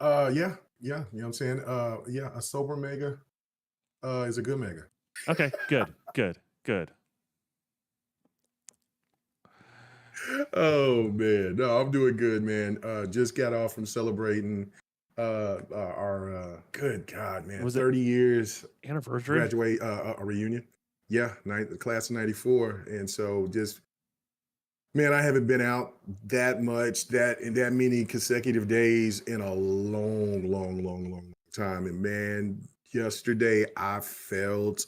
Yeah. You know what I'm saying? Yeah, a sober mega is a good mega. Okay, good. Oh man, no, I'm doing good, man. Just got off from celebrating our good God, man, Was it 30 years anniversary? graduate a reunion. Yeah, the class of '94, and so just man, I haven't been out that much, that in that many consecutive days in a long time. And man, yesterday I felt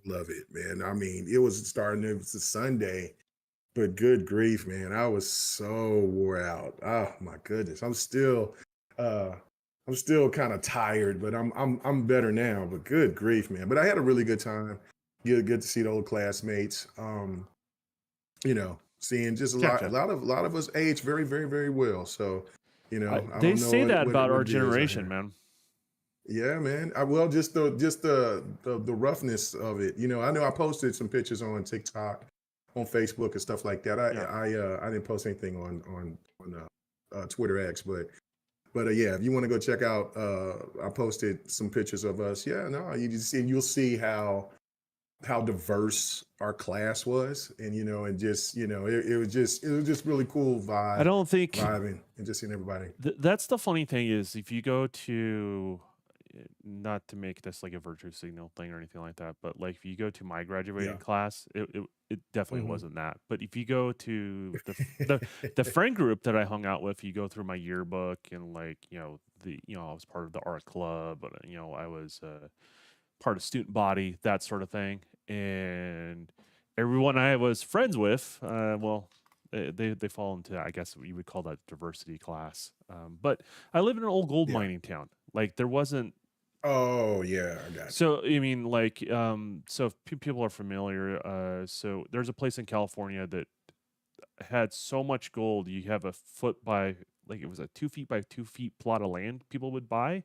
love it, man. I mean, it was a Sunday, but good grief, man, I was so wore out. Oh my goodness. Uh I'm still kind of tired, but I'm better now. But good grief, man. But I had a really good time. Good to see the old classmates. Seeing just Gotcha. a lot of us age very well. So, I They don't know say that what about our it is out generation, here. man. Yeah, man. I well, just the roughness of it. I know I posted some pictures on TikTok, on Facebook and stuff like that. Yeah. I didn't post anything on Twitter X, but yeah, if you want to go check out, I posted some pictures of us. Yeah, no, you'll see how diverse our class was, and and just it was just really cool I don't think vibing and just seeing everybody. that's the funny thing is if you go to not to make this like a virtue signal thing or anything like that, but like if you go to my graduating Yeah. class, it definitely Hmm. wasn't that. But if you go to the friend group that I hung out with, you go through my yearbook and like I was part of the art club, but I was part of student body, that sort of thing, and everyone I was friends with, they fall into, I guess you would call that diversity class. But I live in an old gold Yeah. mining town. Like there wasn't. Oh yeah, I got you. So I mean, like, so if people are familiar, so there's a place in California that had so much gold. You have a foot by, like, it was a 2 feet by 2 feet plot of land people would buy,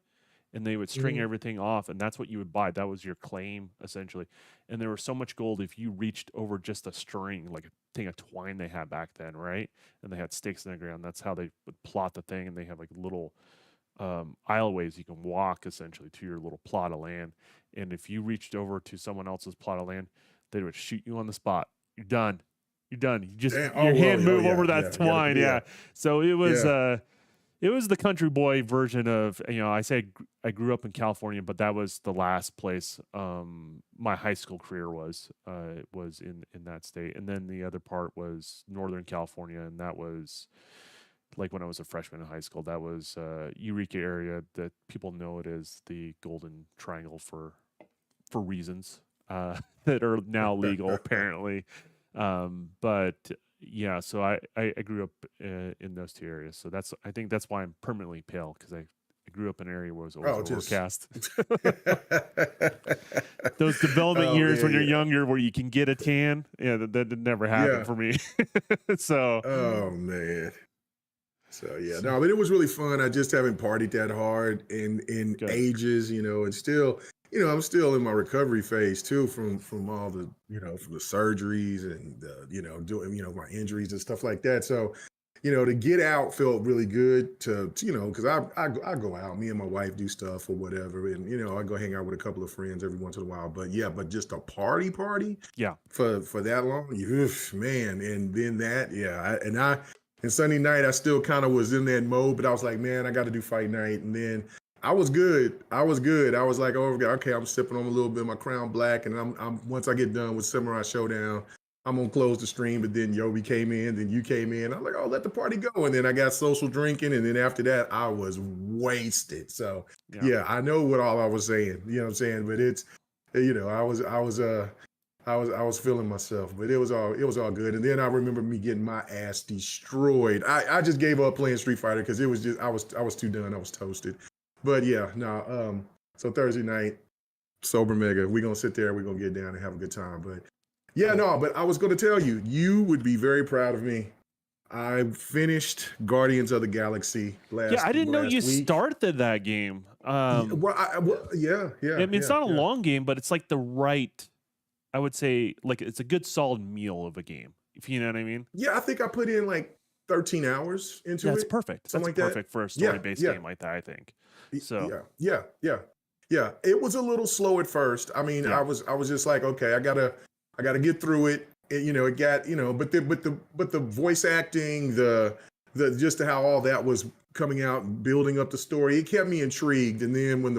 and they would string Hmm. everything off, and that's what you would buy. That was your claim essentially. And there was so much gold if you reached over just a string, like a thing of twine they had back then, right? And they had stakes in the ground. That's how they would plot the thing, and they have like little aisleways you can walk essentially to your little plot of land. And if you reached over to someone else's plot of land, they would shoot you on the spot. You're done. You're done. You just Damn. Oh your well. hand Oh move yeah. over that Yeah. You gotta. twine. Yeah. Yeah. So Yeah. it was the country boy version of, I say I grew up in California, but that was the last place my high school career was in that state. And then the other part was Northern California, and that was like when I was a freshman in high school. That was Eureka area that people know it as the Golden Triangle for reasons that are now legal apparently. But yeah, so I grew up in those two areas. So I think that's why I'm permanently pale, because I grew up in an area where it was always Oh, just. overcast. Those development Oh years when you're man. Yeah. younger where you can get a tan, yeah, that never happened Yeah. for me. so, Oh man. So yeah, so no, but it was really fun. I just haven't partied that hard in good. ages, and still, I'm still in my recovery phase too from all the, from the surgeries and doing, my injuries and stuff like that. So, to get out felt really good because I go out, me and my wife do stuff or whatever, and I go hang out with a couple of friends every once in a while. But yeah, but just a party Yeah. for that long, man, and then that, yeah, and Sunday night, I still kind of was in that mode, but I was like, man, I got to do fight night. And then I was good. I was good. I was like, oh, okay, I'm sipping on a little bit of my Crown Black. And I'm once I get done with Samurai Showdown, I'm going to close the stream. But then Yobi came in, then you came in. I'm like, oh, let the party go. And then I got social drinking. And then after that, I was wasted. So, Yeah. yeah, I know what all I was saying. You know what I'm saying? But it's, I was feeling myself, but it was all good. And then I remember me getting my ass destroyed. I just gave up playing Street Fighter because it was just I was too done. I was toasted. But yeah, no. So Thursday night, sober mega. We're gonna sit there. We're gonna get down and have a good time. But yeah, Cool. no. But I was gonna tell you, you would be very proud of me. I finished Guardians of the Galaxy Yeah, I didn't know you last week. started that game. Yeah, I mean, it's yeah, not a yeah. long game, but it's like the right, I would say, like it's a good solid meal of a game, if you know what I mean. Yeah, I think I put in like 13 hours into That's it, perfect. something That's like that. perfect for a Yeah, story-based yeah, game like that, I think. So, yeah. It was a little slow at first. I mean, yeah. I was just like, okay, I gotta get through it. It got, but the voice acting, the just how all that was coming out, and building up the story, it kept me intrigued. And then when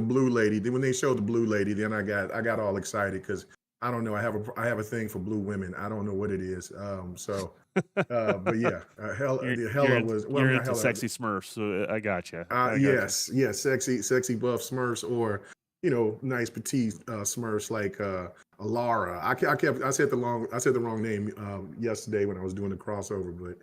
they showed the blue lady, then I got all excited because I don't know, I have a thing for blue women. I don't know what it is. But yeah, the Hella was, well, You're not into Hella. sexy Smurfs, so I got you. Yes, sexy buff Smurfs, or nice petite Smurfs like Alara. I said the wrong name yesterday when I was doing the crossover, but and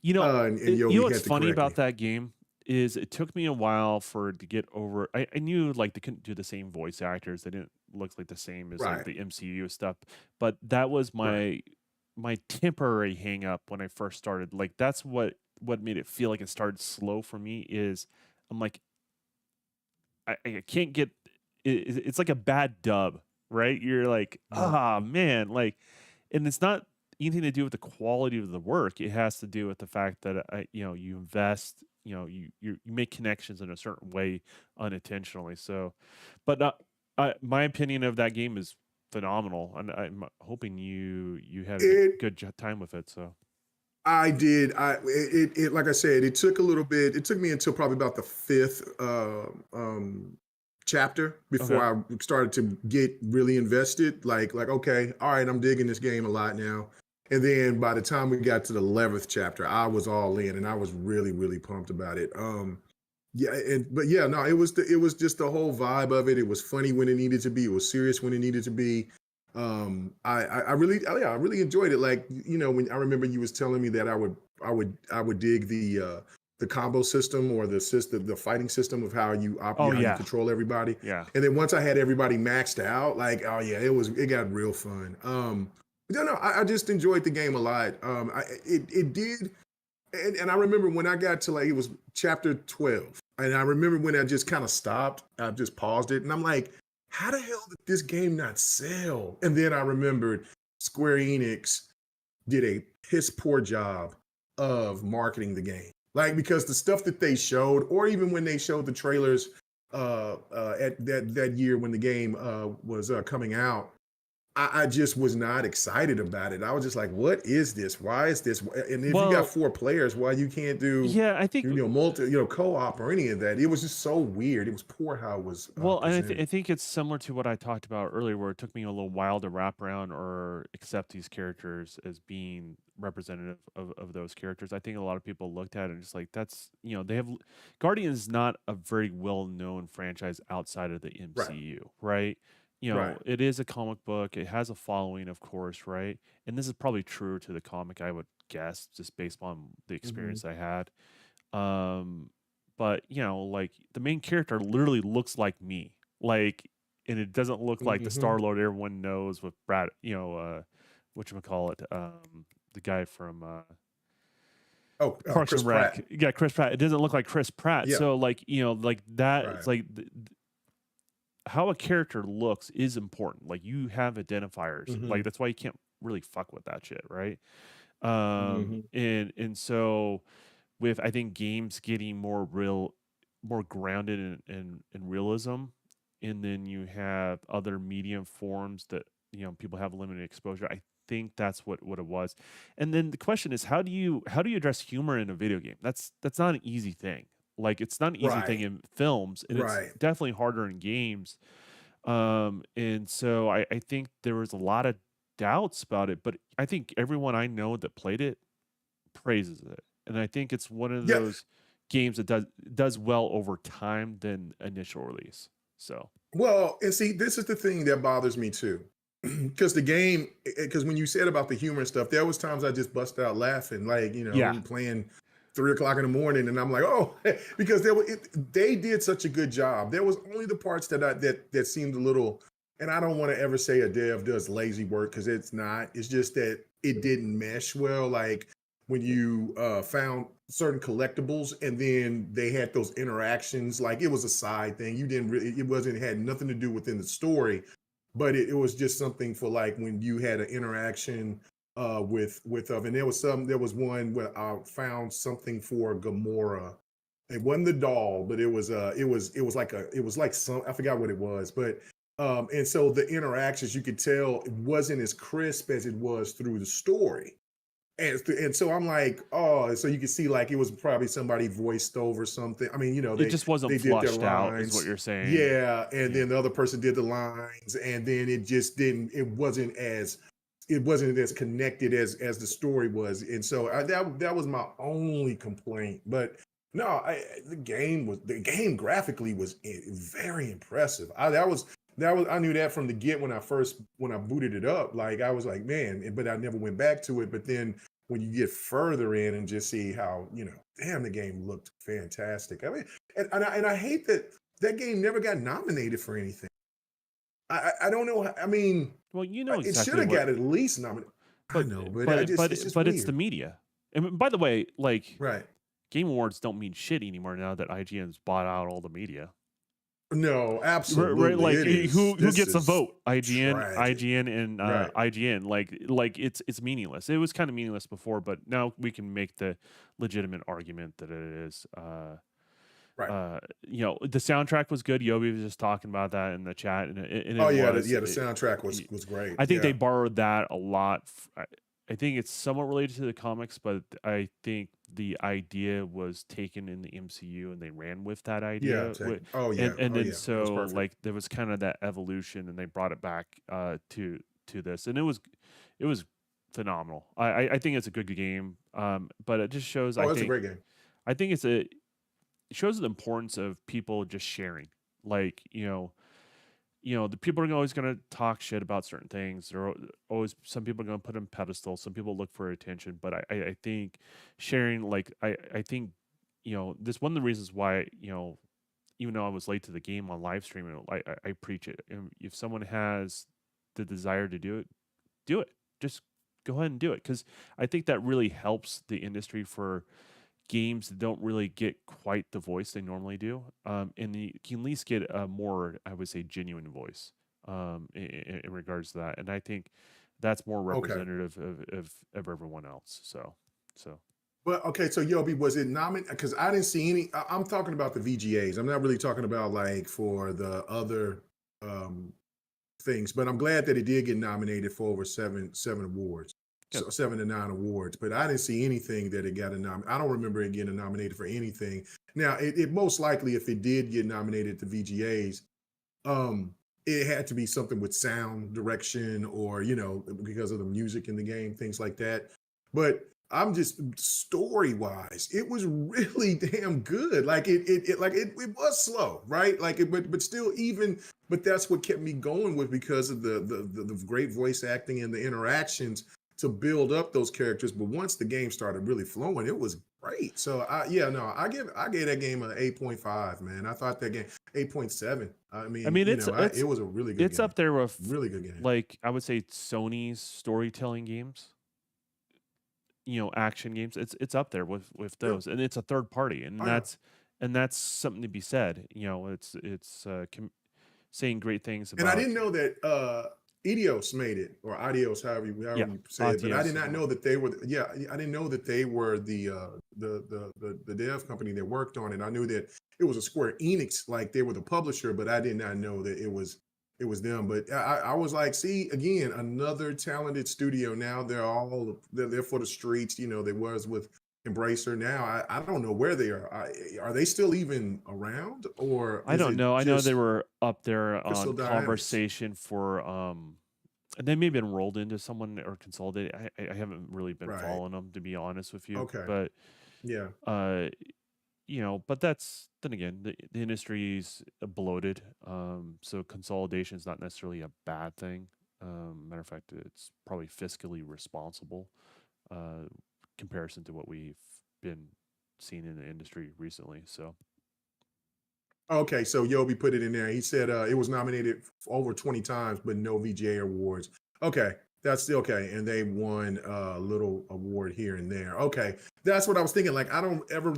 You know Yogi what's had to funny correct me. about that game is it took me a while for it to get over. I knew like they couldn't do the same voice actors; they didn't look like the same as like Right, the MCU stuff. But that was right. my temporary hang up when I first started. Like that's what made it feel like it started slow for me. Is I'm like I can't get it's like a bad dub, right? You're like, Mhm. ah man, like, and it's not anything to do with the quality of the work. It has to do with the fact that you invest, you make connections in a certain way unintentionally. So, but my opinion of that game is phenomenal, and I'm hoping you had a It time with it. So, I did. Like I said, it took a little bit. It took me until probably about the fifth chapter before okay, I started to get really invested. Like okay, all right, I'm digging this game a lot now. And then by the time we got to the 11th chapter, I was all in, and I was really pumped about it. Yeah, but yeah, no, it was just the whole vibe of it. It was funny when it needed to be. It was serious when it needed to be. I really enjoyed it. Like, when I remember you was telling me that I would dig the combo system, or the fighting system of how oh how you yeah, control everybody. yeah. And then once I had everybody maxed out, like, oh yeah, it got real fun. No, no, I just enjoyed the game a lot. It did, and I remember when I got to, like, it was chapter 12, and I remember when I just kind of stopped. I just paused it, and I'm like, how the hell did this game not sell? And then I remembered Square Enix did a piss poor job of marketing the game. Like, because the stuff that they showed, or even when they showed the trailers at that year when the game was coming out, I just was not excited about it. I was just like, what is this? Why is this? And if you got Well, four players, why you can't do, yeah, I think co-op or any of that? It was just so weird. It was poor how it was Well, and I presented. think it's similar to what I talked about earlier, where it took me a little while to wrap around or accept these characters as being representative of those characters. I think a lot of people looked at it and just like, that's, they have Guardians is not a very well known franchise outside of the Right, MCU, right? right. It is a comic book, it has a following, of course, right? And this is probably true to the comic, I would guess, just based on the Hmm. experience I had. Um, but like the main character literally looks like me, like, and it doesn't look like the Hmm. Star Lord everyone knows with Brad, what you call it, the guy from Oh, Parks Chris and Rec, Pratt. yeah, Chris Pratt. It doesn't look like Chris Pratt, Yeah, so like like that. It's right. like how a character looks is important. Like you have identifiers, Hmm. like that's why you can't really fuck with that shit, right? Hmm. And so with I think games getting more grounded in realism, and then you have other medium forms that people have limited exposure. I think that's what it was. And then the question is, how do you address humor in a video game? That's not an easy thing. Like it's not an easy thing Right, in films, and it's right. definitely harder in games. And so I think there was a lot of doubts about it, but I think everyone I know that played it praises it, and I think it's one of Yeah. those games that does well over time than initial release. So Well, and see, this is the thing that bothers me too. Because because when you said about the humor and stuff, there was times I just bust out laughing, like, yeah, playing 3 o'clock in the morning, and I'm like, oh, because they did such a good job. There was only the parts that seemed a little, and I don't want to ever say a dev does lazy work, because it's not. It's just that it didn't mesh well. Like when you found certain collectibles, and then they had those interactions, like it was a side thing. You didn't really, it had nothing to do within the story, but it was just something for, like, when you had an interaction and there was one where I found something for Gamora. It wasn't the doll, but it was like some, I forgot what it was, but and so the interactions, you could tell it wasn't as crisp as it was through the story. And so I'm like, oh, so you can see like it was probably somebody voiced over something. I mean, It just wasn't they did their flushed out, is what lines, you're saying. yeah, and Yeah. then the other person did the lines, and then it just didn't. It wasn't as connected as the story was, and so that was my only complaint. But no, the game graphically was very impressive. That was I knew that from the get when I booted it up. Like I was like, man, but I never went back to it. But then when you get further in and just see how, damn, the game looked fantastic. I mean, and I hate that game never got nominated for anything. I don't know. I mean, Well, you know it should exactly have what, got at least nominated. I but know, but it's just it's the weird. media. And by the way, like Right. Game Awards don't mean shit anymore now that IGN's bought out all the media. No, Right, absolutely. like It is. who This gets a is vote? tragic. IGN, and Right. IGN. Like it's meaningless. It was kind of meaningless before, but now we can make the legitimate argument that it is. Right. The soundtrack was good. Yobi was just talking about that in the chat, and it Oh yeah, was. the soundtrack was great. I think Yeah. they borrowed that a lot. I think it's somewhat related to the comics, but I think the idea was taken in the MCU and they ran with that Yeah. idea. Oh yeah. And Oh then yeah. It was so perfect. like there was kind of that evolution, and they brought it back to this, and it was phenomenal. I think it's a good game, but it just shows. Oh, it's a great game. I think it shows the importance of people just sharing. Like the people are always going to talk shit about certain things. There are always some people are going to put them pedestal. Some people look for attention, but I think sharing, like I think this one of the reasons why even though I was late to the game on live streaming, I preach it. And if someone has the desire to do it. Just go ahead and do it, because I think that really helps the industry for games that don't really get quite the voice they normally do. And you can at least get a more, I would say, genuine voice in regards to that. And I think that's more Okay. representative of everyone else. So. But okay, so Yobi, was it nominated? Because I didn't see any. I'm talking about the VGAs. I'm not really talking about like for the other things. But I'm glad that it did get nominated for over seven awards, so 7 to 9 awards. But I didn't see anything that it got a nom. I don't remember it getting nominated for anything. Now, it most likely, if it did get nominated to VGAs, it had to be something with sound direction or because of the music in the game, things like that. But I'm just story wise, it was really damn good. Like it was slow, right? Like but still but that's what kept me going with, because of the great voice acting and the interactions to build up those characters. But once the game started really flowing, it was great. So I gave that game an 8.5, man. I thought that game 8.7. I mean, it was a really good It's game. up there with Really good game. Like I would say Sony's storytelling games. Action games. It's up there with those, and it's a third party, and that's something to be said. It's saying great things about. And I didn't know that Idios made it, or Adios, however you say it. But I did not know that they were. Yeah, I didn't know that they were the dev company that worked on it. I knew that it was a Square Enix, like they were the publisher, but I did not know that it was them. But I was like, see, again, another talented studio. Now they're for the streets. They was with Embracer. Now I don't know where they are. Are they still even around, or I don't know. I know they were up there Crystal on Dynamics? conversation for and they may have been rolled into someone or consolidated. I haven't really been Right. following them, to be honest with you. Okay. But yeah, but then again, the industry's bloated. So consolidation is not necessarily a bad thing. Matter of fact, it's probably fiscally responsible, comparison to what we've been seeing in the industry recently. So. Okay, so Yobi put it in there. He said it was nominated over 20 times, but no VGA awards. Okay, that's still okay. And they won a little award here and there. Okay, that's what I was thinking. Like, I don't ever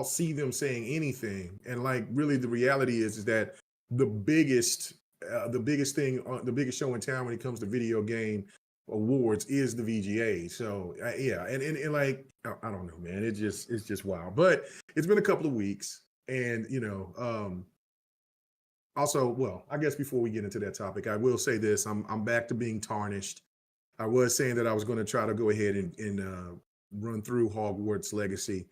see them saying anything. And like, really, the reality is that the biggest thing, the biggest show in town when it comes to video game awards is the VGA. So yeah, and like I don't know, man. It's just wild. But it's been a couple of weeks, and also, well, I guess before we get into that topic, I will say this: I'm back to being tarnished. I was saying that I was going to try to go ahead and run through Hogwarts Legacy,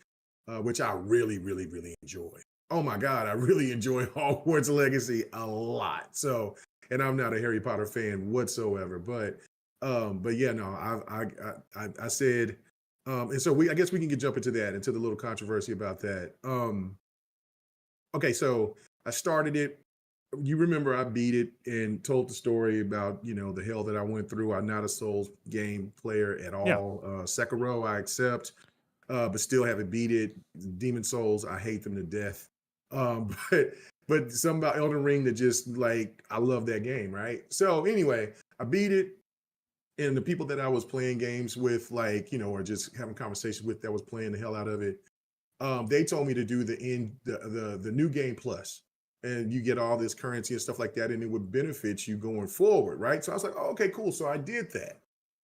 which I really, really, really enjoy. Oh my God, I really enjoy Hogwarts Legacy a lot. So, and I'm not a Harry Potter fan whatsoever, but yeah, no, I said, and so I guess we can jump into that, into the little controversy about that. Okay, so I started it. You remember I beat it and told the story about the hell that I went through. I'm not a Souls game player at Yeah. all. Sekiro I accept, but still haven't beat it. Demon Souls I hate them to death. But something about Elden Ring that just like I love that game, right? So anyway, I beat it, and the people that I was playing games with, like or just having conversations with, that was playing the hell out of it. They told me to do the new game plus, and you get all this currency and stuff like that, and it would benefit you going forward, right? So I was like, oh, okay, cool. So I did that.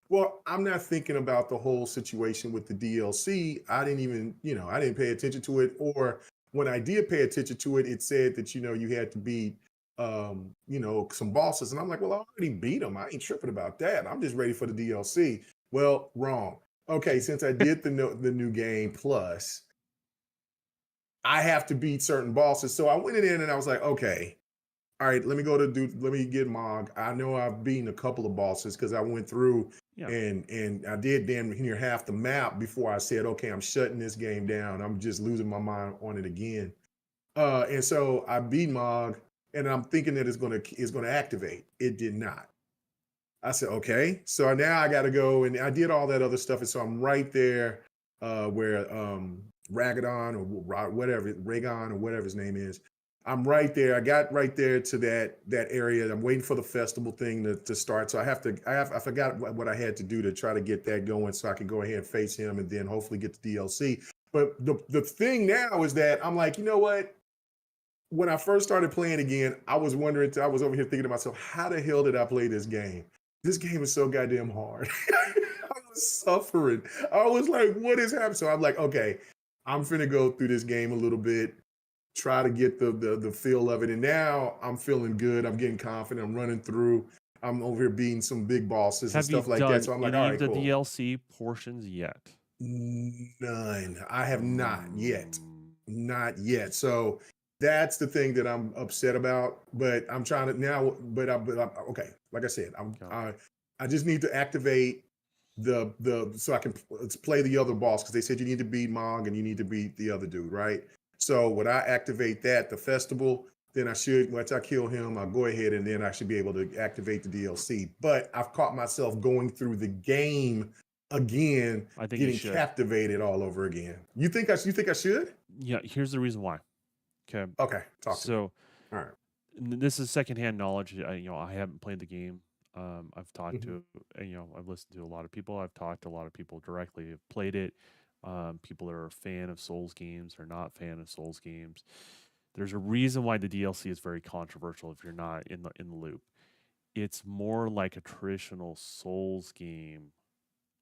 Well, I'm not thinking about the whole situation with the DLC. I didn't even, I didn't pay attention to it. Or when I did pay attention to it, it said that, you had to beat, some bosses. And I'm like, well, I already beat them. I ain't tripping about that. I'm just ready for the DLC. Well, wrong. Okay, since I did the new game plus, I have to beat certain bosses. So I went in and I was like, okay, all right, let me get Mog. I know I've beaten a couple of bosses because I went through Yeah. and I did damn near half the map before I said, okay, I'm shutting this game down. I'm just losing my mind on it again. And so I beat Mog, and I'm thinking that it's gonna activate. It did not. I said, okay. So now I gotta go, and I did all that other stuff. And so I'm right there where Ragadon or whatever, Raygon or whatever his name is. I'm right there. I got right there to that area. I'm waiting for the festival thing to start. So I forgot what I had to do to try to get that going so I can go ahead and face him and then hopefully get the DLC. But the thing now is that I'm like, you know what? When I first started playing again, I was wondering, I was over here thinking to myself, how the hell did I play this game? This game is so goddamn hard. I was suffering. I was like, what is happening? So I'm like, okay, I'm finna go through this game a little bit, try to get the feel of it. And now I'm feeling good. I'm getting confident. I'm running through. I'm over here beating some big bosses and Have you stuff like that. done So I'm like, all any of right, the cool. DLC portions yet? None. I have not yet. Mm, Not yet. So that's the thing that I'm upset about. But I'm trying to now. But okay. Like I said, okay. I just need to activate so I can let's play the other boss, because they said you need to beat Mog and you need to beat the other dude, right? So when I activate the festival, then once I kill him, I'll go ahead and then I should be able to activate the DLC. But I've caught myself going through the game again, I think you getting should. captivated all over again. You think I should? Yeah, here's the reason why. Okay. Okay, talk to me. So All right. this is secondhand knowledge. I haven't played the game. I've talked Mhm. to, I've listened to a lot of people. I've talked to a lot of people directly who've played it. People that are a fan of Souls games or not fan of Souls games. There's a reason why the DLC is very controversial if you're not in the loop. It's more like a traditional Souls game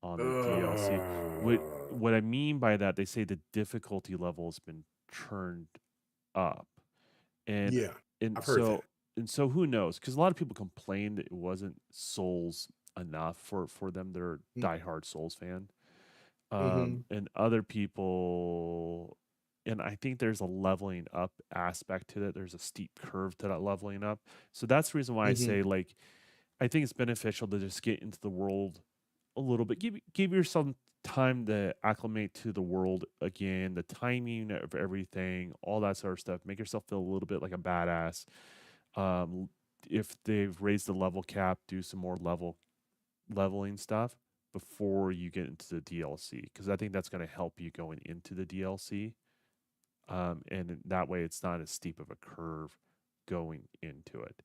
on the DLC. What Uh, what I mean by that, they say the difficulty level has been turned up, and yeah, and I've heard so that. and so who knows? Because a lot of people complained that it wasn't Souls enough for them. They're diehard Souls fan, Mm-hmm. and other people. And I think there's a leveling up aspect to it. There's a steep curve to that leveling up. So that's the reason why I Mm-hmm. say, like, I think it's beneficial to just get into the world a little bit. Give yourself time to acclimate to the world again, the timing of everything, all that sort of stuff. Make yourself feel a little bit like a badass. Um, if they've raised the level cap, do some more leveling stuff before you get into the DLC, because I think that's going to help you going into the DLC. And that way, it's not as steep of a curve going into it.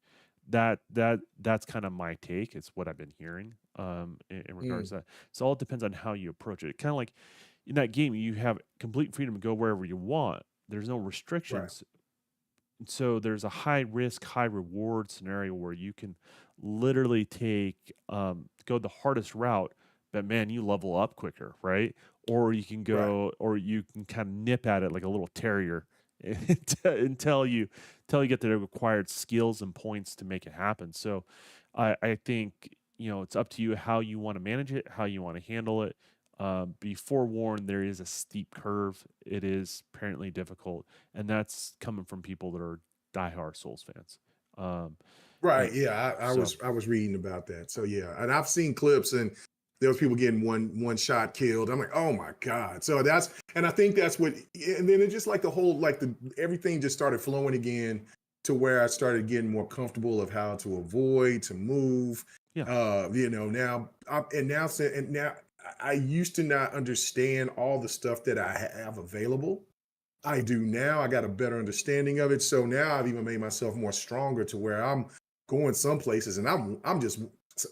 That's kind of my take. It's what I've been hearing in regards Mm. to that. So all it depends on how you approach it. Kind of like in that game, you have complete freedom to go wherever you want. There's no Right. restrictions. So there's a high risk, high reward scenario where you can literally go the hardest route, but man, you level up quicker, right? Or you can Right. or you can kind of nip at it like a little terrier until you get the required skills and points to make it happen. So I think, it's up to you how you want to manage it, how you want to handle it. Be forewarned, there is a steep curve. It is apparently difficult, and that's coming from people that are diehard Souls fans. Um, Right. and Yeah. so I was reading about that. So yeah. And I've seen clips and there was people getting one shot killed. I'm like, oh my God. So and I think that's what, and then it just like the whole, like everything just started flowing again to where I started getting more comfortable of how to avoid, to move. yeah, Now I used to not understand all the stuff that I have available. I do now. I got a better understanding of it. So now I've even made myself more stronger to where I'm going some places and I'm just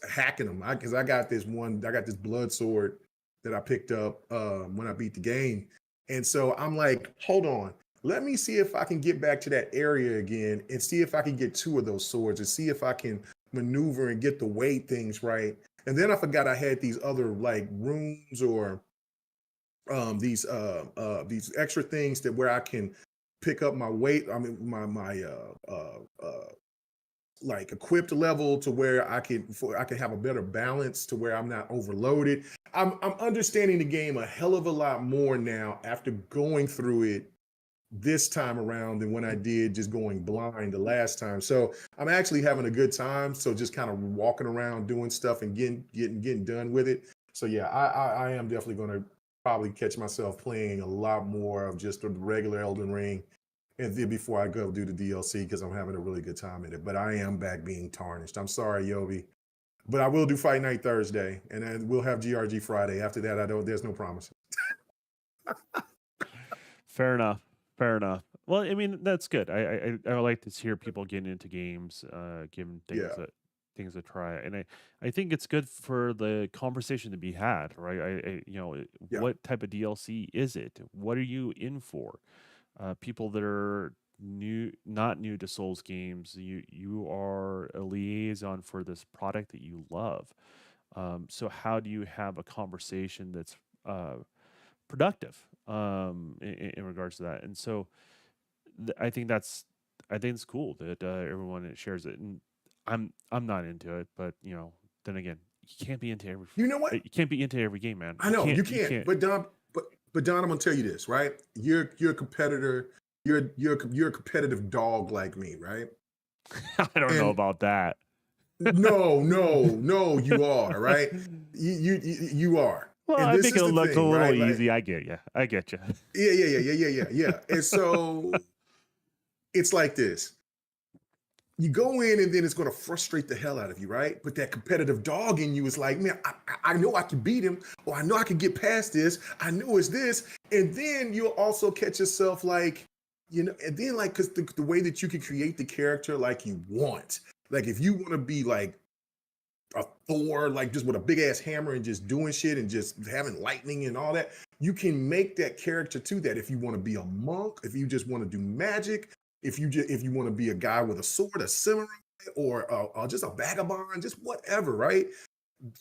hacking them. Because I got this blood sword that I picked up when I beat the game, and so I'm like, hold on, let me see if I can get back to that area again and see if I can get two of those swords and see if I can maneuver and get the weight things right. And then I forgot I had these other like rooms or these extra things that where I can pick up my weight. I mean my like equipped level to where I can have a better balance to where I'm not overloaded. I'm understanding the game a hell of a lot more now after going through it this time around than when I did just going blind the last time. So I'm actually having a good time. So just kind of walking around doing stuff and getting done with it. So yeah, I am definitely going to probably catch myself playing a lot more of just the regular Elden Ring, and then before I go do the DLC because I'm having a really good time in it. But I am back being tarnished. I'm sorry, Yobi. But I will do Fight Night Thursday, and then we'll have GRG Friday. After that, there's no promise. fair enough. Fair enough. Well, I mean, that's good. I like to hear people getting into games, giving Yeah, things a try, and I think it's good for the conversation to be had, right? yeah. What type of DLC is it? What are you in for? People that are not new to Souls games, you are a liaison for this product that you love. So how do you have a conversation that's productive in regards to that? And so I think it's cool that everyone shares it. And I'm not into it, but then again, you can't be into You know what? you can't be into every game, man. I know you You can't. can't. But Don, I'm gonna tell you this, right? You're a competitor. You're a competitive dog like me, right? I don't know And about that. no, you are, right? You are. Well, And I this make is it the look a thing, little right? Like, easy. I get you. I get you. yeah. And so it's like this. You go in and then it's going to frustrate the hell out of you, right? But that competitive dog in you is like, man, I know I can beat him, or I know I can get past this. I know it's this. And then you'll also catch yourself like, and then like, because the way that you can create the character like you want. Like if you want to be like a Thor, like just with a big ass hammer and just doing shit and just having lightning and all that, you can make that character to that. If you want to be a monk, if you just want to do magic, if you want to be a guy with a sword, a samurai, or just a vagabond, just whatever, right?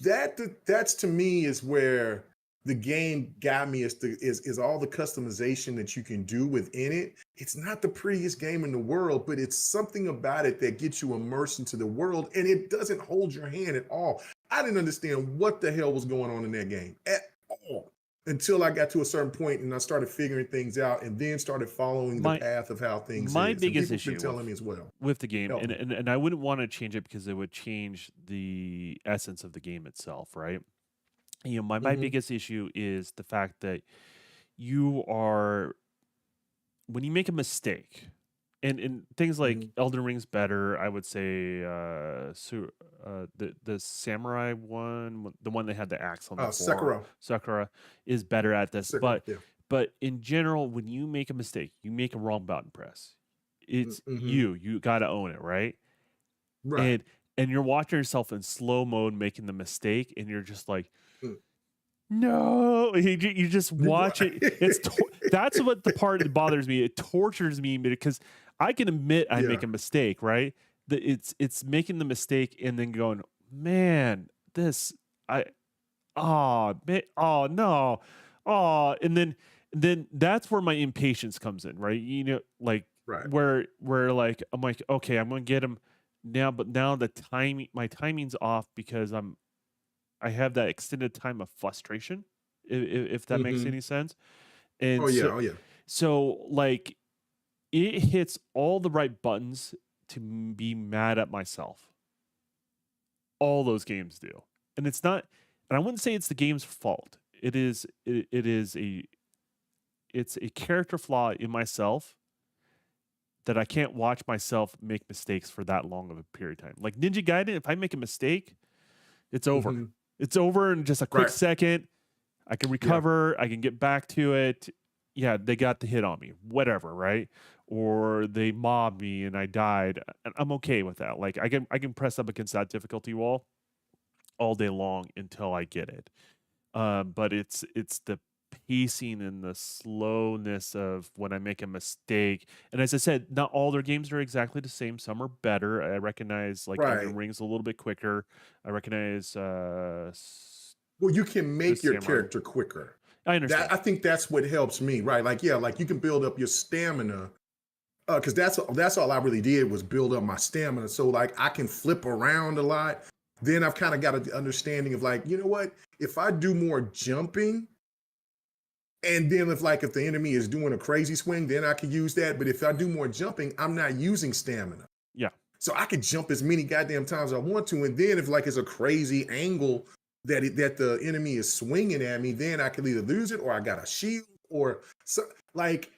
That's to me is where the game got me is all the customization that you can do within it. It's not the prettiest game in the world, but it's something about it that gets you immersed into the world, and it doesn't hold your hand at all. I didn't understand what the hell was going on in that game at all until I got to a certain point and I started figuring things out and then started following the My path of how things my is. And biggest people have been issue telling me as well. with the game, Help me. and I wouldn't want to change it because it would change the essence of the game itself, right? My Hmm. biggest issue is the fact that you are when you make a mistake, and things like Hmm. Elden Ring's better, I would say. The samurai one, the one that had the axe on the forearm, Sekiro. Sakura, is better at this. Sekiro. But Yeah. in general, when you make a mistake, you make a wrong button press. It's Hmm. you got to own it, right? Right. And you're watching yourself in slow mode making the mistake, and you're just like, Mm. no, you just watch it. Right. That's what the part that bothers me. It tortures me because I can admit I Yeah. make a mistake, right? it's making the mistake and then going, man, this I oh man, oh no, oh, and then that's where my impatience comes in, right? Like Right. where like I'm like, okay, I'm gonna get him now, but now my timing's off because I have that extended time of frustration, if that makes Mm-hmm. any sense. And Oh yeah. Oh yeah. so like it hits all the right buttons to be mad at myself. All those games do. And it's not, and I wouldn't say it's the game's fault. It's a character flaw in myself that I can't watch myself make mistakes for that long of a period of time. Like Ninja Gaiden, if I make a mistake, it's over. Mm-hmm. It's over in just a quick Right. second. I can Yeah. recover. I can get back to it. Yeah, they got the hit on me, whatever, right? Or they mobbed me and I died. And I'm okay with that. Like I can press up against that difficulty wall all day long until I get it. But it's the pacing and the slowness of when I make a mistake. And as I said, not all their games are exactly the same. Some are better. I recognize like Elden Right. Ring's a little bit quicker. I recognize Well, you can the make your Samurai. character quicker. I understand. I think that's what helps me, right? Like, yeah, like you can build up your stamina. Because that's all I really did was build up my stamina. So like I can flip around a lot. Then I've kind of got an understanding of like, you know what? If I do more jumping, and then if the enemy is doing a crazy swing, then I can use that. But if I do more jumping, I'm not using stamina. Yeah. So I could jump as many goddamn times as I want to. And then if like it's a crazy angle that the enemy is swinging at me, then I can either lose it or I got a shield or so like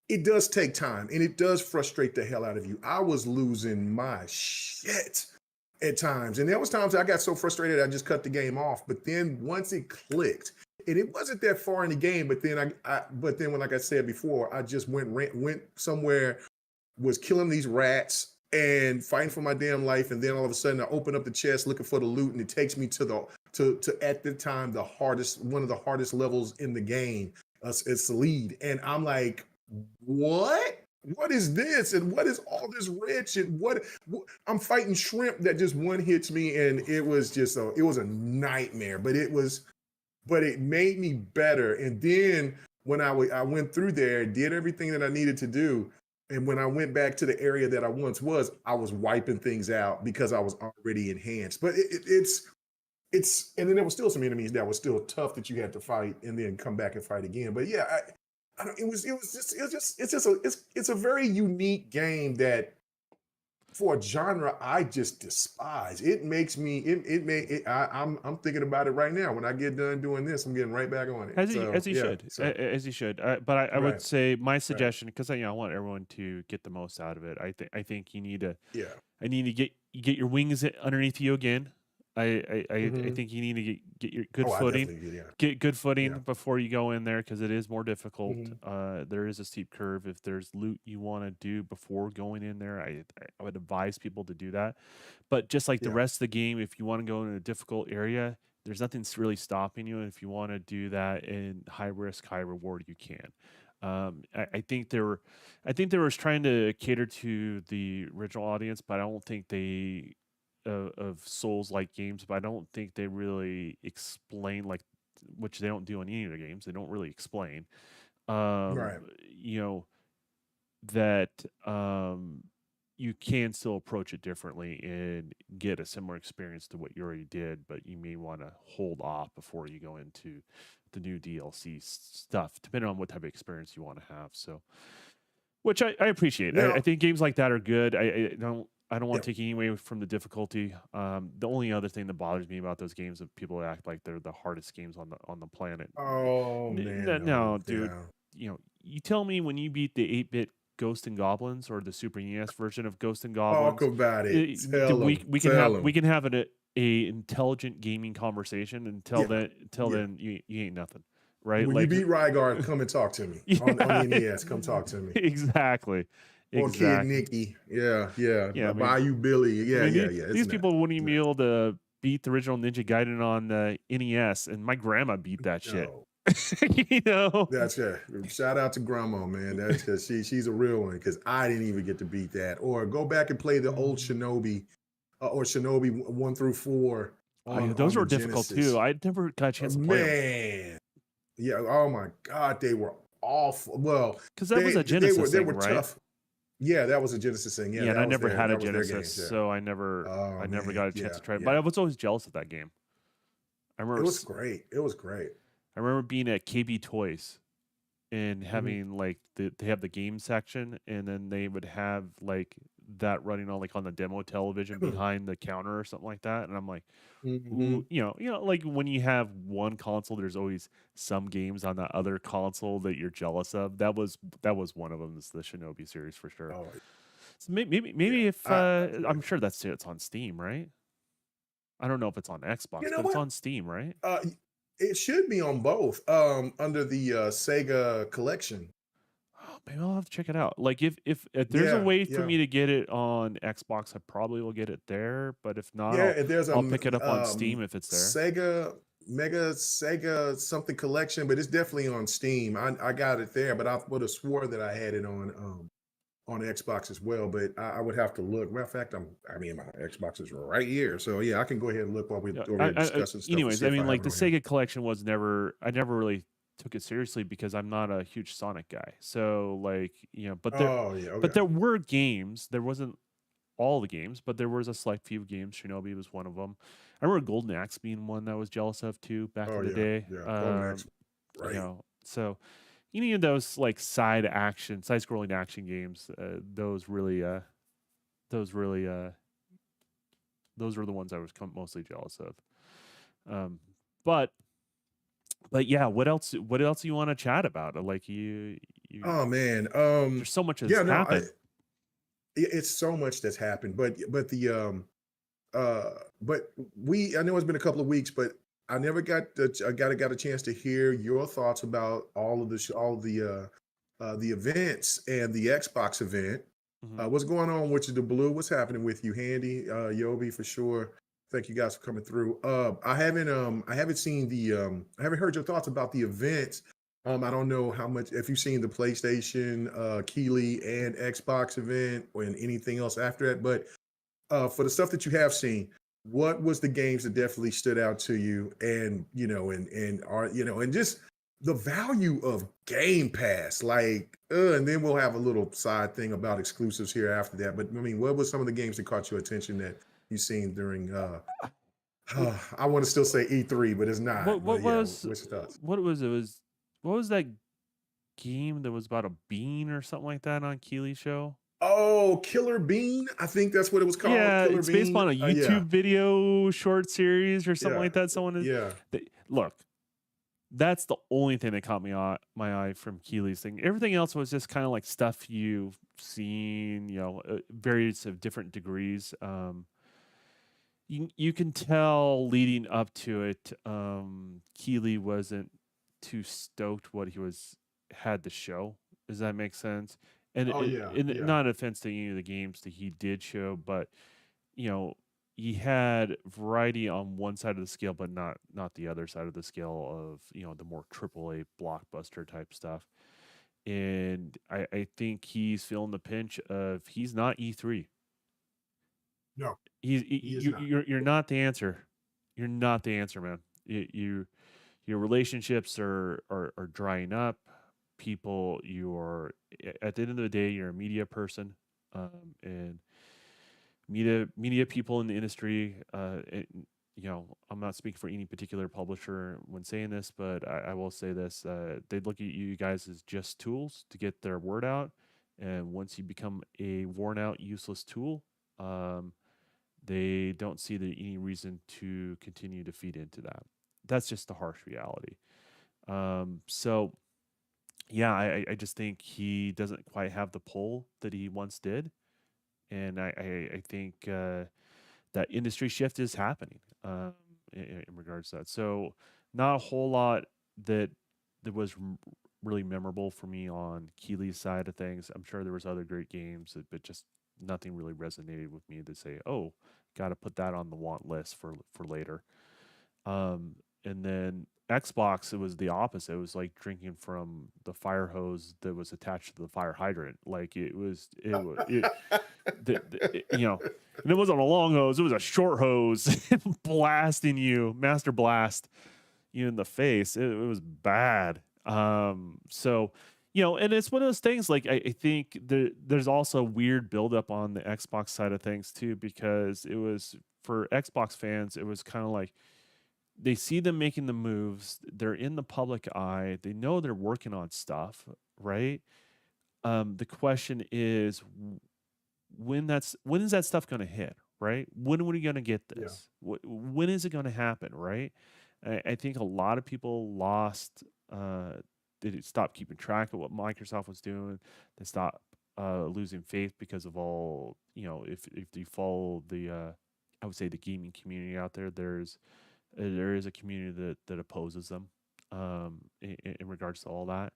it does take time and it does frustrate the hell out of you. I was losing my shit at times. And there was times I got so frustrated I just cut the game off. But then once it clicked, and it wasn't that far in the game, but then when like I said before, I just went somewhere, was killing these rats and fighting for my damn life, and then all of a sudden I open up the chest looking for the loot, and it takes me to at the time one of the hardest levels in the game. It's the lead, and I'm like, what? What is this? And what is all this red shit? What I'm fighting shrimp that just one hits me, and it was a nightmare. But it made me better. And then when I went through there, did everything that I needed to do. And when I went back to the area that I once was, I was wiping things out because I was already enhanced. But and then there was still some enemies that were still tough that you had to fight and then come back and fight again. But yeah, it's a very unique game that for a genre I just despise. It makes me I'm thinking about it right now. When I get done doing this, I'm getting right back on it. As he, So as he yeah, should, so as he should. But I would right, say my right, suggestion, because I want everyone to get the most out of it. I think yeah, I need to get your wings underneath you again. I hmm think you need to get your good oh, I footing, definitely yeah, get good footing yeah, before you go in there because it is more difficult. hmm There is a steep curve. If there's loot you want to do before going in there, I would advise people to do that. But just like the yeah, rest of the game, if you want to go in a difficult area, there's nothing really stopping you. And if you want to do that in high risk, high reward, you can. I think I think they were trying to cater to the original audience, but I don't think they of Souls like games, but I don't think they really explain like which they don't do in any of the games. They don't really explain. Um, right, you know that you can still approach it differently and get a similar experience to what you already did, but you may want to hold off before you go into the new DLC stuff, depending on what type of experience you want to have. So, which I appreciate. I now, think games like that are good. I don't yeah. want to take any away from the difficulty. The only other thing that bothers me about those games is people act like they're the hardest games on the planet. Oh man, no, No, dude. yeah. You tell me when you beat the 8-bit Ghost and Goblins or the Super NES version of Ghost and Talk Goblins, about it. Tell them. we can Tell have them. a intelligent gaming conversation. Yeah. Until Yeah. then, you ain't nothing, right? When you Like, beat Rygar, come and talk to me on yeah, the NES. Come talk to me. exactly, Or Kid exactly. Nicky. Yeah, yeah. Yeah, I mean, Bayou Billy. I Yeah, mean, yeah, yeah. It's these nuts. people wouldn't It's even be nuts. able to beat the original Ninja Gaiden on the NES, and my grandma beat that shit. No. you know. That's it. Shout out to Grandma, man. That's because she's a real one. Because I didn't even get to beat that. Or go back and play the old Shinobi, or Shinobi 1 through 4 Yeah, on those the were difficult too. Genesis. I never got a chance to play them Man, yeah. Oh my God, they were awful. Well, because that was they a they were Genesis they thing, were right? tough. Yeah, that was a Genesis thing. Yeah, Yeah, and I never had a that was their Genesis, games. Yeah. so Oh I never man, got a chance yeah, to try it. But yeah. I was always jealous of that game. I It remember, was great. It was great. I remember being at KB Toys and Mhm. having like they have the game section, and then they would have like that running on like on the demo television behind the counter or something like that, and I'm like, ooh, Mhm. like when you have one console, there's always some games on that other console that you're jealous of. That was one of them. Is the Shinobi series for sure. Oh So maybe yeah. if Look, I'm sure it's on Steam, right? I don't know if it's on Xbox, you know but it's what? on Steam, right? It should be on both. Under the Sega collection. Oh, maybe I'll have to check it out. Like if there's a Yeah, way for yeah, me to get it on Xbox, I probably will get it there. But if not, yeah. And there's I'll pick it up on Steam if it's there. Sega Mega Sega something collection, but it's definitely on Steam. I got it there, but I would have swore that I had it on Xbox as well. But I would have to look. Matter of fact, I mean my Xbox is right here, so yeah, I can go ahead and look while we're Yeah. over here discussing stuff and Anyways, see I if I mean, have like it the on here. Sega collection was never. I never really took it seriously because I'm not a huge Sonic guy. So like Oh yeah, but okay. there were games. There wasn't all the games, but there was a select few games. Shinobi was one of them. I remember Golden Axe being one that I was jealous of too back Oh in the yeah, day. yeah. Golden Axe, right? So any of those like side scrolling action games, those really, those were the ones I was mostly jealous of. Um, but yeah, what else? What else do you want to chat about? Like you, Oh man. there's so much has Yeah, no, happened. it's so much that's happened, but we I know it's been a couple of weeks, but I never got a chance to hear your thoughts about all the events and the Xbox event. Mhm. What's going on with you, the blue? What's happening with you, Handy? Yobi for sure. Thank you guys for coming through. I haven't seen I haven't heard your thoughts about the events. I don't know how much if you've seen the PlayStation, Keeley, and Xbox event or anything else after that, but for the stuff that you have seen, what was the games that definitely stood out to you, and and just the value of Game Pass, like, and then we'll have a little side thing about exclusives here after that. But I mean, what was some of the games that caught your attention that you've seen during? Wh- I want to still say E3, but it's What not. what But yeah, was what's your thoughts? what was it was what was that game that was about a bean or something like that on Keeley show? Oh, Killer Bean, I think that's what it was called. Yeah, Killer it's based Bean. on a Yeah, YouTube video short series or something yeah, like that. yeah. Look, that's the only thing that caught my eye from Keeley's thing. Everything else was just kind of like stuff you've seen, various of different degrees. You can tell leading up to it, Keeley wasn't too stoked what he had to show. Does that make sense? And Oh yeah, yeah. not offense to any of the games that he did show, but you know he had variety on one side of the scale, but not the other side of the scale of the more AAA blockbuster type stuff. And I think he's feeling the pinch of he's not E3. No, he is not. You're not the answer. You're not the answer, man. Your relationships are drying up. People, you're at the end of the day, you're a media person, and media people in the industry. I'm not speaking for any particular publisher when saying this, but I will say this: they look at you guys as just tools to get their word out, and once you become a worn out, useless tool, um, they don't see any reason to continue to feed into that. That's just the harsh reality. So yeah, I just think he doesn't quite have the pull that he once did, and I think that industry shift is happening in regards to that. So not a whole lot that was really memorable for me on Keeley's side of things. I'm sure there was other great games, but just nothing really resonated with me to say, oh, got to put that on the want list for later. And then Xbox, it was the opposite. It was like drinking from the fire hose that was attached to the fire hydrant. Like you know, and it wasn't a long hose; it was a short hose, blasting you, master blast you in the face. It was bad. So and it's one of those things. Like I think there's also weird buildup on the Xbox side of things too, because it was for Xbox fans, it was kind of like they see them making the moves, they're in the public eye, they know they're working on stuff, right? The question is when is that stuff going to hit, right? When are we going to get Yeah. this? When is it going to happen, right? I think a lot of people lost. They stopped keeping track of what Microsoft was doing. They stopped losing faith because of all if you follow the I would say the gaming community out there, there is a community that opposes them in regards to all that,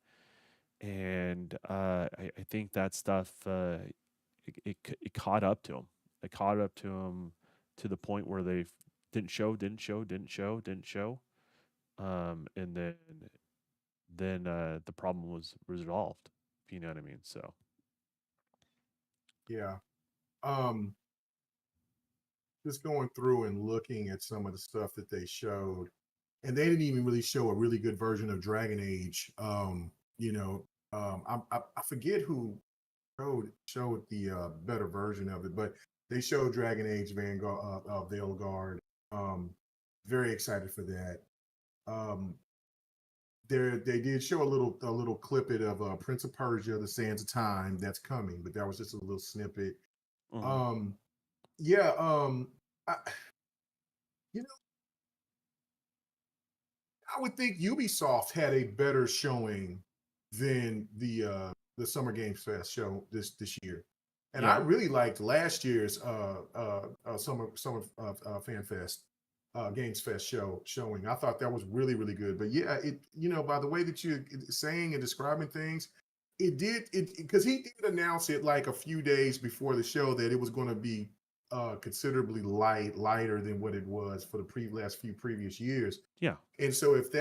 and I think that stuff it caught up to them. It caught up to them to the point where they didn't show, and then the problem was resolved. If you know what I mean. So Yeah. Um, just going through and looking at some of the stuff that they showed, and they didn't even really show a really good version of Dragon Age. I forget who showed the better version of it, but they showed Dragon Age Vanguard Veilguard. Um, very excited for that. Um, they did show a little clip of Prince of Persia: The Sands of Time that's coming, but that was just a little snippet. mhm. Um, yeah, I, you know, I would think Ubisoft had a better showing than the Summer Games Fest show this year, and I Yeah, really liked last year's Summer Fan Fest Games Fest showing. I thought that was really good. But yeah, by the way that you're saying and describing things, it because he did announce it like a few days before the show that it was going to be considerably lighter than what it was for the last few previous years. yeah. And so if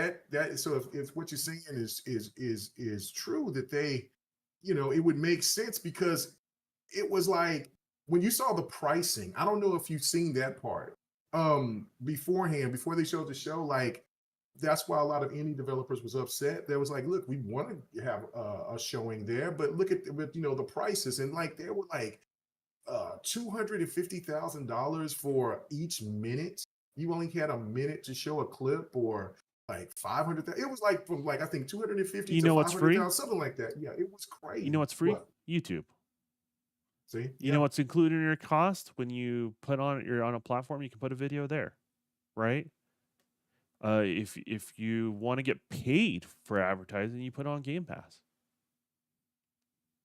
what you're saying is true, that they, it would make sense, because it was like when you saw the pricing. I don't know if you've seen that part beforehand, before they showed the show. Like, that's why a lot of indie developers was upset. There was like, look, we want to have a showing there, but look at the prices, and like they were like $250,000 for each minute. You only had a minute to show a clip, or like 500,000. It was like from like I think 250 You to know what's free? 500,000, something like that. Yeah, it was You know crazy. what's free? What? YouTube. See? You know Yeah, what's included in your cost when you're on a platform? You can put a video there, right? If you want to get paid for advertising, you put on Game Pass,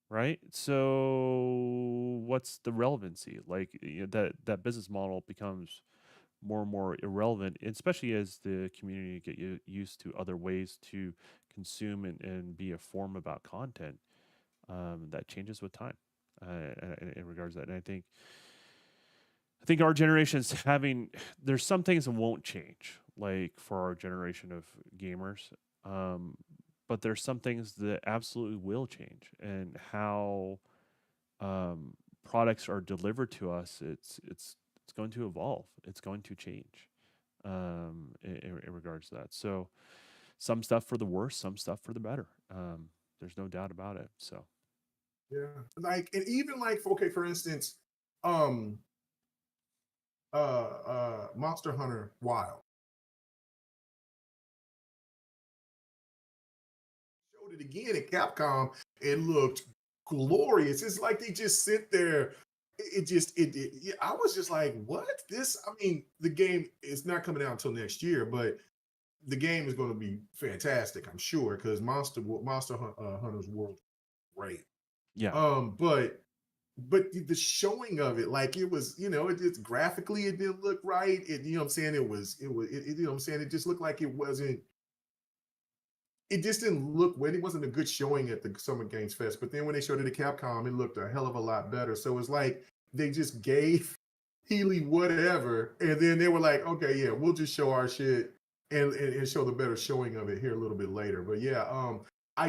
right? So what's the relevancy? Like that business model becomes more and more irrelevant, especially as the community get used to other ways to consume and be informed about content. That changes with time in regards to that. And I think our generation's having there's some things that won't change, like for our generation of gamers. Um, but there's some things that absolutely will change, and how um, products are delivered to us. It's going to evolve. It's going to change in regards to that. So some stuff for the worse, some stuff for the better. There's no doubt about it. So yeah. Like, and even like, okay, for instance, um, Monster Hunter Wild showed it again at Capcom. It looked glorious. It's like they just sit there. Yeah, I was just like, what? This, I mean, the game is not coming out until next year, but the game is going to be fantastic, I'm sure, because Hunter's World is great. yeah, But the showing of it, like, it was, it just graphically it didn't look right. What I'm saying, what I'm saying, it just looked like it wasn't. It just didn't look well. It wasn't a good showing at the Summer Games Fest. But then when they showed it at Capcom, it looked a hell of a lot better. So it's like they just gave Healy whatever, and then they were like, okay, yeah, we'll just show our shit and show the better showing of it here a little bit later. But yeah, I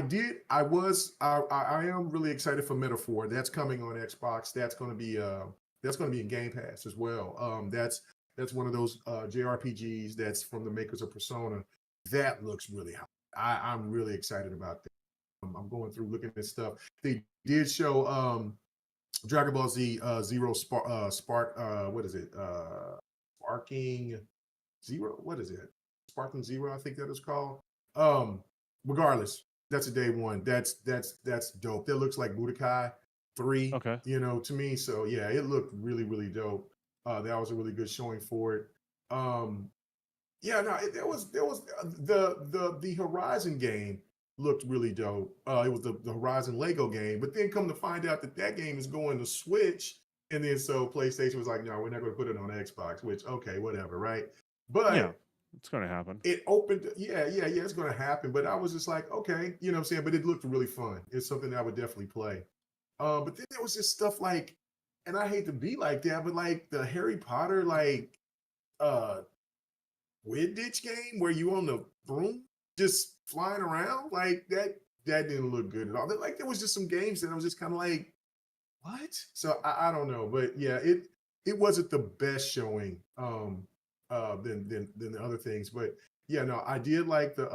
am really excited for Metaphor. That's coming on Xbox. That's gonna be in Game Pass as well. That's one of those JRPGs that's from the makers of Persona. That looks really hot. I'm really excited about that. I'm going through looking at stuff. They did show Dragon Ball Z Zero Spark what is it? Sparking Zero? What is it? Sparking Zero, I think that is called. Um, Regardless, that's a day one. That's dope. That looks like Budokai 3, Okay. to me. So yeah, it looked really, really dope. That was a really good showing for it. Um, yeah, no, there was the Horizon game looked really dope. It was the Horizon Lego game, but then come to find out that that game is going to Switch, and then so PlayStation was like, no, we're not going to put it on Xbox. Which okay, whatever, right? Yeah, But it's going to happen. it opened, yeah, it's going to happen. But I was just like, okay, you know what I'm saying? But it looked really fun. It's something that I would definitely play. But then there was just stuff like, and I hate to be like that, but like the Harry Potter uh Quidditch game where you on the broom just flying around like that. That didn't look good at all. Like there was just some games that I was just kind of like, what? So I don't know, but yeah, it wasn't the best showing than the other things. But yeah, no, I did like the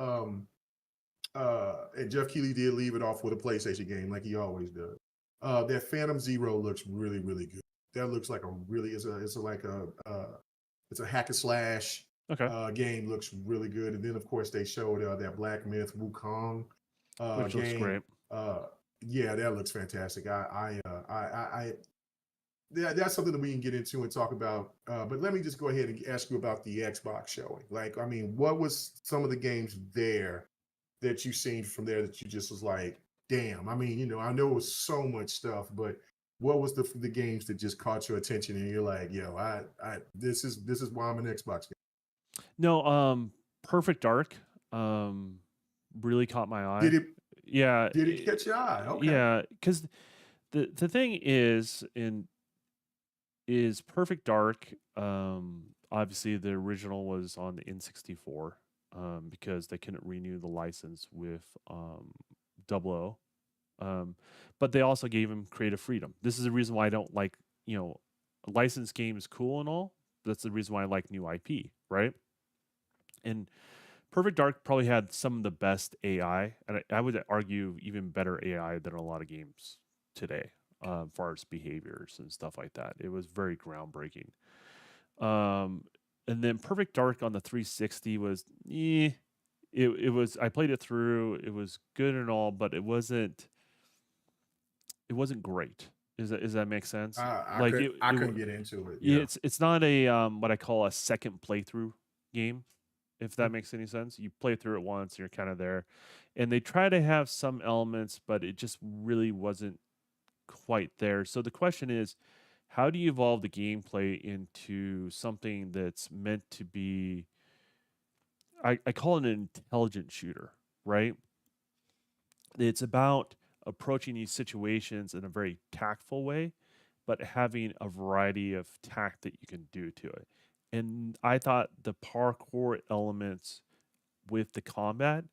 and Jeff Keighley did leave it off with a PlayStation game like he always does. That Phantom Zero looks really, really good. That looks like a really it's a like a it's a hack and slash Okay. game. Looks really good. And then of course they showed that Black Myth Wukong Which looks game. great. Yeah, that looks fantastic. That's something that we can get into and talk about. But let me just go ahead and ask you about the Xbox showing. Like, I mean, what was some of the games there that you seen from there that you just was like, damn? I mean, I know it was so much stuff, but what was the games that just caught your attention and you're like, yo, I this is why I'm an Xbox guy. No, Perfect Dark really caught my Did eye. it Yeah, did it catch your eye? Okay. yeah, cuz the thing is Perfect Dark. Obviously, the original was on the N64 because they couldn't renew the license with 00. But they also gave him creative freedom. This is the reason why I don't like, a licensed game is cool and all. That's the reason why I like new IP, right? And Perfect Dark probably had some of the best AI, and I would argue even better AI than a lot of games today, as far as behaviors and stuff like that. It was very groundbreaking. Um, and then Perfect Dark on the 360 was, it was. I played it through. It was good and all, but it wasn't great. Does that make sense? Like I couldn't get into it. yeah, Yeah. it's not a what I call a second playthrough game, if that makes any sense. You play through it once, you're kind of there, and they try to have some elements, but it just really wasn't quite there. So the question is, how do you evolve the gameplay into something that's meant to be? I call it an intelligent shooter, right? It's about approaching these situations in a very tactful way, but having a variety of tact that you can do to it. And I thought the parkour elements with the combat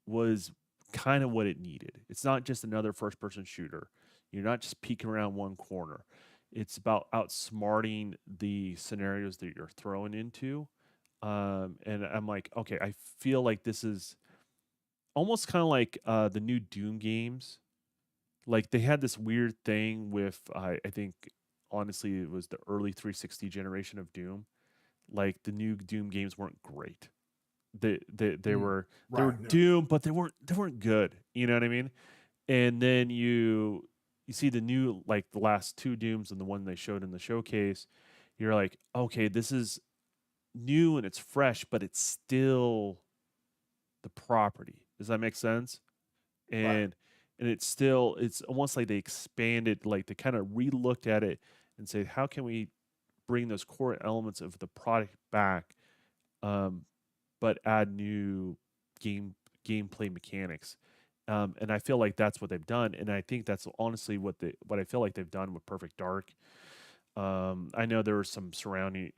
was kind of what it needed. It's not just another first person shooter. You're not just peeking around one corner. It's about outsmarting the scenarios that you're thrown into. And I'm like, okay, I feel like this is almost kind of like the new Doom games. Like they had this weird thing with, I think, honestly, it was the early 360 generation of Doom. Like the new Doom games weren't great. They Mm, were right. No. Doom, but they weren't good. You know what I mean? And then you see the new, like the last two Dooms and the one they showed in the showcase. You're like, okay, this is new and it's fresh, but it's still the property. Does that make sense? Right. And it's almost like they expanded, like they kind of re-looked at it and said, how can we bring those core elements of the product back, um, but add new game gameplay mechanics. And I feel like that's what they've done, and I think that's honestly what I feel like they've done with Perfect Dark. I know there were some surrounding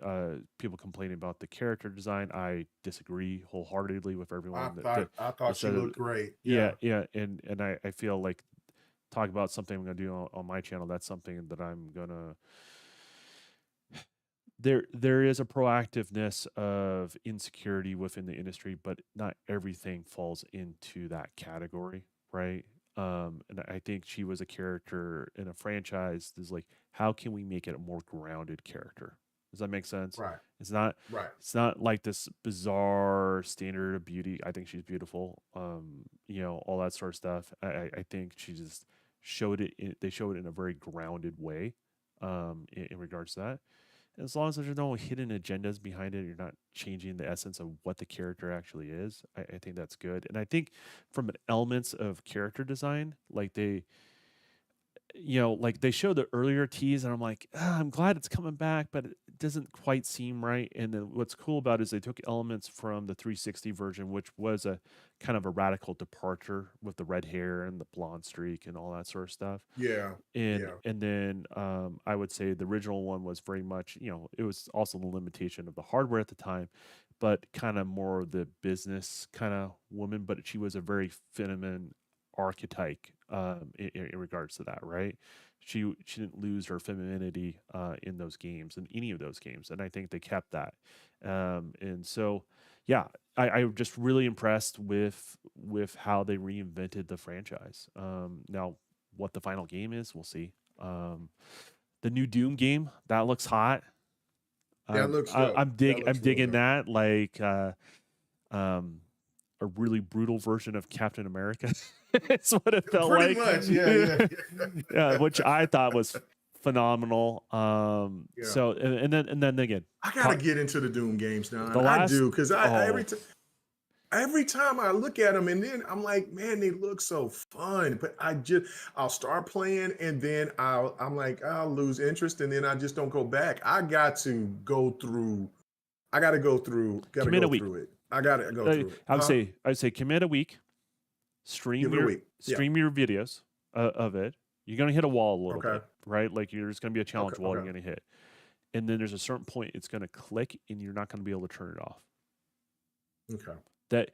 people complaining about the character design. I disagree wholeheartedly with I everyone thought I that thought she said looked great. yeah, Yeah. yeah, and I feel like talk about something I'm gonna do on my channel. That's something that I'm gonna there is a proactiveness of insecurity within the industry, but not everything falls into that category, right? And I think she was a character in a franchise that's like, how can we make it a more grounded character? Does that make sense? Right. It's not Right. it's not like this bizarre standard of beauty. I think she's beautiful. All that sort of stuff. I think she just showed it they showed it in a very grounded way in regards to that. As long as there's no hidden agendas behind it, you're not changing the essence of what the character actually is. I think that's good. And I think from an elements of character design, like like they showed the earlier tease, and I'm like, I'm glad it's coming back, but it doesn't quite seem right. And then what's cool about it is they took elements from the 360 version, which was a kind of a radical departure with the red hair and the blonde streak and all that sort of stuff. Yeah. and Yeah. and then I would say the original one was very much, it was also the limitation of the hardware at the time, but kind of more of the business kind of woman. But she was a very feminine archetype in regards to that, right? She didn't lose her femininity in those games, in any of those games, and I think they kept that. And so, yeah, I'm just really impressed with how they reinvented the franchise. Now, what the final game is, we'll see. The new Doom game that looks hot. That looks dope. That I'm looks real digging dope. that, like um a really brutal version of Captain America. It's what it felt Pretty like. much. Yeah. Yeah. Yeah, which I thought was phenomenal. Yeah. So and then again, I gotta talk, get into the Doom games now. the I last do because oh every time I look at them, and then I'm like, man, they look so fun. But I'll start playing, and then I'm like, I'll lose interest, and then I just don't go back. I got to go through. I got to go through. Got to commit go a week. through it. I got to go through it. Huh? I would say commit a week. Give it a week. Yeah. Stream your videos of it. You're gonna hit a wall a little Okay. bit, right? Like there's gonna be a Okay. challenge wall you're Okay. gonna hit, and then there's a certain point it's gonna click, and you're not gonna be able to turn it off. Okay. That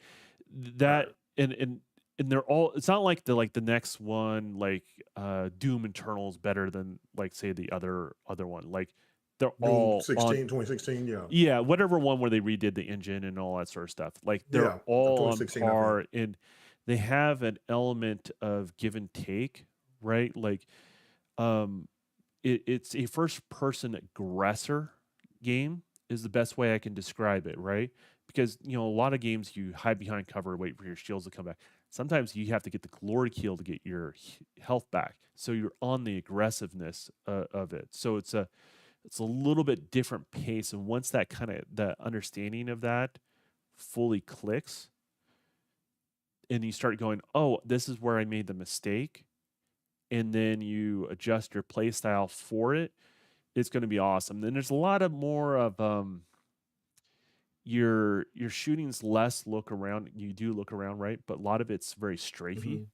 All right. that and they're all. It's not like the next one, like Doom Eternal is better than, like, say, the other one. Like they're Doom all on 16, 2016. Yeah. yeah, whatever one where they redid the engine and all that sort of stuff. Like they're Yeah. all on 2016, I think. par, and they have an element of give and take, right? Like um it's a first person aggressor game is the best way I can describe it, right? Because a lot of games you hide behind cover, wait for your shields to come back. Sometimes you have to get the glory kill to get your health back. So you're on the aggressiveness of it. So it's a little bit different pace, and once that kind of the understanding of that fully clicks, and you start going, oh, this is where I made the mistake, and then you adjust your play style for it, it's going to be awesome. Then there's a lot of more of your shooting's less look around. You do look around, right? But a lot of it's very strafey.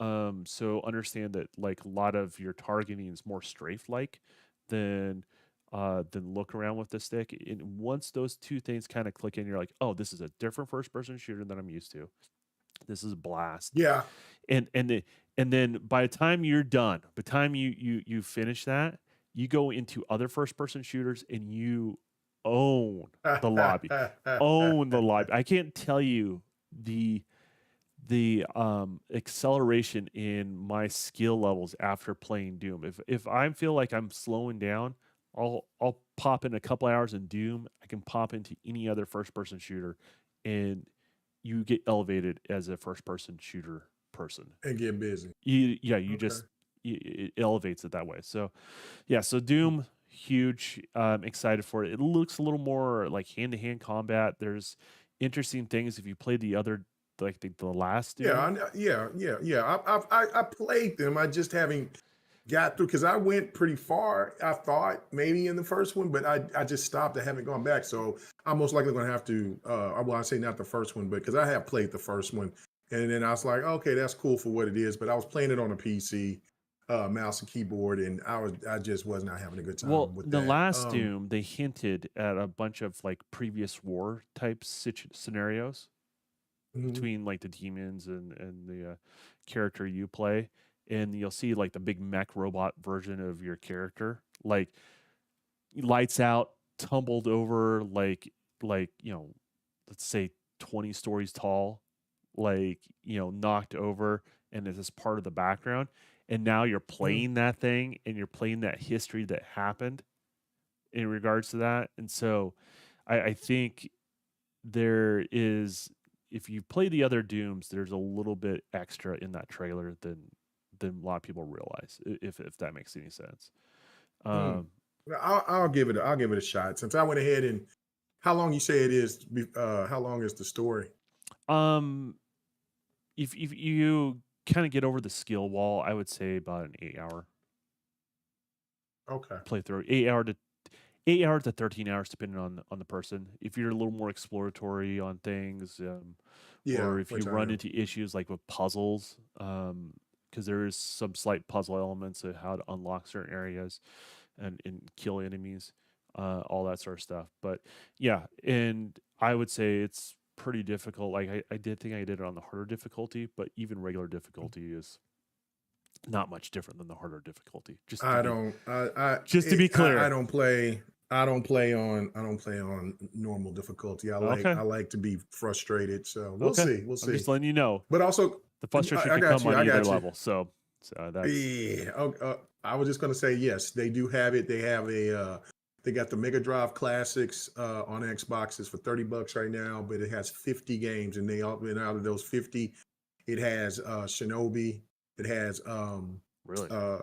Mhm. So understand that, like, a lot of your targeting is more strafe like than look around with the stick. And once those two things kind of click in, you're like, oh, this is a different first person shooter than I'm used to. This is a blast. Yeah. And then by the time you're done, by the time you finish that, you go into other first person shooters and you own the lobby. Own the lobby. I can't tell you the acceleration in my skill levels after playing Doom. If I feel like I'm slowing down, I'll pop in a couple hours in Doom. I can pop into any other first person shooter, and you get elevated as a first person shooter person. And get busy. You Okay. just it elevates it that way. So yeah, so Doom, huge. Excited for it. It looks a little more like hand to hand combat. There's interesting things if you play the other, like the last Doom. Yeah. I played them. I just haven't got through because I went pretty far. I thought maybe in the first one, but I just stopped. I haven't gone back. So I'm most likely going to have to. Well, I say not the first one, but because I have played the first one, and then I was like, okay, that's cool for what it is. But I was playing it on a PC, mouse and keyboard, and I just was not having a good Well, time with the that. last Doom, they hinted at a bunch of like previous war type scenarios Mhm. between like the demons and the character you play, and you'll see like the big mech robot version of your character, like lights out, tumbled over, like let's say 20 stories tall, like knocked over, and is as part of the background. And now you're Mm. playing that thing, and you're playing that history that happened in regards to that. And so I think there is, if you play the other Dooms, there's a little bit extra in that trailer than a lot of people realize, if that makes any sense. Mm. Um, I'll give it. I'll give it a shot. Since I went ahead and how long you say it is? How long is the story? um, if you kind of get over the skill wall, I would say about an 8 hour Okay. playthrough. 8 hours to 13 hours, depending on the person. If you're a little more exploratory on things, Yeah, or if you which I run am. into issues like with puzzles, because there is some slight puzzle elements of how to unlock certain areas and kill enemies, all that sort of stuff. But yeah, and I would say it's pretty difficult. Like I did think I did it on the harder difficulty, but even regular difficulty is not much different than the harder difficulty. Just to I be don't. I clear. don't play. I don't play on. I don't play on normal difficulty. Okay. I like to be frustrated. So we'll Okay. see. We'll I'm see. just letting you know But also, the frustration I can got come you. on I either got you. level. So that's Yeah. I was just gonna say yes. They do have it. They have a. They got the Mega Drive Classics on Xboxes for $30 right now, but it has 50 games, and they all and out of those 50, it has Shinobi. It has really. uh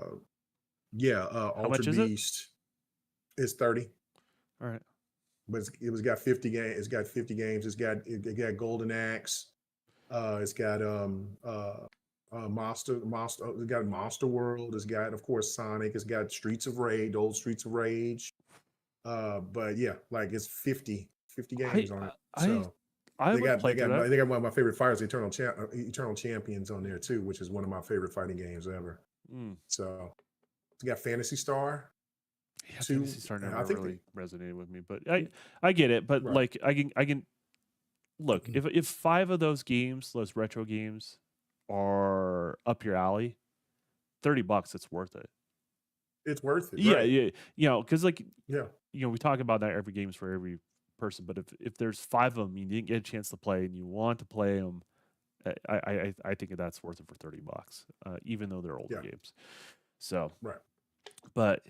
yeah, How much Altered is it? Beast is 30, All right. but it was got 50 games. It's got 50 games. It got Golden Axe. It's got Monster. It's got Monster World. It's got, of course, Sonic. It's got Streets of Rage, the old Streets of Rage. But yeah, like it's 50 I games on it. I So I would play through that. they got one of my favorite fighters, Eternal Champions on there too, which is one of my favorite fighting games ever. Mm. So it's got Fantasy Star Yeah, two. Fantasy Star I never think really resonated with me, but I get it. But right. like I can look, if five of those games, those retro games, are up your alley, $30, it's worth it. It's worth it, Yeah, right? yeah, because like Yeah, we talk about that every game's for every person, but if there's five of them you didn't get a chance to play and you want to play them, I think that's worth it for $30, even though they're older yeah, games. So, right. but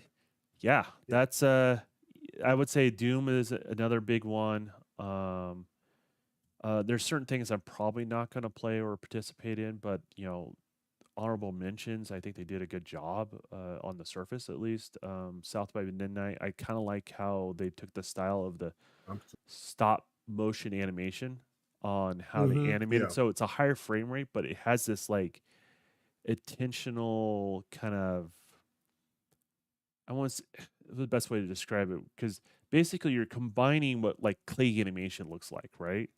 yeah, Yeah. that's I would say Doom is another big one. There's certain things I'm probably not going to play or participate in, but honorable mentions. I think they did a good job on the surface, at least. South by Midnight. I kind of like how they took the style of the I'm, stop motion animation on how they animated. yeah, So it's a higher frame rate, but it has this like intentional kind of, I want to the best way to describe it, because basically you're combining what like clay animation looks like, right?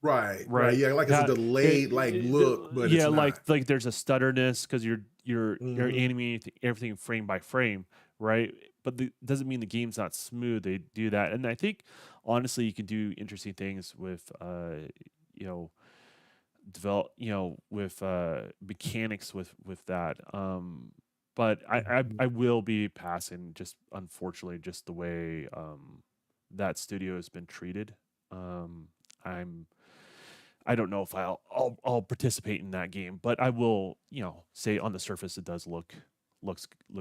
right, right. Right. Yeah, like it's a That delayed like look, but it's yeah, not. like there's a stutterness because you're Hmm. animating everything frame by frame, right? But doesn't mean the game's not smooth. They do that, and I think honestly, you can do interesting things with you know develop with mechanics with that. But I will be passing, just unfortunately, just the way that studio has been treated. Um, I'm I don't know if I'll participate in that game, but I will, say on the surface it does look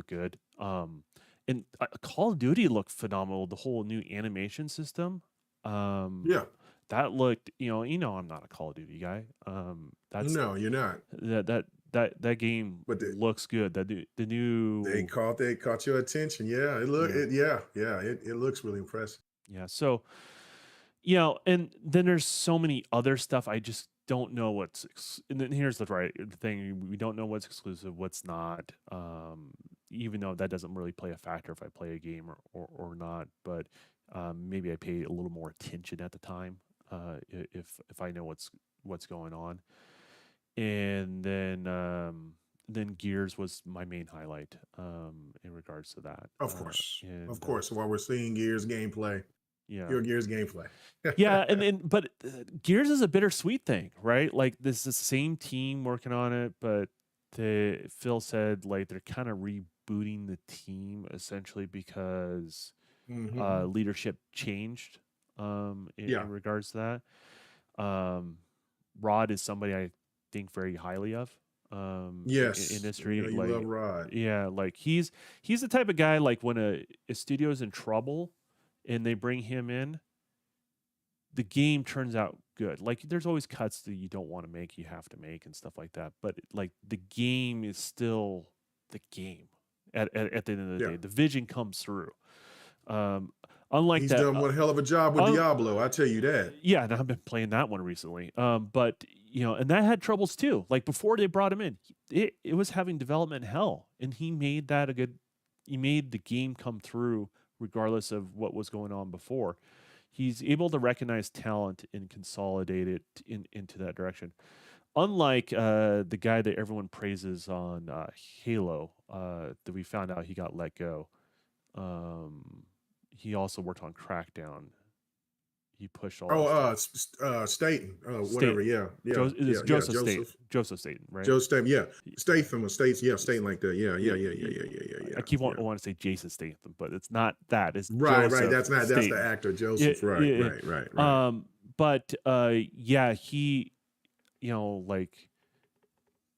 good. And Call of Duty looked phenomenal. The whole new animation system, um, Yeah, that looked, I'm not a Call of Duty guy. That's no, you're not. that game But looks good. The new they caught your attention. Yeah, yeah it looks really impressive. yeah. So and then there's so many other stuff. I just don't know and then here's the thing: we don't know what's exclusive, what's not. Even though that doesn't really play a factor if I play a game or not, but maybe I pay a little more attention at the time if I know what's going on. And then then Gears was my main highlight in regards to that. Of course. And Of course. While we're seeing Gears gameplay, yeah, pure Gears gameplay. yeah, but Gears is a bittersweet thing, right? Like this is the same team working on it, but Phil said like they're kind of rebooting the team essentially because leadership changed Yeah. in regards to that. Rod is somebody I think very highly of in Yes. industry. You know, you Like, love Rod. yeah, like he's the type of guy like when a studio's in trouble and they bring him in, the game turns out good. Like there's always cuts that you don't want to make, you have to make and stuff like that. But like the game is still the game at the end of the Yeah. day. The vision comes through. Unlike He's that, done one hell of a job with Diablo, I tell you that. yeah, and I've been playing that one recently. But you know, and that had troubles too. Like before they brought him in, it was having development hell, and he made that he made the game come through regardless of what was going on before. He's able to recognize talent and consolidate it into that direction. Unlike the guy that everyone praises on Halo, that we found out he got let go. He also worked on Crackdown. He pushed all. Staten, whatever. Yeah. Joseph Staten, right? Joe Staten, yeah. Statham or States, yeah, Staten like that. Yeah. I keep wanting to say Jason Statham, but it's not that. It's right. Joseph That's Staten. the actor Joseph. Right. But yeah, he, you know, like,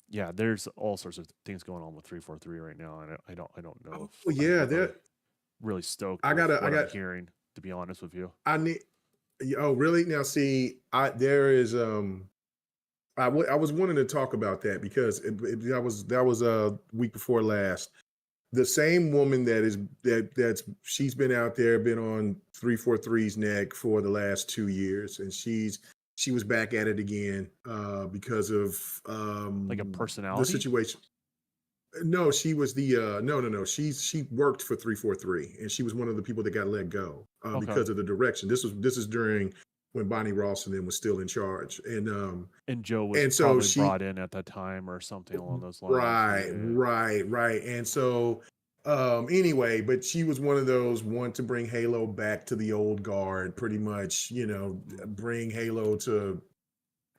yeah, there's all sorts of things going on with 343 right now, and I don't know. Oh yeah, that really stoked. I got hearing, to be honest with you. I need. Oh really? Now see, there is I was wanting to talk about that because that was a week before last. The same woman that's she's been out there, been on 343's neck for the last 2 years, and she was back at it again because of like a personality, the situation. No, she was the no. She worked for 343, and she was one of the people that got let go because of the direction. This is during when Bonnie Ross and them was still in charge, and Joe was probably brought in at that time or something along those lines. Right. And so anyway, but she was one of those want to bring Halo back to the old guard, pretty much. You know, bring Halo to,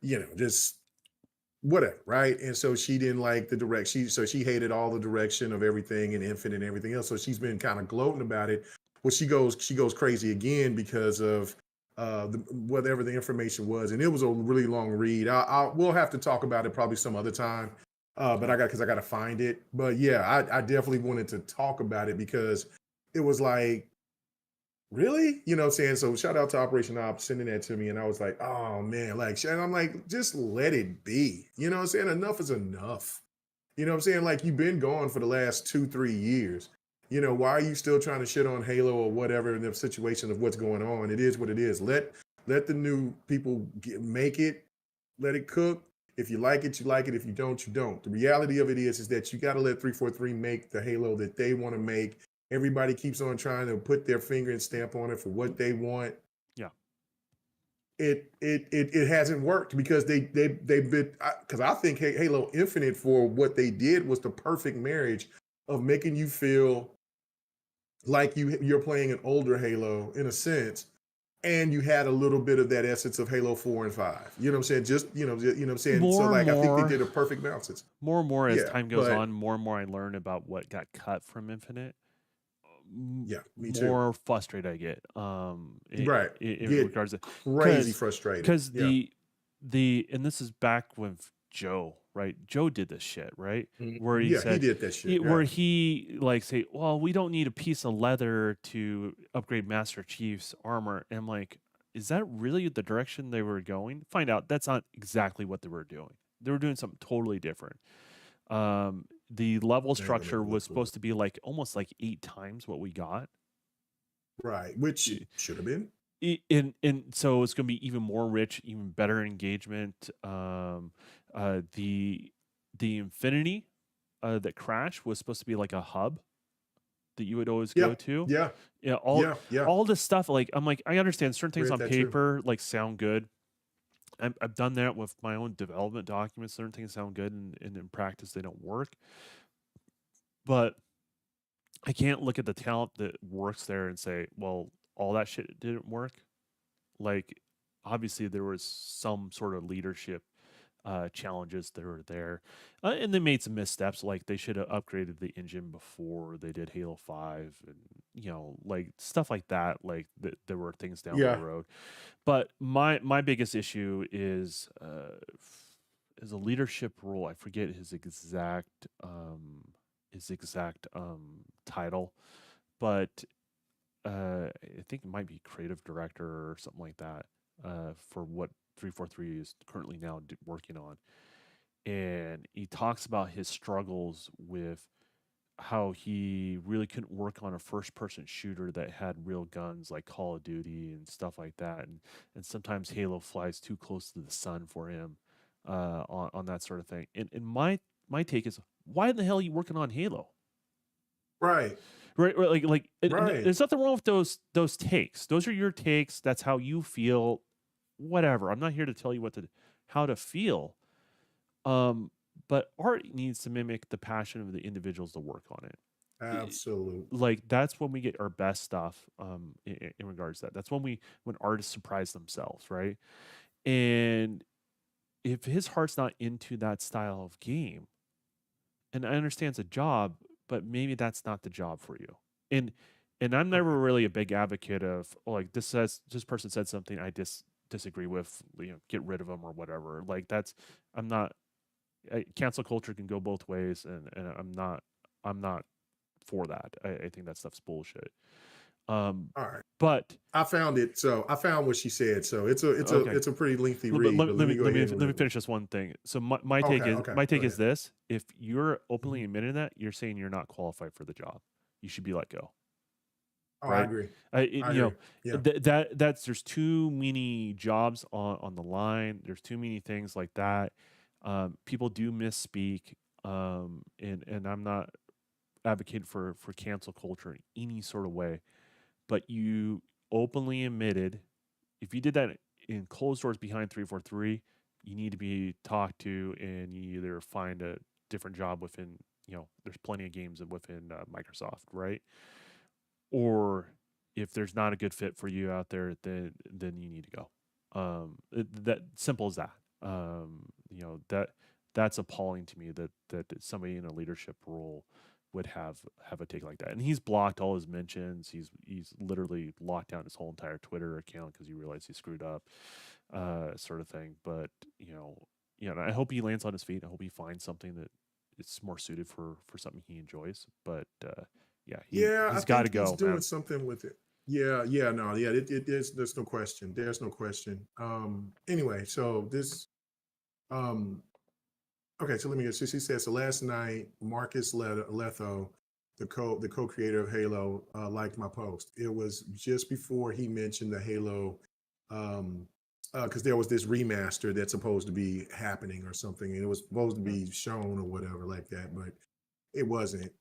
you know, just whatever, right? And so she didn't like the direction. So she hated all the direction of everything and Infinite and everything else. So she's been kind of gloating about it. Well, she goes crazy again because of whatever the information was, and it was a really long read. We'll have to talk about it probably some other time. But I got to find it. But yeah, I definitely wanted to talk about it because it was like, really? You know what I'm saying? So shout out to Operation Ops sending that to me. And I was like, oh man, like, and I'm like, just let it be. You know what I'm saying? Enough is enough. You know what I'm saying? Like, you've been gone for the last 2-3 years. You know, why are you still trying to shit on Halo or whatever in the situation of what's going on? It is what it is. Let the new people make it, let it cook. If you like it, you like it. If you don't, you don't. The reality of it is that you got to let 343 make the Halo that they want to make. Everybody keeps on trying to put their finger and stamp on it for what they want. Yeah. It hasn't worked because they've been, because I think Halo Infinite for what they did was the perfect marriage of making you feel like you're playing an older Halo in a sense, and you had a little bit of that essence of Halo 4 and 5. You know what I'm saying? Just you know what I'm saying. I think they did a perfect balance. More and more as time goes on, more and more I learn about what got cut from Infinite. Yeah, me too. More frustrated I get. In regards to crazy frustrated because the and this is back with Joe, right? Joe did this shit, right? Where he said he did that shit. Where he like say, well, we don't need a piece of leather to upgrade Master Chief's armor. And I'm like, is that really the direction they were going? Find out that's not exactly what they were doing. They were doing something totally different. The level structure was supposed to be like almost like 8 times what we got. Right, which should have been. And so it's going to be even more rich, even better engagement. The Infinity that Crash was supposed to be like a hub that you would always go to. Yeah. All this stuff. Like I'm like, I understand certain things on paper like sound good. I've done that with my own development documents. Certain things sound good, and in practice they don't work. But I can't look at the talent that works there and say, well, all that shit didn't work. Like, obviously, there was some sort of leadership challenges that were there, and they made some missteps. Like they should have upgraded the engine before they did Halo 5, and like stuff like that. Like there were things down the Yeah. road. But my biggest issue is a leadership role. I forget his exact title, but I think it might be creative director or something like that for what 343 is currently now working on. And he talks about his struggles with how he really couldn't work on a first person shooter that had real guns like Call of Duty and stuff like that. And sometimes Halo flies too close to the sun for him on that sort of thing. And my take is, why the hell are you working on Halo? Right. Right, Right. there's nothing wrong with those takes. Those are your takes. That's how you feel. Whatever. I'm not here to tell you how to feel. But art needs to mimic the passion of the individuals that work on it. Absolutely. Like that's when we get our best stuff. In regards to that, that's when artists surprise themselves, right? And if his heart's not into that style of game, and I understand it's a job, but maybe that's not the job for you. And I'm never really a big advocate of like this person said something I disagree with, get rid of them or whatever. Like I'm not. Cancel culture can go both ways, and I'm not for that. I think that stuff's bullshit. All right. But I found it. So I found what she said. So okay. it's a pretty lengthy But read. But let me go ahead and let read me it. finish this one thing. So my take Okay. is Okay. my Go take is ahead. this: if you're openly Mhm. admitting that, you're saying you're not qualified for the job. You should be let go. Oh, I Right? agree. I You agree. know Yeah. that's there's too many jobs on the line. There's too many things like that. People do misspeak, and I'm not advocating for cancel culture in any sort of way. But you openly admitted, if you did that in closed doors behind 343, you need to be talked to, and you either find a different job within. There's plenty of games within Microsoft, right? Or if there's not a good fit for you out there, then you need to go. That simple as that. That's appalling to me that somebody in a leadership role would have a take like that. And he's blocked all his mentions. He's literally locked down his whole entire Twitter account because he realized he screwed up, sort of thing. But I hope he lands on his feet. I hope he finds something that is more suited for something he enjoys. But yeah, Yeah. I he's got to think he's go, doing man. something with it. Yeah. Yeah. No. Yeah. There's no question. There's no question. Anyway. So this. Um. Okay. So let me get. So she said. So last night, Marcus Letho, the co-creator of Halo, liked my post. It was just before he mentioned the Halo. Because there was this remaster that's supposed to be happening or something, and it was supposed to be shown or whatever like that, but it wasn't.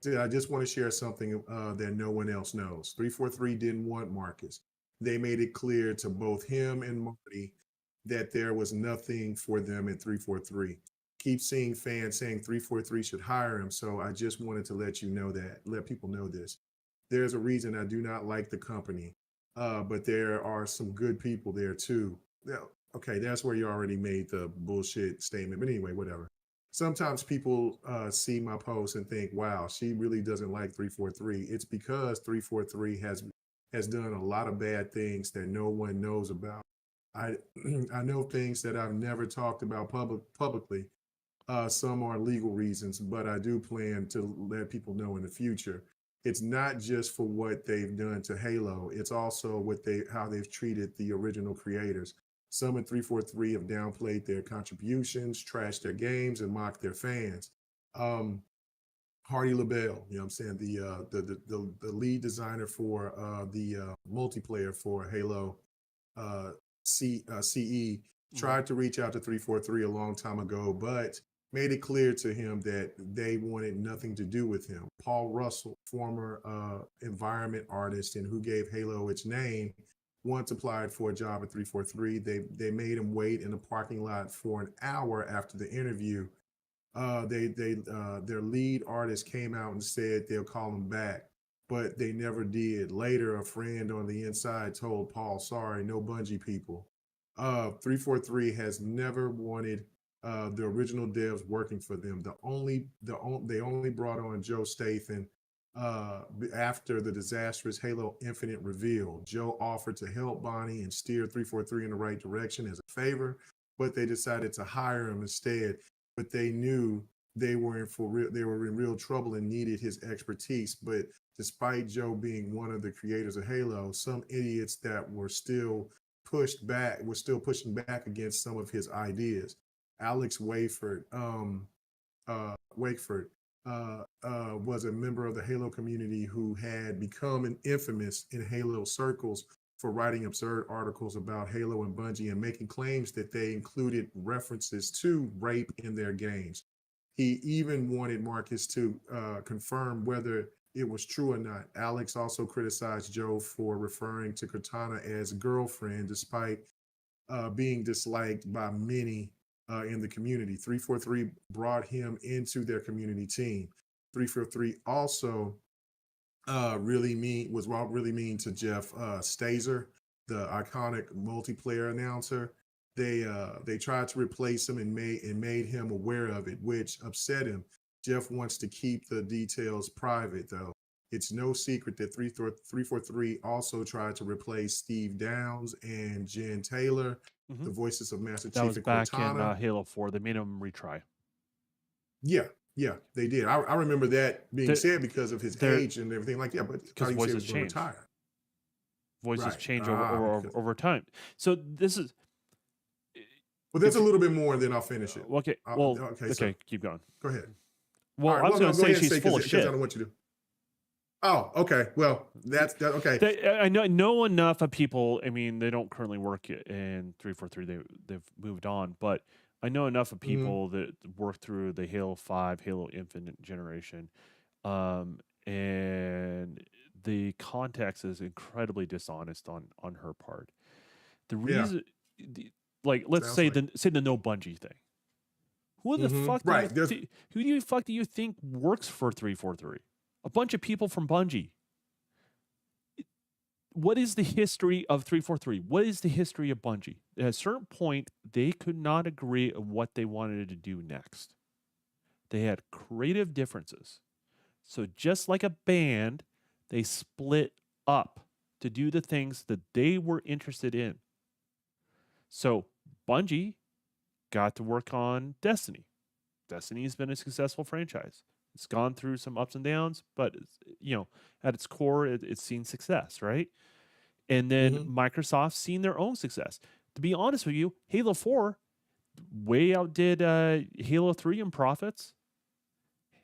So I just want to share something that no one else knows. 343 didn't want Marcus. They made it clear to both him and Marty that there was nothing for them at 343. Keep seeing fans saying 343 should hire him. So I just wanted to let people know this. There's a reason I do not like the company, but there are some good people there too. Yeah, okay, that's where you already made the bullshit statement. But anyway, whatever. Sometimes people see my post and think, "Wow, she really doesn't like 343." It's because 343 has done a lot of bad things that no one knows about. I I know things that I've never talked about publicly. Some are legal reasons, but I do plan to let people know in the future. It's not just for what they've done to Halo. It's also how they've treated the original creators. Some at 343 have downplayed their contributions, trashed their games, and mocked their fans. Um, Hardy LaBelle, you know what I'm saying, the lead designer for the multiplayer for Halo CE, Mhm. tried to reach out to 343 a long time ago, but made it clear to him that they wanted nothing to do with him. Paul Russell, former environment artist and who gave Halo its name, once applied for a job at 343. They made him wait in the parking lot for an hour after the interview. Their lead artist came out and said they'll call him back, but they never did. Later, a friend on the inside told Paul, "Sorry, no Bungie people." 343 has never wanted the original devs working for them. They only brought on Joe Statham after the disastrous Halo Infinite reveal. Joe offered to help Bonnie and steer 343 in the right direction as a favor, but they decided to hire him instead. But they knew they were in real trouble and needed his expertise. But despite Joe being one of the creators of Halo, some idiots that were still pushing back against some of his ideas. Alex Wakeford was a member of the Halo community who had become infamous in Halo circles for writing absurd articles about Halo and Bungie and making claims that they included references to rape in their games. He even wanted Marcus to confirm whether it was true or not. Alex also criticized Joe for referring to Cortana as girlfriend, despite being disliked by many in the community. 343 brought him into their community team. 343 also really mean to Jeff Stazer, the iconic multiplayer announcer. They tried to replace him and made him aware of it, which upset him. Jeff wants to keep the details private, though. It's no secret that 343 also tried to replace Steve Downs and Jen Taylor, the voices of Master That Chief was and back Cortana. in Halo 4. They made him retry. Yeah, they did. I remember that being said because of his age and everything like that. But because voices change. Voices change over time. So this is. Well, there's a little bit more, and then I'll finish it. Okay. Well. Okay. Keep going. Go ahead. Well, I was going to say she's full of shit. I don't want you to. Oh, okay. Well, that's okay. I know enough of people. I mean, they don't currently work in 343. They've moved on, but I know enough of people that work through the Halo 5, Halo Infinite generation, and the context is incredibly dishonest on her part. The reason, let's say the no Bungie thing. Who the fuck? Who do you fuck do you think works for 343? A bunch of people from Bungie. What is the history of 343? What is the history of Bungie? At a certain point, they could not agree on what they wanted to do next. They had creative differences. So just like a band, they split up to do the things that they were interested in. So Bungie got to work on Destiny. Destiny has been a successful franchise. It's gone through some ups and downs, but at its core, it's seen success, right? And then Microsoft's seen their own success. To be honest with you, Halo 4 way outdid Halo 3 in profits.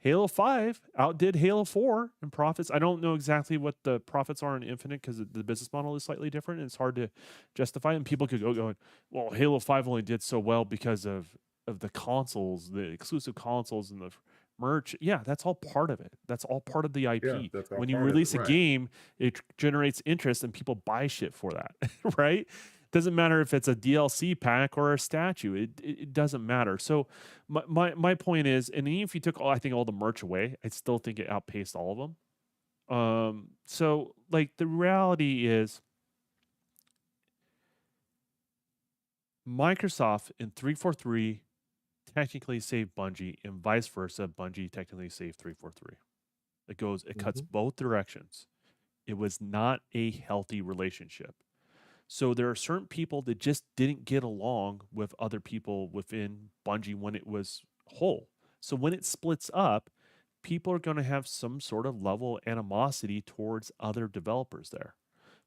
Halo 5 outdid Halo 4 in profits. I don't know exactly what the profits are in Infinite because the business model is slightly different and it's hard to justify. And people could go going, well, Halo 5 only did so well because of the consoles, the exclusive consoles and the merch. Yeah, that's all part of it. That's all part of the IP. Yeah, when you release a game, it generates interest and people buy shit for that, right? Doesn't matter if it's a DLC pack or a statue. It doesn't matter. So my point is, and even if you took all the merch away, I still think it outpaced all of them. So the reality is, Microsoft in 343 technically saved Bungie, and vice versa, Bungie technically saved 343. It cuts both directions. It was not a healthy relationship. So there are certain people that just didn't get along with other people within Bungie when it was whole. So when it splits up, people are going to have some sort of level of animosity towards other developers there.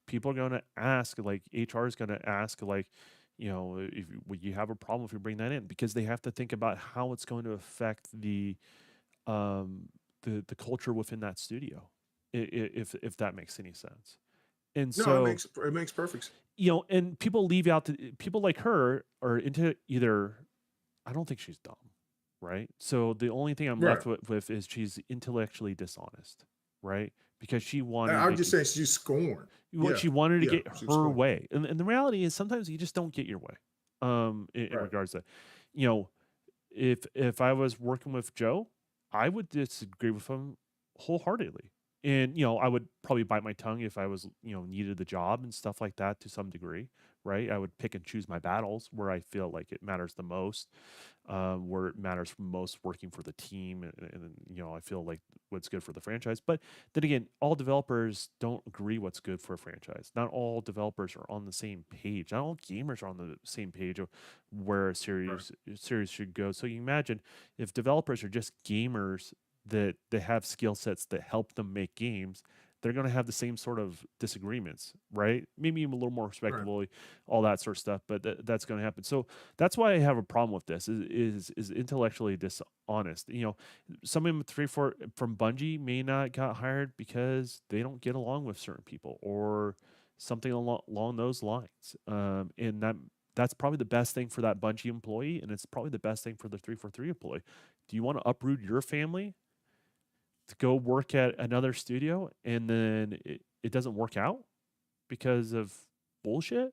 People are going to ask, HR is going to ask, if you have a problem if you bring that in, because they have to think about how it's going to affect the culture within that studio, if that makes any sense. And so it makes perfect sense. And people leave out people like her are into either, I don't think she's dumb, right? So the only thing I'm left with is she's intellectually dishonest, right? because she I wanted would to just say she's scorned. what Yeah, she wanted to yeah, get she was her scorned. way. And the reality is sometimes you just don't get your way. In Right, regards to, you know, if I was working with Joe, I would disagree with him wholeheartedly. And I would probably bite my tongue if I was needed the job and stuff like that to some degree, right? I would pick and choose my battles where I feel like it matters the most, where it matters most working for the team, and I feel like what's good for the franchise. But then again, all developers don't agree what's good for a franchise. Not all developers are on the same page. Not all gamers are on the same page of where a right, series should go. So you imagine if developers are just gamers that they have skill sets that help them make games, they're going to have the same sort of disagreements, right? Maybe even a little more right. respectfully, all that sort of stuff. But that's going to happen. So that's why I have a problem with this. Is intellectually dishonest. Someone with 3-4 from Bungie may not got hired because they don't get along with certain people or something along those lines. And that's probably the best thing for that Bungie employee, and it's probably the best thing for the 343 employee. Do you want to uproot your family to go work at another studio and then it doesn't work out because of bullshit?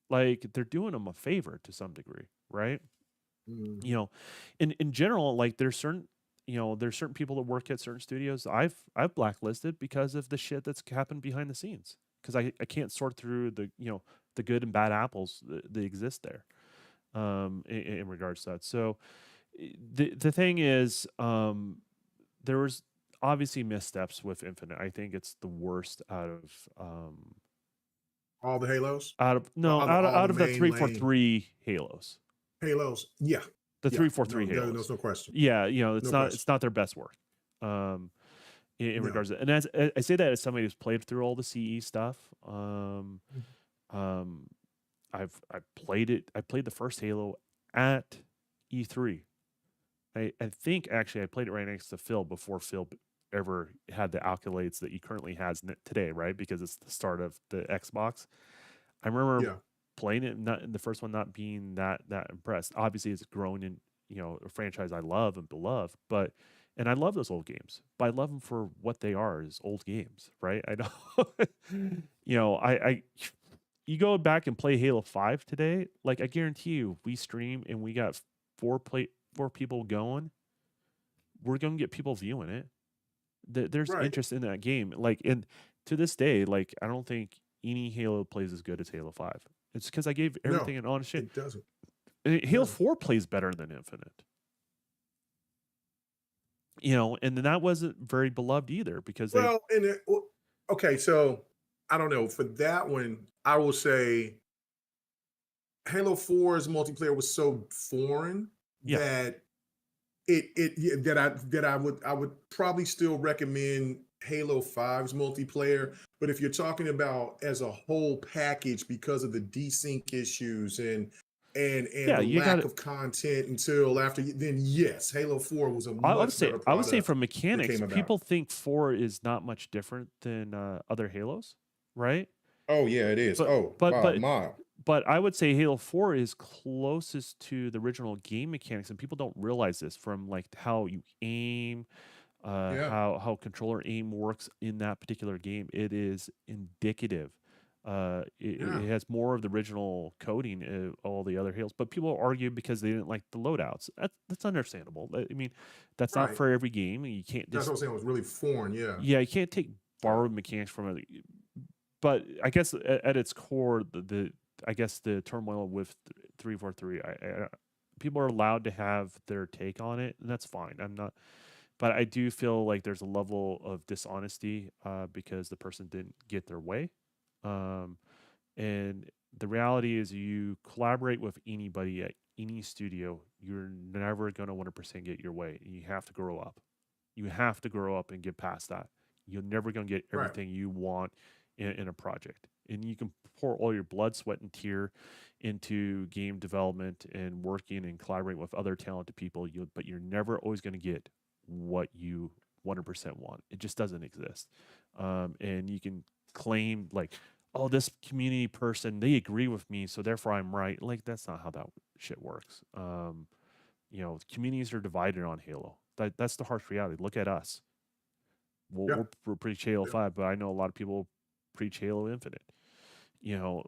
Like they're doing them a favor to some degree, right? Mhm. you know in general, like there's certain people that work at certain studios I've blacklisted because of the shit that's happened behind the scenes, because I can't sort through the good and bad apples that exist there, in regards to that. So the thing is, there was obviously missteps with Infinite. I think it's the worst All the Halos, out of no all the out of the main lane 343 Halos. Halos. Yeah, The yeah. 343 No, Halos. there's no question. Yeah, No it's question. not their best work. Um, in No. regards to, and as I say that as somebody who's played through all the CE stuff. Um, I played it. I played the first Halo at E3. I think actually I played it right next to Phil before Phil ever had the accolades that he currently has today, right? Because it's the start of the Xbox. I remember Yeah. playing it, not the first one, not being that impressed. Obviously, it's grown in a franchise I love and beloved, but and I love those old games, but I love them for what they are, as old games, right? I know, I you go back and play Halo 5 today, like I guarantee you, we stream and we got four people going, we're gonna get people viewing it. There's Right. interest in that game, like, and to this day, like I don't think any Halo plays as good as Halo 5. It's because I gave No, everything an honest shit. it doesn't. Halo No. 4 plays better than Infinite. And then that wasn't very beloved either because they Well, okay, so I don't know. For that one, I will say Halo 4's multiplayer was so foreign yeah. that I would probably still recommend Halo 5's multiplayer. But if you're talking about as a whole package because of the desync issues and Yeah, the you got lack it. of content until after, then yes, Halo 4 was a much better I would say product from that mechanics, came about. people think 4 is not much different than other Halos, right? Oh yeah, it is. But Oh, but wow, but mile. but I would say Halo 4 is closest to the original game mechanics, and people don't realize this, from like how you aim, Yeah, how controller aim works in that particular game. It is indicative. yeah, It has more of the original coding of all the other Halos, but people argue because they didn't like the loadouts. That's understandable. I mean, that's not right. for every game. You can't That's just what I'm saying. It was really foreign. Yeah, you can't take yeah, borrowed mechanics from it. But I guess at its core, the I guess the turmoil with 343, people are allowed to have their take on it, and that's fine. I'm not, but I do feel like there's a level of dishonesty because the person didn't get their way. Um, and the reality is, you collaborate with anybody at any studio, you're never going to 100% get your way. You have to grow up. You have to grow up and get past that. You're never going to get right, everything you want in a project. And you can pour all your blood, sweat, and tear into game development and working and collaborating with other talented people. But you're never always going to get what you 100% want. It just doesn't exist. And you can claim like, oh, this community person, they agree with me, so therefore I'm right. Like that's not how that shit works. Communities are divided on Halo. That's the harsh reality. Look at us. We'll, Yeah. we'll preach Halo Yeah. 5, but I know a lot of people preach Halo Infinite.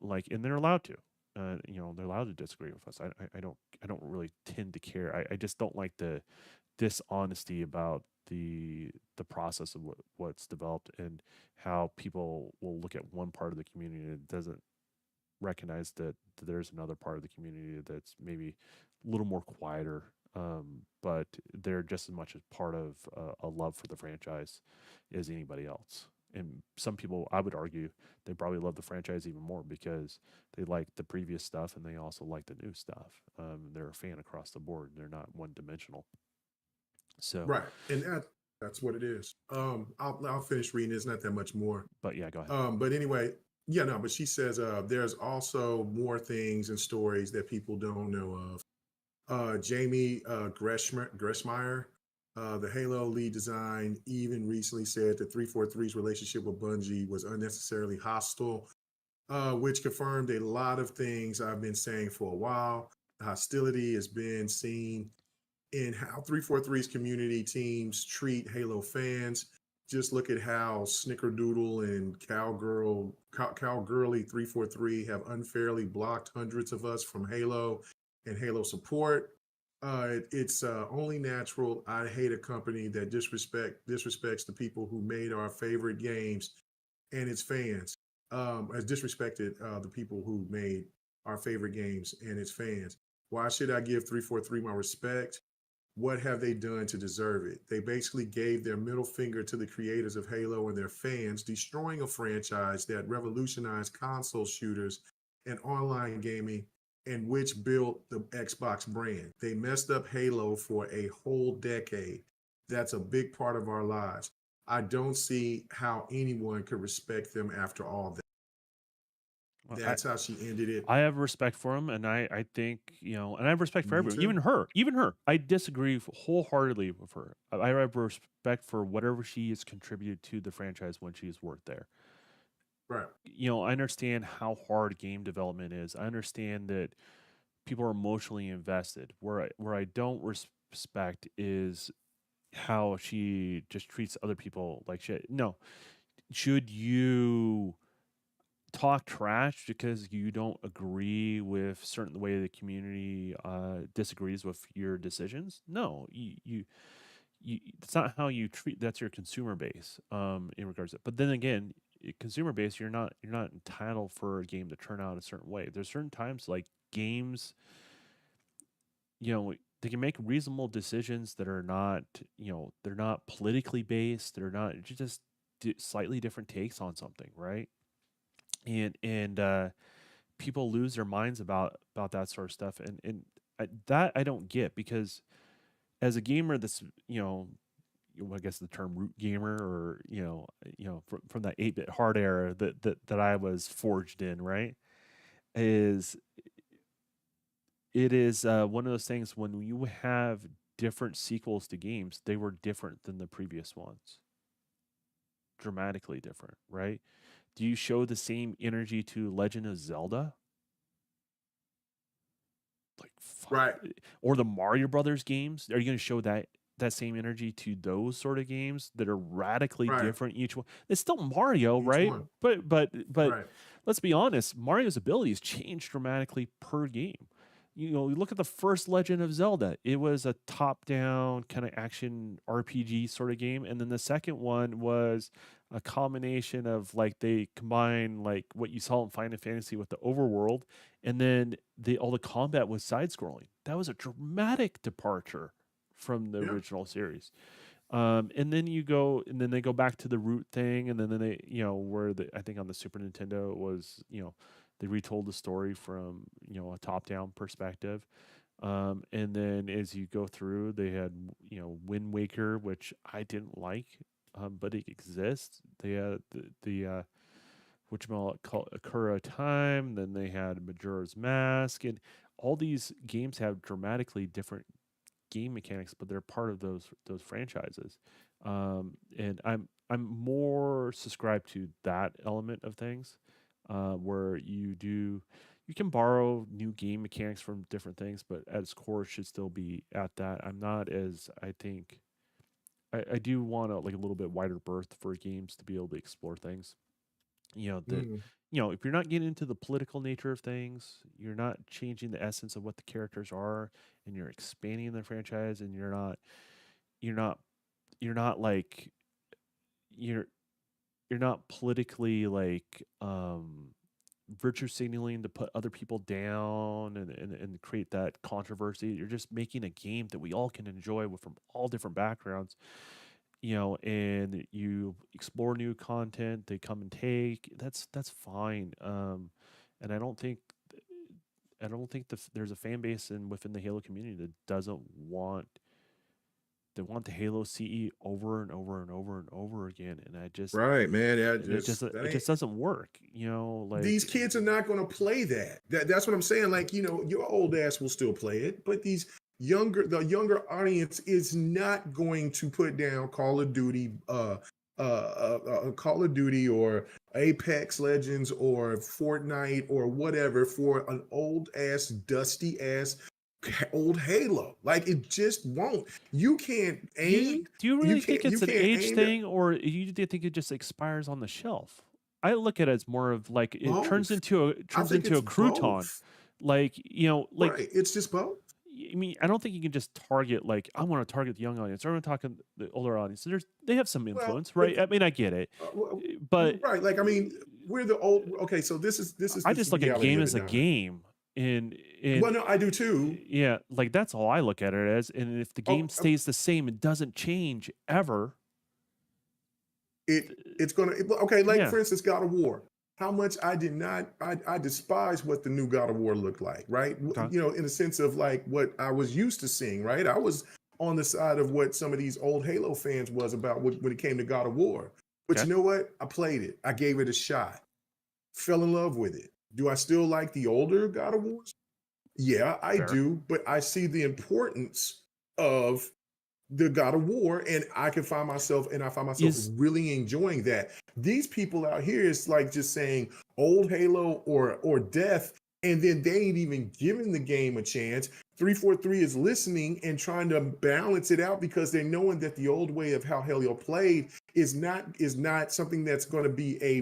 Like, and they're allowed to. They're allowed to disagree with us. I don't really tend to care. I just don't like the dishonesty about the process of what's developed, and how people will look at one part of the community and doesn't recognize that there's another part of the community that's maybe a little more quieter, but they're just as much as part of a love for the franchise as anybody else. And some people, I would argue, they probably love the franchise even more because they like the previous stuff and they also like the new stuff. They're a fan across the board. They're not one dimensional. So, Right. And that's what it is. I'll finish reading. It's not that much more. but yeah, go ahead. But anyway, yeah, no, but she says there's also more things and stories that people don't know of. Jamie Greshmeyer, the Halo lead design, even recently said that 343's relationship with Bungie was unnecessarily hostile, which confirmed a lot of things I've been saying for a while. The hostility has been seen in how 343's community teams treat Halo fans. Just look at how Snickerdoodle and Cowgirly 343 have unfairly blocked hundreds of us from Halo and Halo support. It's only natural. I hate a company that disrespects the people who made our favorite games and its fans. Has disrespected the people who made our favorite games and its fans. Why should I give 343 my respect? What have they done to deserve it? They basically gave their middle finger to the creators of Halo and their fans, destroying a franchise that revolutionized console shooters and online gaming, and which built the Xbox brand. They messed up Halo for a whole decade. That's a big part of our lives. I don't see how anyone could respect them after all that. Well, That's how she ended it. I have respect for him, and I think, and I have respect for Me everyone, too. even her. I disagree wholeheartedly with her. I have respect for whatever she has contributed to the franchise when she's worked there. Right. I understand how hard game development is. I understand that people are emotionally invested. Where I don't respect is how she just treats other people like shit. No, should you talk trash because you don't agree with certain the way the community disagrees with your decisions? No, you it's not how you treat. That's your consumer base, in regards to it. But then again, consumer base, you're not entitled for a game to turn out a certain way. There's certain times like games, they can make reasonable decisions that are not, they're not politically based. They're not just slightly different takes on something, right? And people lose their minds about that sort of stuff, and that I don't get, because as a gamer that's, I guess the term root gamer, or from that 8-bit hard era that I was forged in, right? Is It is one of those things, when you have different sequels to games, they were different than the previous ones, dramatically different, right? Do you show the same energy to Legend of Zelda? Like, Right. or the Mario Brothers games? Are you going to show that same energy to those sort of games that are radically Right. different each one? It's still Mario, Each right? one. But Right. let's be honest, Mario's abilities change dramatically per game. You look at the first Legend of Zelda. It was a top-down kind of action RPG sort of game, and then the second one was a combination of, like, they combine like what you saw in Final Fantasy with the overworld, and then all the combat was side-scrolling. That was a dramatic departure from the Yeah. original series. And then they go back to the root thing, and then they, where I think on the Super Nintendo it was, they retold the story from, a top-down perspective. And then as you go through, they had, Wind Waker, which I didn't like, but it exists. They had the called Akura Time. Then they had Majora's Mask, and all these games have dramatically different game mechanics, but they're part of those franchises. And I'm more subscribed to that element of things, where you can borrow new game mechanics from different things, but at its core it should still be at that. I'm not as, I think, I do want like a little bit wider berth for games to be able to explore things. That Mm. if you're not getting into the political nature of things, you're not changing the essence of what the characters are, and you're expanding the franchise, and you're not you're not like you're you're not politically like virtue signaling to put other people down and create that controversy. You're just making a game that we all can enjoy from all different backgrounds, and you explore new content, they come and take. That's fine. And I don't think there's a fan base within the Halo community that doesn't want they want the Halo CE over and over and over and over again, and Right, man. Yeah, it that just ain't. doesn't work. These Like kids are not going to play that. That's what I'm saying. Like, your old ass will still play it, but the younger audience is not going to put down Call of Duty or Apex Legends or Fortnite or whatever for an old ass, dusty ass old Halo. Like, it just won't. You can't aim. do you You really think can't. You it's an can't age aim thing, or do you think it just expires on the shelf? I look at it as more of like it turns both. into a I turns think into it's a crouton. both. Like Right. It's just both. I mean, I don't think you can just target like I want to target the young audience. I want to talk to the older audience. They have some Well, influence, right? I mean, I get it, well, but right. Like, I mean, we're the old. Okay, so this I is just the look at reality game of it, as a Don. game, and Well, no, I do too. yeah, like that's all I look at it as. And if the game Oh, stays the same and doesn't change ever, it's gonna. Okay, like yeah, for instance, God of War. How much I did not. I despise what the new God of War looked like. Right. okay, In the sense of like what I was used to seeing. Right. I was on the side of what some of these old Halo fans was about when it came to God of War. But okay, you know what? I played it. I gave it a shot. Fell in love with it. Do I still like the older God of Wars? Yeah, I fair. do, but I see the importance of the God of War, and I find myself Is really enjoying that. These people out here is like just saying old Halo or death, and then they ain't even giving the game a chance. 343 is listening and trying to balance it out because they're knowing that the old way of how Halo played is not something that's going to be a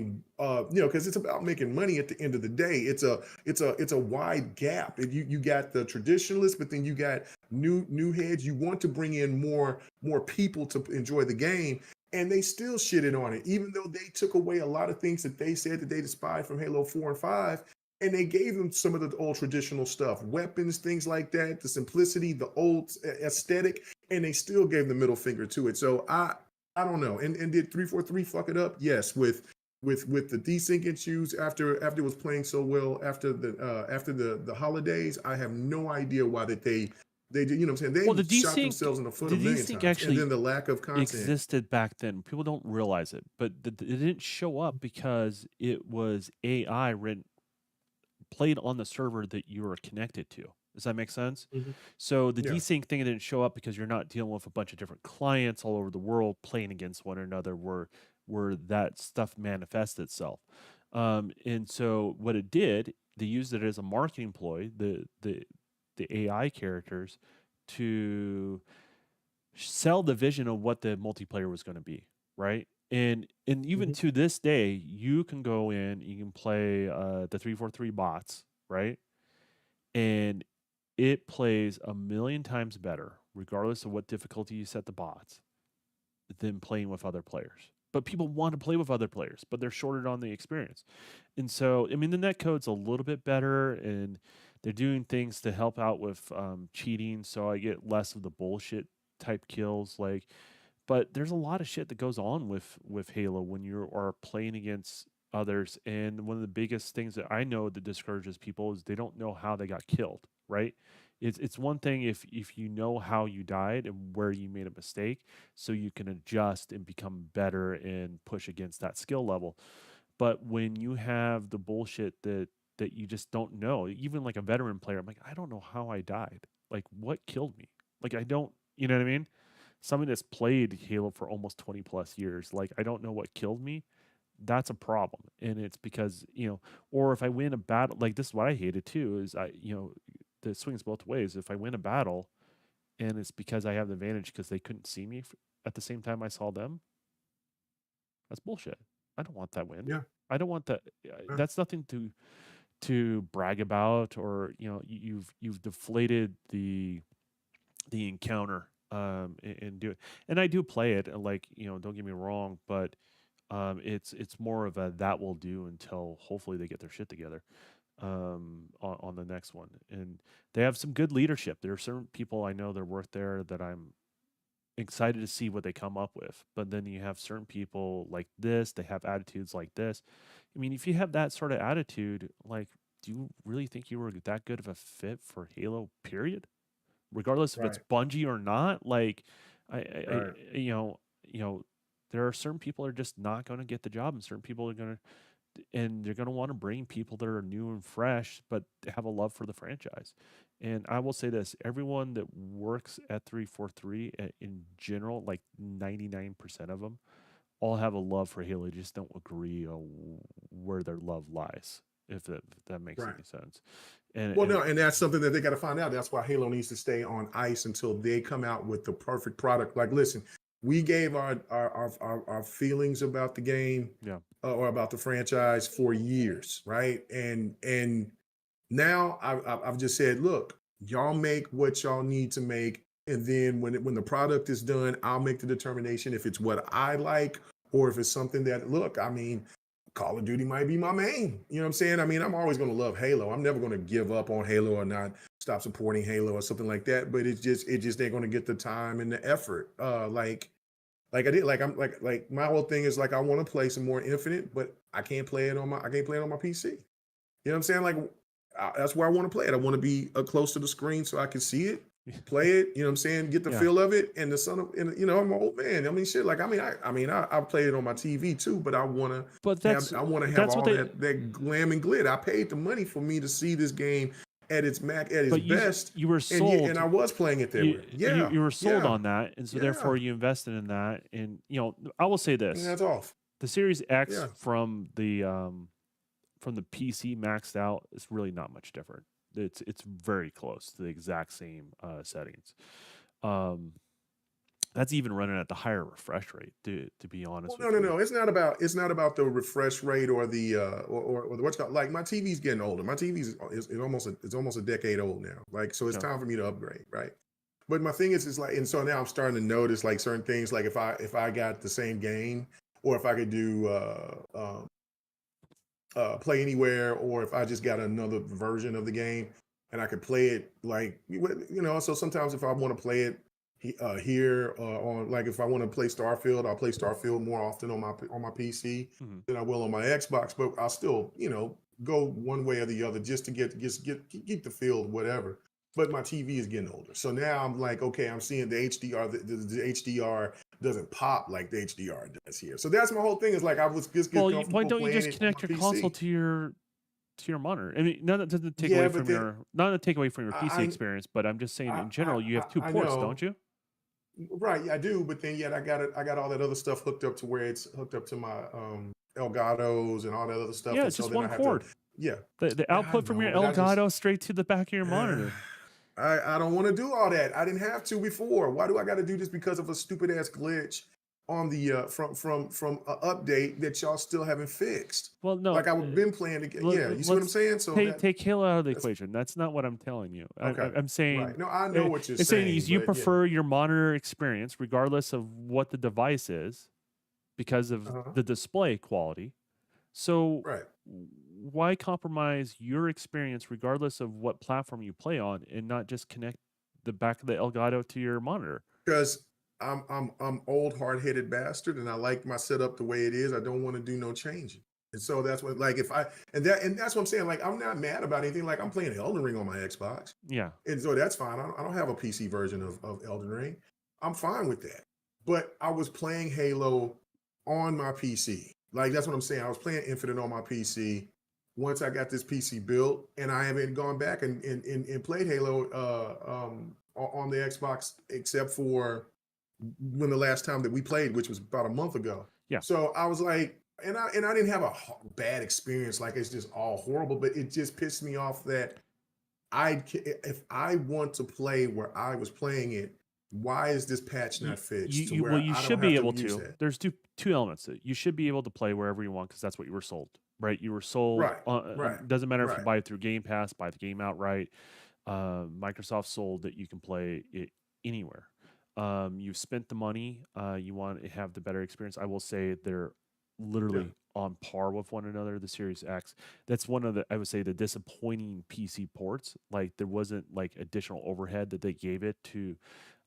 because it's about making money at the end of the day. It's a wide gap. You got the traditionalists, but then you got new heads. You want to bring in more people to enjoy the game, and they still shitted on it, even though they took away a lot of things that they said that they despised from Halo 4 and 5. And they gave them some of the old traditional stuff, weapons, things like that, the simplicity, the old aesthetic, and they still gave the middle finger to it. So I don't know. And did 343 fuck it up? Yes, with the desync issues after it was playing so well after the holidays. I have no idea why that they did. You know what I'm saying? well, They shot themselves in the foot a the million desync times, and actually then the lack of content. existed back then. People don't realize it, but it didn't show up because it was AI written played on the server that you were connected to. Does that make sense? Mhm. So the Yeah. desync thing didn't show up because you're not dealing with a bunch of different clients all over the world playing against one another where that stuff manifests itself. And so what it did, they used it as a marketing ploy, the AI characters, to sell the vision of what the multiplayer was going to be, right? And even Mhm. to this day, you can go in, you can play the 343 bots, right? And it plays a million times better, regardless of what difficulty you set the bots, than playing with other players. But people want to play with other players, but they're shorted on the experience. And so, I mean, the net code's a little bit better, and they're doing things to help out with cheating, so I get less of the bullshit type kills. Like, but there's a lot of shit that goes on with Halo when you are playing against others. And one of the biggest things that I know that discourages people is they don't know how they got killed, right? It's one thing if you know how you died and where you made a mistake, so you can adjust and become better and push against that skill level. But when you have the bullshit that you just don't know, even like a veteran player, I'm like, I don't know how I died. Like, what killed me? Like, I don't, you know what I mean? Somebody that's played Halo for almost 20 plus years, like, I don't know what killed me. That's a problem. And it's because, or if I win a battle, like, this is what I hated too, is the swings both ways. If I win a battle and it's because I have the advantage because they couldn't see me, at the same time I saw them, that's bullshit. I don't want that win. Yeah. I don't want that. Yeah. That's nothing to brag about, or you've deflated the encounter and do it. And I do play it, like, don't get me wrong, but it's more of a that will do until hopefully they get their shit together on the next one. And they have some good leadership. There are certain people I know that work there that I'm excited to see what they come up with. But then you have certain people like this, they have attitudes like this. I mean, if you have that sort of attitude, like, do you really think you were that good of a fit for Halo, period? Regardless if it's Right. Bungie or not, like, Right. there are certain people are just not going to get the job, and certain people are going to, and they're going to want to bring people that are new and fresh, but have a love for the franchise. And I will say this: everyone that works at 343 in general, like 99% of them, all have a love for Halo. They just don't agree on where their love lies. If that makes Right. any sense. And, Well, and no, and that's something that they got to find out. That's why Halo needs to stay on ice until they come out with the perfect product. Like, listen, we gave our feelings about the game, yeah, or about the franchise for years, right? And now I've just said, look, y'all make what y'all need to make, and then when the product is done, I'll make the determination if it's what I like or if it's something that, look, I mean, Call of Duty might be my main. You know what I'm saying? I mean, I'm always going to love Halo. I'm never going to give up on Halo or not stop supporting Halo or something like that. But it just ain't going to get the time and the effort. Like I did. Like my whole thing is, like, I want to play some more Infinite, but I can't play it on my PC. You know what I'm saying? Like, that's where I want to play it. I want to be close to the screen so I can see it, play it. You know what I'm saying? Get the feel of it. And I'm an old man. I mean, shit. Like, I play it on my TV too, but I want to. but I want to have that's all what that glam and glitter. I paid the money for me to see this game at its best. you were And sold. and I was playing it that way. Yeah, you were sold yeah, on that, and so yeah. therefore you invested in that. And I will say And this: that's off. the Series X Yeah. from the PC maxed out is really not much different. It's very close to the exact same settings. That's even running at the higher refresh rate. To be honest Well, with no. you. It's not about the refresh rate or the or the what's called. Like, my TV's getting older. My TV is almost a decade old now. Like, so it's Yeah. time for me to upgrade, right? But my thing is like, and so now I'm starting to notice, like, certain things, like if I got the same game, or if I could do play anywhere, or if I just got another version of the game and I could play it, like, so sometimes if I want to play it here on, like, if I want to play Starfield, I'll play Starfield more often on my PC than I will on my Xbox, but I'll still, go one way or the other just to keep the field, whatever. But my TV is getting older. So now I'm like, okay, I'm seeing the HDR, the HDR doesn't pop like the HDR does here. So that's my whole thing, is like, I was just get comfortable why don't you playing just it on connect my your PC. console to your monitor? I mean, none of that doesn't take Yeah, away but from then not to take away from your PC I experience, but I'm just saying I in general, you have two I ports, know. don't you? Right, yeah, I do, but then yet I got all that other stuff hooked up to where it's hooked up to my Elgatos and all that other stuff, Yeah, and it's so just then I one have to, cord. yeah. The Yeah, I output from know, your but I just Elgato straight to the back of your monitor. I don't want to do all that. I didn't have to before. Why do I got to do this because of a stupid ass glitch on the from an update that y'all still haven't fixed? Well, no. Like, I've been playing again. Yeah, you see what I'm saying? So take Halo out of the equation. That's not what I'm telling you. okay. I'm saying, Right. No, I know what you're I'm saying saying, is you but yeah. prefer your monitor experience regardless of what the device is because of the display quality. So Right. why compromise your experience regardless of what platform you play on and not just connect the back of the Elgato to your monitor? Because I'm old, hard-headed bastard, and I like my setup the way it is. I don't want to do no changing. And so that's what, like, and that's what I'm saying. Like, I'm not mad about anything. Like, I'm playing Elden Ring on my Xbox. Yeah. And so that's fine. I don't have a PC version of Elden Ring. I'm fine with that. But I was playing Halo on my PC. Like, that's what I'm saying. I was playing Infinite on my PC once I got this PC built, and I haven't gone back and played Halo on the Xbox, except for when the last time that we played, which was about a month ago. Yeah. So I was like, and I didn't have a bad experience. Like, it's just all horrible, but it just pissed me off that if I want to play where I was playing it, Why is this patch not fixed to well, where you I don't should be have to able use to. that? There's two elements. You should be able to play wherever you want because that's what you were sold, right? You were sold. Right, right, Doesn't matter if you right. buy it through Game Pass, buy the game outright. Microsoft sold that you can play it anywhere. You've spent the money. You want to have the better experience. I will say they're Yeah. literally on par with one another. The Series X. That's one of the, I would say, the disappointing PC ports. Like there wasn't like additional overhead that they gave it to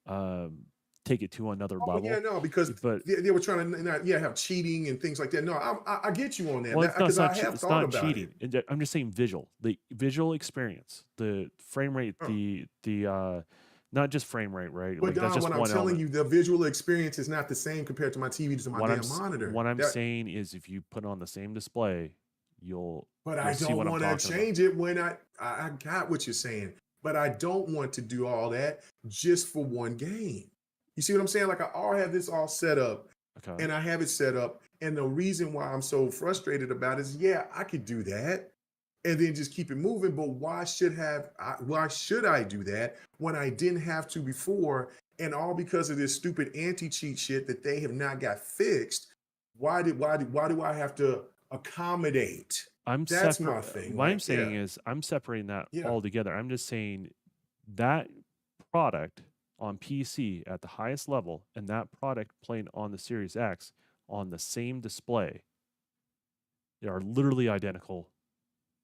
um, take it to another Oh yeah, level. no, because But they were trying to not, have cheating and things like that. No, I get you on that well, it's because I have it's thought not about it. cheating. I'm just saying the visual experience, the frame rate, Huh. the not just frame rate, right? But Like that's Don, just what I'm one telling element. you, the visual experience is not the same compared to my TV to my damn monitor. What I'm saying is, if you put on the same display, you'll But I see don't what I'm want to talking about. change it when I got what you're saying. But I don't want to do all that just for one game. You see what I'm saying? Like I already have this all set up, Okay. and I have it set up. And the reason why I'm so frustrated about it is, yeah, I could do that, and then just keep it moving. But why should I do that when I didn't have to before? And all because of this stupid anti-cheat shit that they have not got fixed. Why do I have to accommodate? That's my thing. What I'm Like, saying is, I'm separating that yeah, all together. I'm just saying that product on PC at the highest level and that product playing on the Series X on the same display, they are literally identical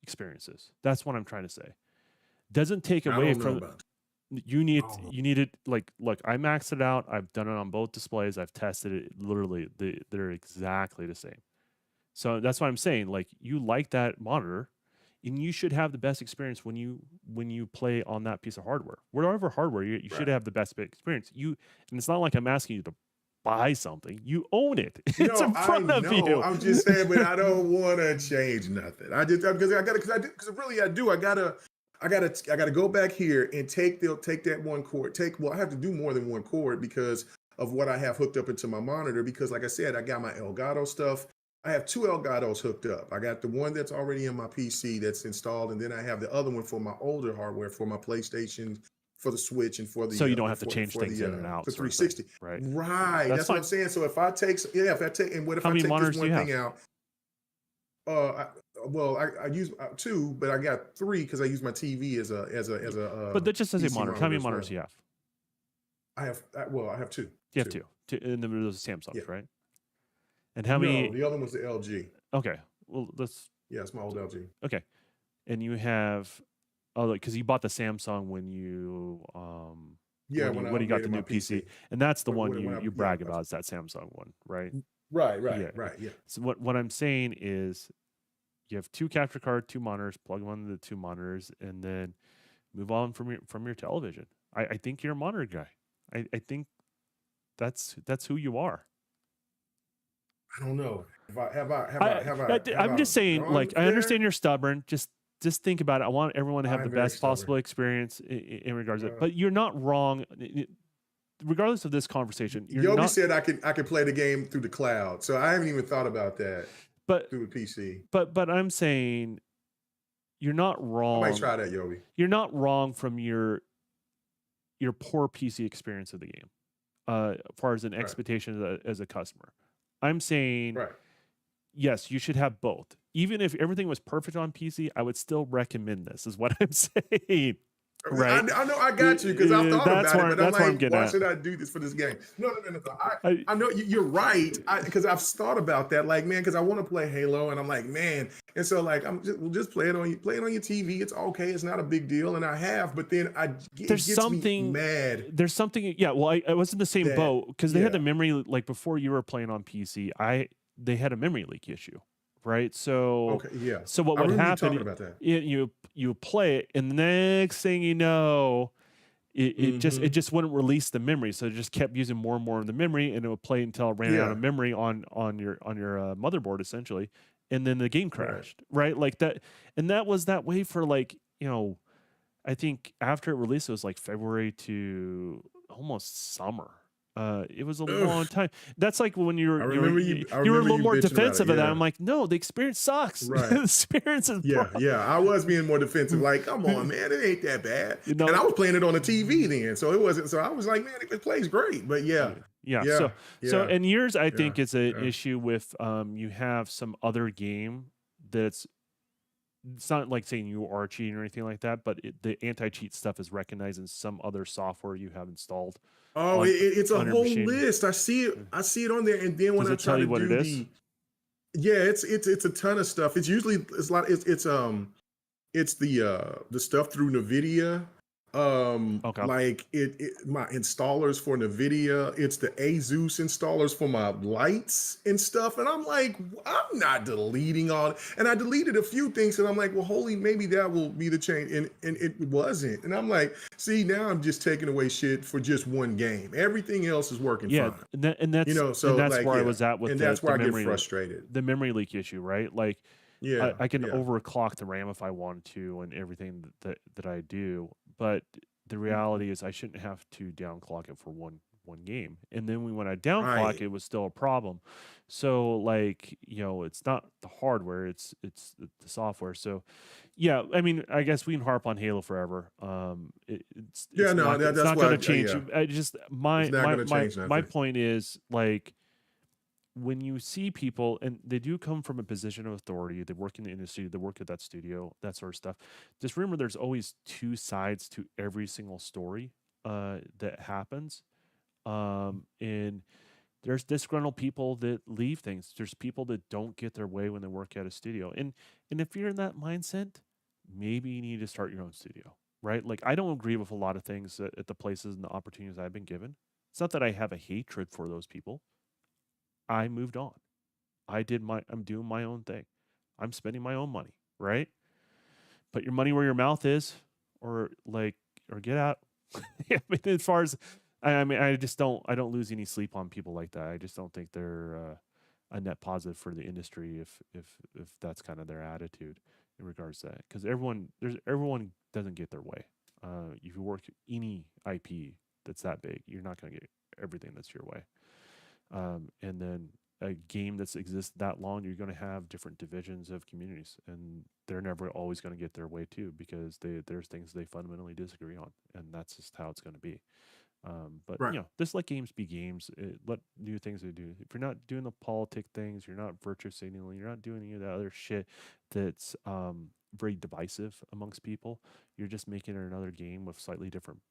experiences. That's what I'm trying to say. Doesn't take I away don't know from about. you need I don't know. you need it. Like, look, I maxed it out. I've done it on both displays. I've tested it. Literally, they're exactly the same. So that's what I'm saying. Like, you like that monitor, and you should have the best experience when you play on that piece of hardware. Whatever hardware you should Right. have the best experience. And it's not like I'm asking you to buy something. You own it. It's No, in I front of know. you. I'm just saying, but I don't want to change nothing. I just because really I do. I gotta go back here and take that one cord. I have to do more than one cord because of what I have hooked up into my monitor. Because like I said, I got my Elgato stuff. I have two Elgatos hooked up. I got the one that's already in my PC that's installed, and then I have the other one for my older hardware for my PlayStation, for the Switch, and for the So you don't have to change things in and out. for Sort of thing, 360. right? Right. That's That's fine. what I'm saying. So if I take, and what if How I many take monitors this do you one thing have? out? I use two, but I got three because I use my TV as a But that just says a PC monitor. How many as monitors well. do you have? I have two. You have two. And then there's Samsungs, Yeah. right? And how No, many? the other one was the LG. Okay. Well, let's. Yeah, it's my old LG. Okay. And you have, because you bought the Samsung when you Yeah, when when you I got the upgraded new my PC, and that's the one when I- you brag about is that Samsung one, right? Right. Yeah. Yeah. So what I'm saying is, you have two capture card, two monitors, plug one of the two monitors, and then move on from your television. I think you're a monitor guy. I think that's who you are. I don't know. I'm just saying, gone like, I there? understand you're stubborn. Just think about it. I want everyone to have I'm the very best possible stubborn. experience in regards to it. Uh, But you're not wrong. Regardless of this conversation, you're Yobi not. said I could play the game through the cloud, so I haven't even thought about that But through the PC. but I'm saying you're not I wrong. might try that, Yobi. You're not wrong from your poor PC experience of the game, as far as an Right. expectation as a customer. I'm saying, Right. yes, you should have both. Even if everything was perfect on PC, I would still recommend this. Is what I'm saying. Right? I know I got you because I've thought That's about where- it, but I'm that's where I'm like, getting why at. should I do this for this game? No. I- I know you're right because I've thought about that, like, man, because I want to play Halo, and I'm like, man, and so like we'll just play it on your TV. It's okay, it's not a big deal, and I have, but then it gets me mad. There's something. Yeah. Well, I was in the same That- boat because they had the yeah. memory, like before you were playing on PC. They had a memory leak issue, right? So Okay, yeah. So what I would remember you happen? talking about that. You play it, and the next thing you know, it just wouldn't release the memory, so it just kept using more and more of the memory, and it would play until it ran out of Yeah. memory on your motherboard essentially, and then the game crashed, right? Like that, and that was that way for like I think after it released, it was like February to almost summer. It was a long Ugh. time. That's like when I you were remember you. I you were a remember little you more bitching about it. defensive of that. Yeah. I'm like, no, the experience sucks. Right. The experience is Yeah, yeah. I was being more defensive. Like, come on, man, it ain't that bad. you And know. I was playing it on the TV then, so it wasn't. So I was like, man, it plays great. But yeah, Yeah. yeah, So yeah, and yours, I yeah, think, is an yeah. issue with you have some other game that's it's not like saying you are cheating or anything like that, but the anti-cheat stuff is recognized in some other software you have installed Oh, on it's a on your whole machine. list. I see it. I see it on there. And then when Does I it try tell to you what it do is? the, yeah, it's a ton of stuff. It's usually it's a lot. It's the stuff through NVIDIA. Okay. Like my installers for NVIDIA. It's the Asus installers for my lights and stuff. And I'm like, I'm not deleting all. And I deleted a few things, and I'm like, well, holy, maybe that will be the change. And it wasn't. And I'm like, see, now I'm just taking away shit for just one game. Everything else is working Yeah, fine. and that's So like, where I yeah, was at with and that's where I get memory frustrated. leak issue, right? Like Yeah, I can yeah. overclock the RAM if I want to and everything that I do, but the reality is I shouldn't have to downclock it for one game. And then when I downclock Right. it was still a problem. So like, it's not the hardware, it's the software. So yeah, I mean, I guess we can harp on Halo forever. Yeah, no, It's that's not why, going to change. yeah, I just it's not going to change my nothing. point is like when you see people and they do come from a position of authority, they work in the industry, they work at that studio, that sort of stuff. Just remember there's always two sides to every single story that happens. And there's disgruntled people that leave things. There's people that don't get their way when they work at a studio. And if you're in that mindset, maybe you need to start your own studio, right? Like I don't agree with a lot of things at the places and the opportunities I've been given. It's not that I have a hatred for those people. I moved on. I'm doing my own thing. I'm spending my own money, right? Put your money where your mouth is, or like, or get out. Yeah, I mean, as far as, I mean, I don't lose any sleep on people like that. I just don't think they're a net positive for the industry if that's kind of their attitude in regards to that. Because everyone doesn't get their way. If you work any IP that's that big, you're not going to get everything that's your way. And then a game that's exists that long, you're going to have different divisions of communities, and they're never always going to get their way too because there's things they fundamentally disagree on, and that's just how it's going to be. But Right. just let games be games. Let new things they do. If you're not doing the politic things, you're not virtue signaling, you're not doing any of that other shit that's very divisive amongst people. You're just making it another game with slightly different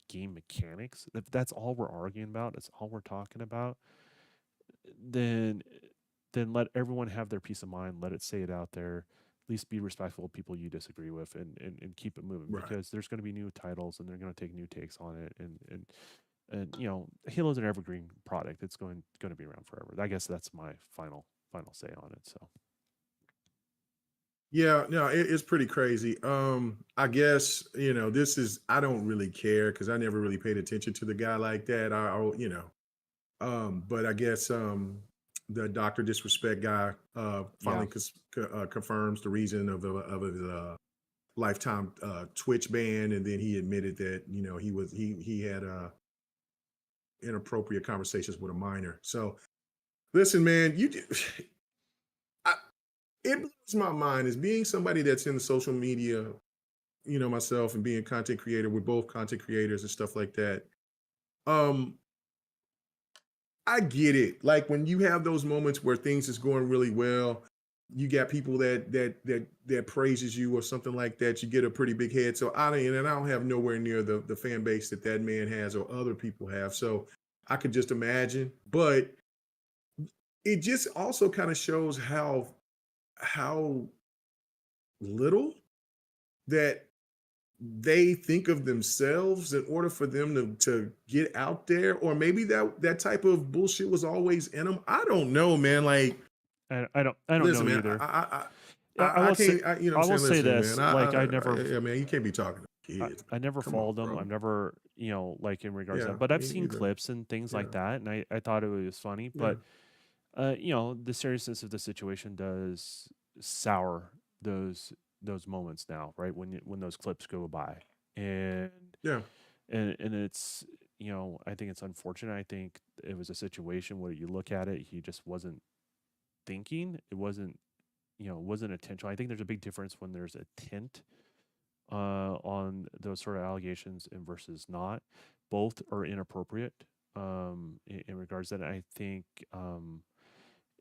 game mechanics. If that's all we're arguing about, that's all we're talking about, then let everyone have their peace of mind. Let it say it out there. At least be respectful of people you disagree with, and keep it moving Right. because there's going to be new titles and they're going to take new takes on it. And Halo's an evergreen product. It's going to be around forever. I guess that's my final say on it. So Yeah, no, it's pretty crazy. I guess, this is, I don't really care because I never really paid attention to the guy like that. But I guess the Dr. Disrespect guy yeah, finally confirms the reason of his lifetime Twitch ban, and then he admitted that he had inappropriate conversations with a minor. So listen, man, I, it blows my mind as being somebody that's in the social media, myself, and being a content creator. We're both content creators and stuff like that. Um, I get it. Like when you have those moments where things is going really well, you got people that praises you or something like that. You get a pretty big head. So I don't have nowhere near the fan base that man has or other people have. So I could just imagine. But it just also kind of shows how little that they think of themselves in order for them to get out there, or maybe that type of bullshit was always in them. I don't know, man. Like, I don't know listen, man, either. I I will say can't. I I'm will saying, say listen, man. this. Like Yeah, man, you can't be talking to kids. I never Come on, followed them. bro. I've never, like in regards to Yeah, that, but I've me seen either. clips and things Yeah, like that, and I thought it was funny. yeah, But the seriousness of the situation does sour those moments now, right? When those clips go by, and yeah. and it's I think it's unfortunate. I think it was a situation where you look at it, he just wasn't thinking. It wasn't, it wasn't intentional. I think there's a big difference when there's a tint on those sort of allegations and versus not. Both are inappropriate in regards to that. I think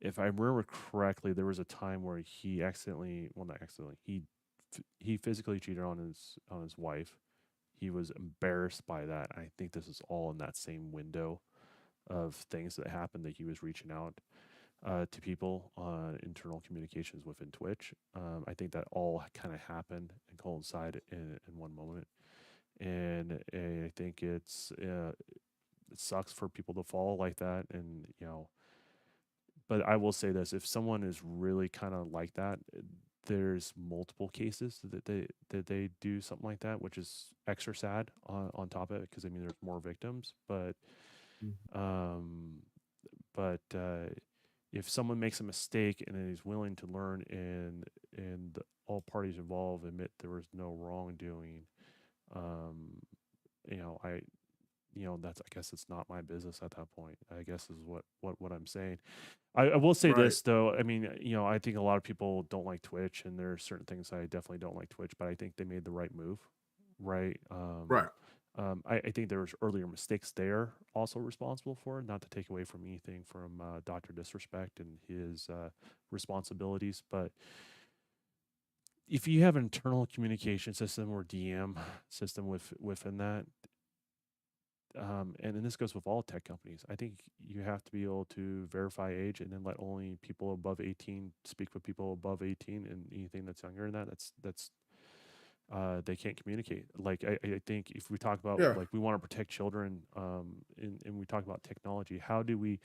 if I remember correctly, there was a time where he accidentally, well, not accidentally, he physically cheated on his wife. He was embarrassed by that. I think this is all in that same window of things that happened that he was reaching out to people on internal communications within Twitch. I think that all kind of happened and coincided in one moment. And I think it sucks for people to fall like that. And, but I will say this, if someone is really kind of like that, there's multiple cases that they do something like that, which is extra sad on top of it, because I mean there's more victims. But um, if someone makes a mistake and is willing to learn and all parties involved admit there was no wrongdoing, um, I that's, I guess it's not my business at that point, I guess is what I'm saying. I will say Right. this though. I mean, I think a lot of people don't like Twitch, and there are certain things I definitely don't like Twitch, but I think they made the right move, right? Right. I think there was earlier mistakes there also responsible for it. Not to take away from anything from Doctor Disrespect and his responsibilities, but if you have an internal communication system or DM system within that, and this goes with all tech companies, I think you have to be able to verify age and then let only people above 18 speak with people above 18, and anything that's younger than that, that's they can't communicate. Like I think if we talk about, Yeah. like, we want to protect children, and we talk about technology, how do we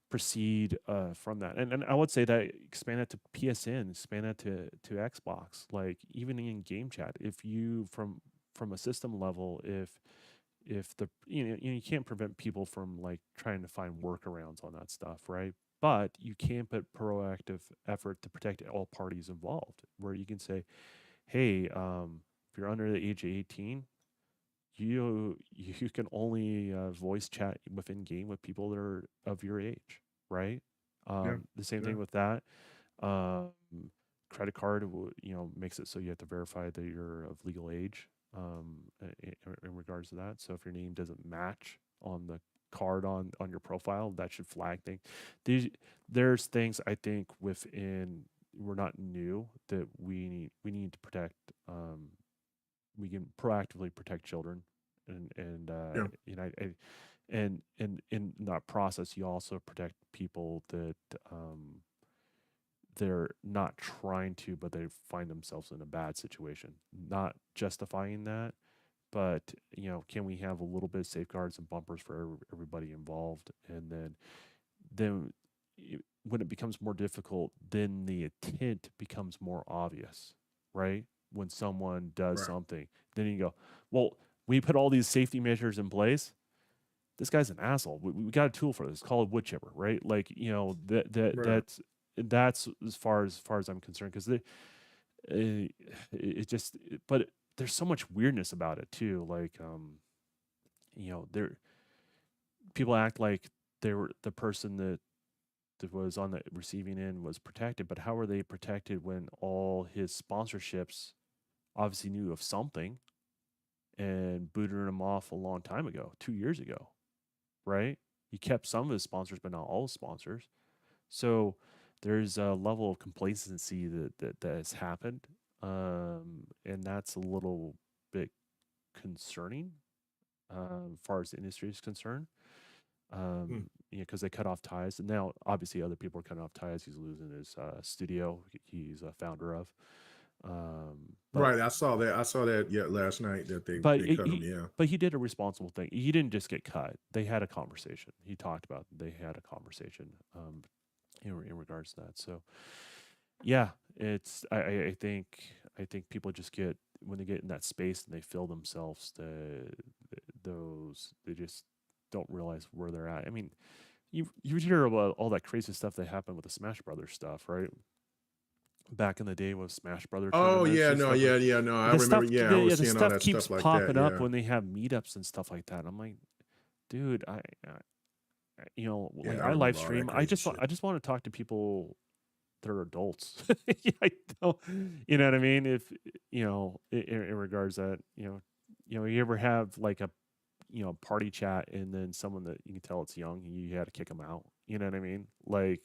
proceed from that? And I would say that expand that to PSN, expand that to Xbox, like even in game chat. If you from a system level, if the you can't prevent people from like trying to find workarounds on that stuff, right? But you can put proactive effort to protect all parties involved, where you can say, hey, if you're under the age of 18, you can only voice chat within game with people that are of your age, right? Yeah. The same Yeah. thing with that. Um, Credit card, makes it so you have to verify that you're of legal age, in regards to that. So if your name doesn't match on the card on your profile, that should flag things. There's things I think within, we're not new, that we need to protect. We can proactively protect children, and Yeah. and in that process, you also protect people that they're not trying to, but they find themselves in a bad situation. Not justifying that, but can we have a little bit of safeguards and bumpers for everybody involved? And then when it becomes more difficult, then the intent becomes more obvious, right? When someone does Right. something, then you go, well, we put all these safety measures in place. This guy's an asshole. We got a tool for this. It's called wood chipper, right? Like, Right. that's as far as I'm concerned, because it just, but there's so much weirdness about it too. Like, there, people act like they were the person that was on the receiving end was protected, but how are they protected when all his sponsorships obviously knew of something and booted him off a long time ago, 2 years ago, right? He kept some of his sponsors, but not all his sponsors. So there's a level of complacency that has happened, and that's a little bit concerning, as far as the industry is concerned. Hmm. Because they cut off ties, and now obviously other people are cutting off ties. He's losing his studio he's a founder of. But Right. I saw that. I saw that. Yeah, last night that but they it, cut him. he Yeah. but he did a responsible thing. He didn't just get cut. They had a conversation. He talked about, they had a conversation, in regards to that. So yeah, it's I think people just get, when they get in that space and they feel themselves, those, they just don't realize where they're at. I mean, you hear about all that crazy stuff that happened with the Smash Brothers stuff, right? Back in the day with Smash Brother Oh tournaments yeah. and No. stuff like Yeah. Yeah. No. I the remember. stuff. Yeah. I The, was yeah, the seeing all stuff that keeps stuff like that. popping up Yeah. when they have meetups and stuff like that. I'm like, dude, you know, Yeah, like I I live remember all that stream. crazy shit. I just want to talk to people that are adults. Yeah, I don't, you know what I mean? If you know, in regards that, you ever have like a party chat and then someone that you can tell it's young and you had to kick them out. You know what I mean? Like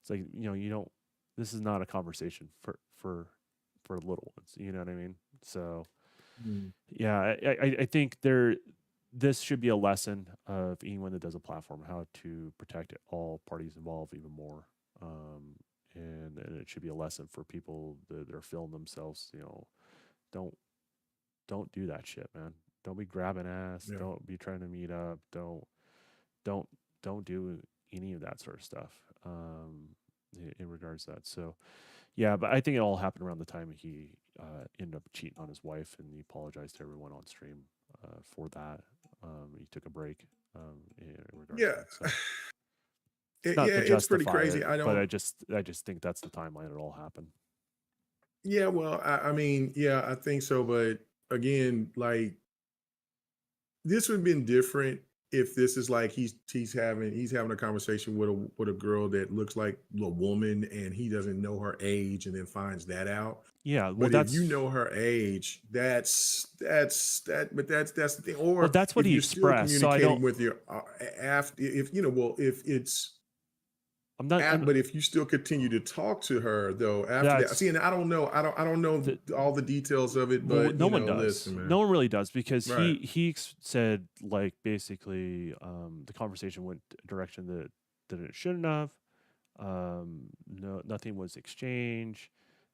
it's like you don't. This is not a conversation for little ones. You know what I mean? So Mm. yeah, I think this should be a lesson of anyone that does a platform how to protect all parties involved even more. Um, and it should be a lesson for people that are feeling themselves. Don't don't do that shit, man. Don't be grabbing ass. Yeah. Don't be trying to meet up. Don't don't do any of that sort of stuff. In regards to that. So yeah, but I think it all happened around the time he ended up cheating on his wife, and he apologized to everyone on stream for that. He took a break in regards to Yeah. that. So not Yeah, to it's pretty justify crazy. it, but I just think that's the timeline it all happened. Yeah, well, I mean, yeah, I think so. But again, like this would have been different if this is like he's having a conversation with a girl that looks like a woman and he doesn't know her age and then finds that out. Yeah, well, But if you know her age, that's the thing. Or that's what if he you're still expressed. So I communicating don't. with your after, if you know, well, if it's I'm not. but if you still continue to talk to her though after that, see, That's and I don't know the all the details of it, well. but No one does. listen, No man, one really does because right? said like basically the conversation went a direction that it shouldn't have. No, nothing was exchanged.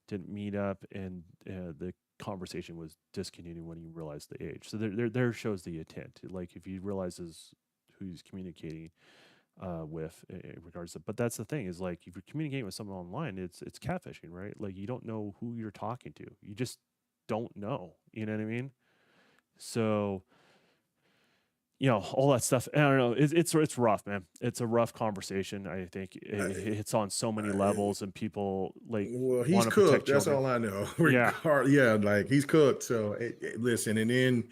Didn't meet up, and the conversation was discontinued when he realized the age. So there shows the intent. Like if he realizes who he's communicating with in regards to, but that's the thing is like if you're communicating with someone online, it's catfishing, right? Like you don't know who you're talking to. You just don't know. You know what I mean? So all that stuff. I don't know. It's rough, man. It's a rough conversation. I think it I, hits on so many I, levels, and people like well, he's want to protect cooked. That's children. all I know. Yeah, Yeah, like he's cooked. So listen, and then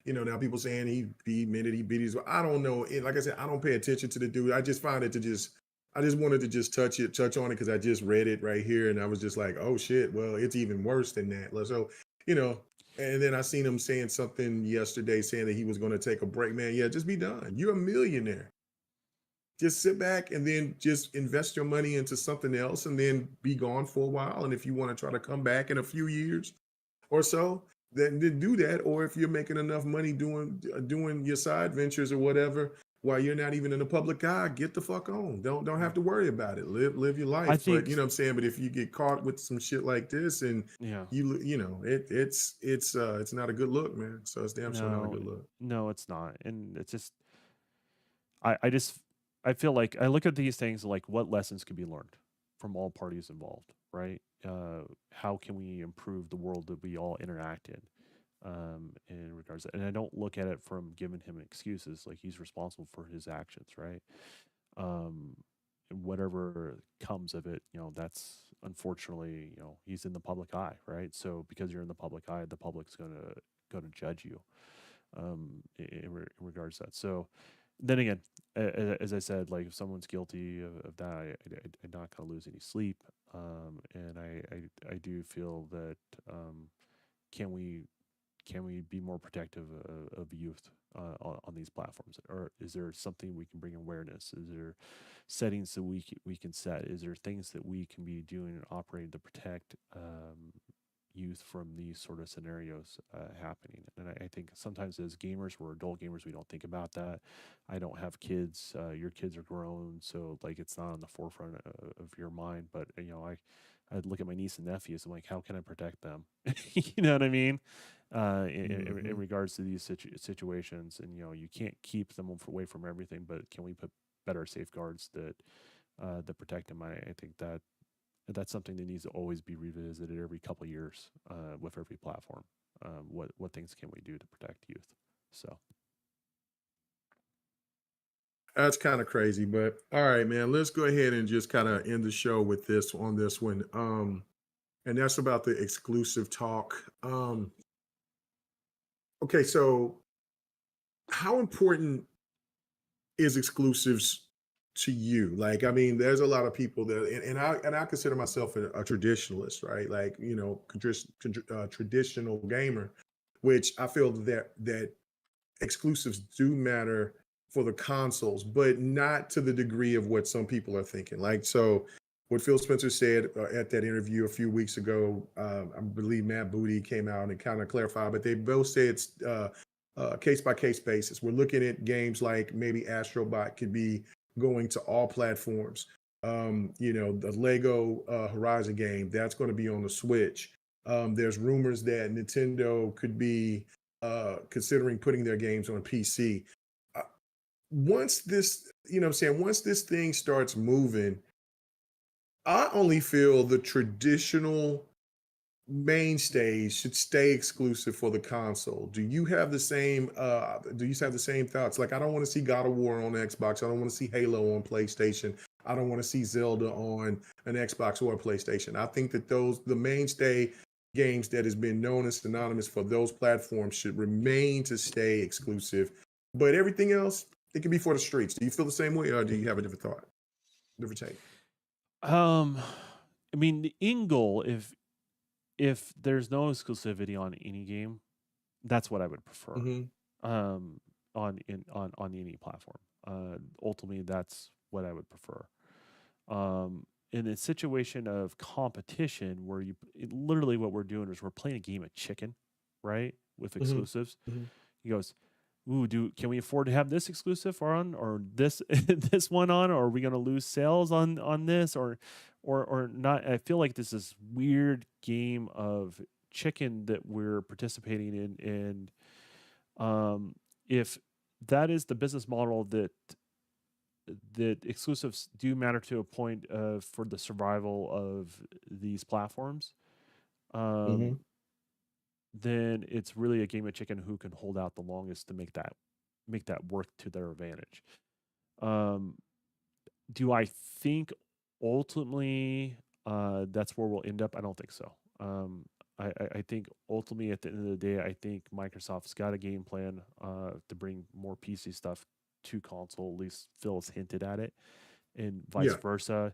now people saying he admitted he beat his. I don't know. Like I said, I don't pay attention to the dude. I just found it to just. I just wanted to just touch on it because I just read it right here, and I was just like, oh shit. Well, it's even worse than that. So you know. And then I seen him saying something yesterday, saying that he was going to take a break. Man, yeah, just be done. You're a millionaire. Just sit back and then just invest your money into something else and then be gone for a while. And if you want to try to come back in a few years or so, then do that. Or if you're making enough money doing your side ventures or whatever, while you're not even in the public eye, get the fuck on. Don't have to worry about it. Live your I life. But you think know what I'm saying? But if you get caught with some shit like this and yeah. it's not a good look, man. So it's damn sure not a No, good look. no, it's not, and it's just I just I feel like I look at these things like what lessons can be learned from all parties involved, right? How can we improve the world that we all interact in regards to, and I don't look at it from giving him excuses. Like he's responsible for his actions, right? Um, and whatever comes of it, that's unfortunately, he's in the public eye, right? So because you're in the public eye, the public's gonna judge you in regards to that. So then again, as I said, like if someone's guilty of that, I'm not going to lose any sleep. And I do feel that can we can we be more protective of youth on these platforms, or is there something we can bring awareness? Is there settings that we can set? Is there things that we can be doing and operating to protect youth from these sort of scenarios happening? And I think sometimes as gamers, we're adult gamers, we don't think about that. I don't have kids. Your kids are grown, so like it's not on the forefront of your mind. But I'd look at my niece and nephews. I'm like, how can I protect them? You know what I mean? In Hmm. regards to these situations, and you can't keep them away from everything, but can we put better safeguards that protect them? I think that's something that needs to always be revisited every couple of years with every platform. What things can we do to protect youth? So That's kind of crazy, but all right, man. Let's go ahead and just kind of end the show with this on this one. And that's about the exclusive talk. Okay, so how important is exclusives to you? Like, I mean, there's a lot of people that, and I consider myself a traditionalist, right? Like, traditional gamer, which I feel that exclusives do matter for the consoles, but not to the degree of what some people are thinking. Like, so what Phil Spencer said at that interview a few weeks ago, I believe Matt Booty came out and kind of clarified, but they both say it's case by case basis. We're looking at games like maybe Astrobot could be going to all platforms. The Lego Horizon game that's going to be on the Switch. There's rumors that Nintendo could be considering putting their games on PC. Uh, Once this, I'm saying, once this thing starts moving, I only feel the traditional mainstays should stay exclusive for the console. Do you have the same thoughts? Like, I don't want to see God of War on Xbox. I don't want to see Halo on PlayStation. I don't want to see Zelda on an Xbox or a PlayStation. I think that the mainstay games that has been known as synonymous for those platforms should remain to stay exclusive. But everything else, it can be for the streets. Do you feel the same way, or do you have a different thought, different take? Um, I mean, the end goal, if there's no exclusivity on any game, that's what I would prefer. Mm-hmm. On any platform. Ultimately, that's what I would prefer. In a situation of competition where literally what we're doing is we're playing a game of chicken, right? With Mm-hmm. exclusives. Mm-hmm. He goes, "Ooh, can we afford to have this exclusive on, or this this one on, or are we going to lose sales on this, or not?" I feel like this is weird game of chicken that we're participating in, and if that is the business model that exclusives do matter to a point of for the survival of these platforms, Mm-hmm. um, then it's really a game of chicken who can hold out the longest to make that work to their advantage. Um, do I think ultimately that's where we'll end up? I don't think so. I think ultimately at the end of the day, I think Microsoft's got a game plan to bring more PC stuff to console. At least Phil's hinted at it, and vice Yeah. versa.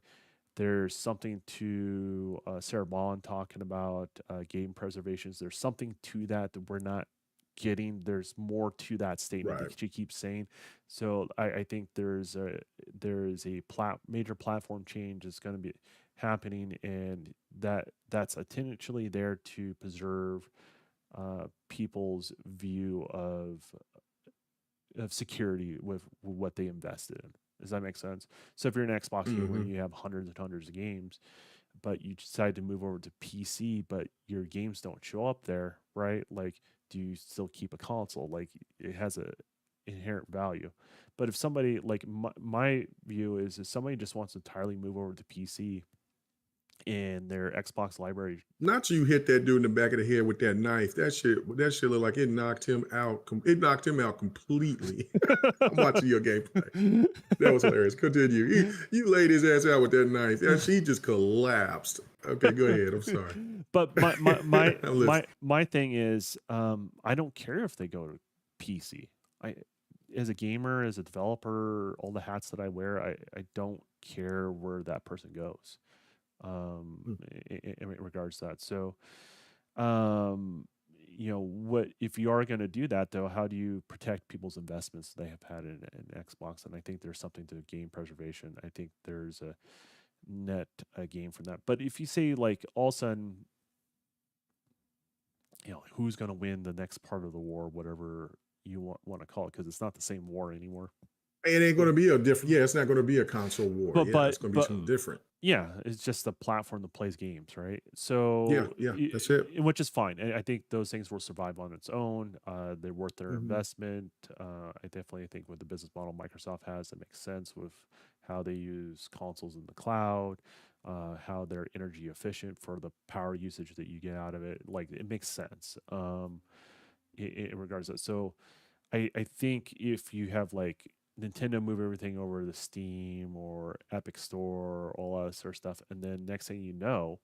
There's something to Sarah Bond talking about game preservations. There's something to that we're not getting. There's more to that statement Right. that she keeps saying. So I think there is a major platform change that's going to be happening, and that's intentionally there to preserve people's view of security with what they invested in. Does that make sense? So if you're an Xbox gamer Mm-hmm. and you have hundreds and hundreds of games, but you decide to move over to PC, but your games don't show up there, right? Like, do you still keep a console? Like, it has a inherent value. But if somebody like my view is, if somebody just wants to entirely move over to PC and their Xbox library, Not you hit that dude in the back of the head with that knife. That shit looked like it knocked him out. It knocked him out completely. I'm watching your gameplay. That was hilarious. Continue. You laid his ass out with that knife. And she just collapsed. Okay, go ahead. I'm sorry. But I'm listening. my thing is, I don't care if they go to PC. I As a gamer, as a developer, all the hats that I wear, I don't care where that person goes. Mm. In regards to that. So, um, what if you are going to do that though? How do you protect people's investments they have had in Xbox? And I think there's something to game preservation. I think there's a net gain from that. But if you say like all of a sudden, who's going to win the next part of the war, whatever you want to call it, because it's not the same war anymore. It ain't going to be a different. Yeah, it's not going to be a console war. But Yeah, it's but going to be but something different. yeah, it's just a platform that plays games, right? Yeah, So, yeah, that's it. which is fine. I think those things will survive on its own. They're worth their Hmm. investment. I definitely think with the business model Microsoft has, it makes sense with how they use consoles in the cloud, how they're energy efficient for the power usage that you get out of it. Like, it makes sense. In regards to that. So, I think if you have like Nintendo move everything over to Steam or Epic Store, all that sort of stuff, and then next thing you know,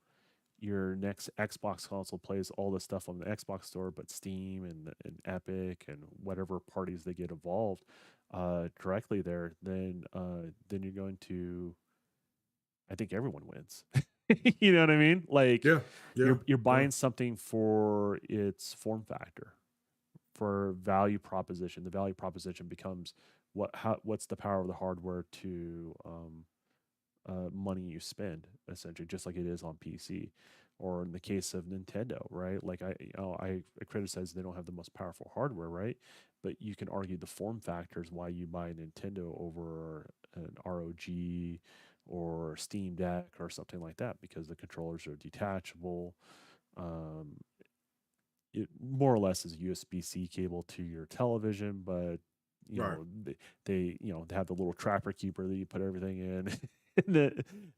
your next Xbox console plays all the stuff on the Xbox Store, but Steam and Epic and whatever parties they get involved, directly there, then you're going to, I think everyone wins. You know what I mean? Like Yeah, yeah, you're yeah. buying something for its form factor, for value proposition. The value proposition becomes what's the power of the hardware to money you spend, essentially, just like it is on PC. Or in the case of Nintendo, right? Like I criticize they don't have the most powerful hardware, right? But you can argue the form factors why you buy a Nintendo over an ROG or Steam Deck or something like that, because the controllers are detachable. Um, it more or less is a USB-C cable to your television, but Right, they have the little trapper keeper that you put everything in, and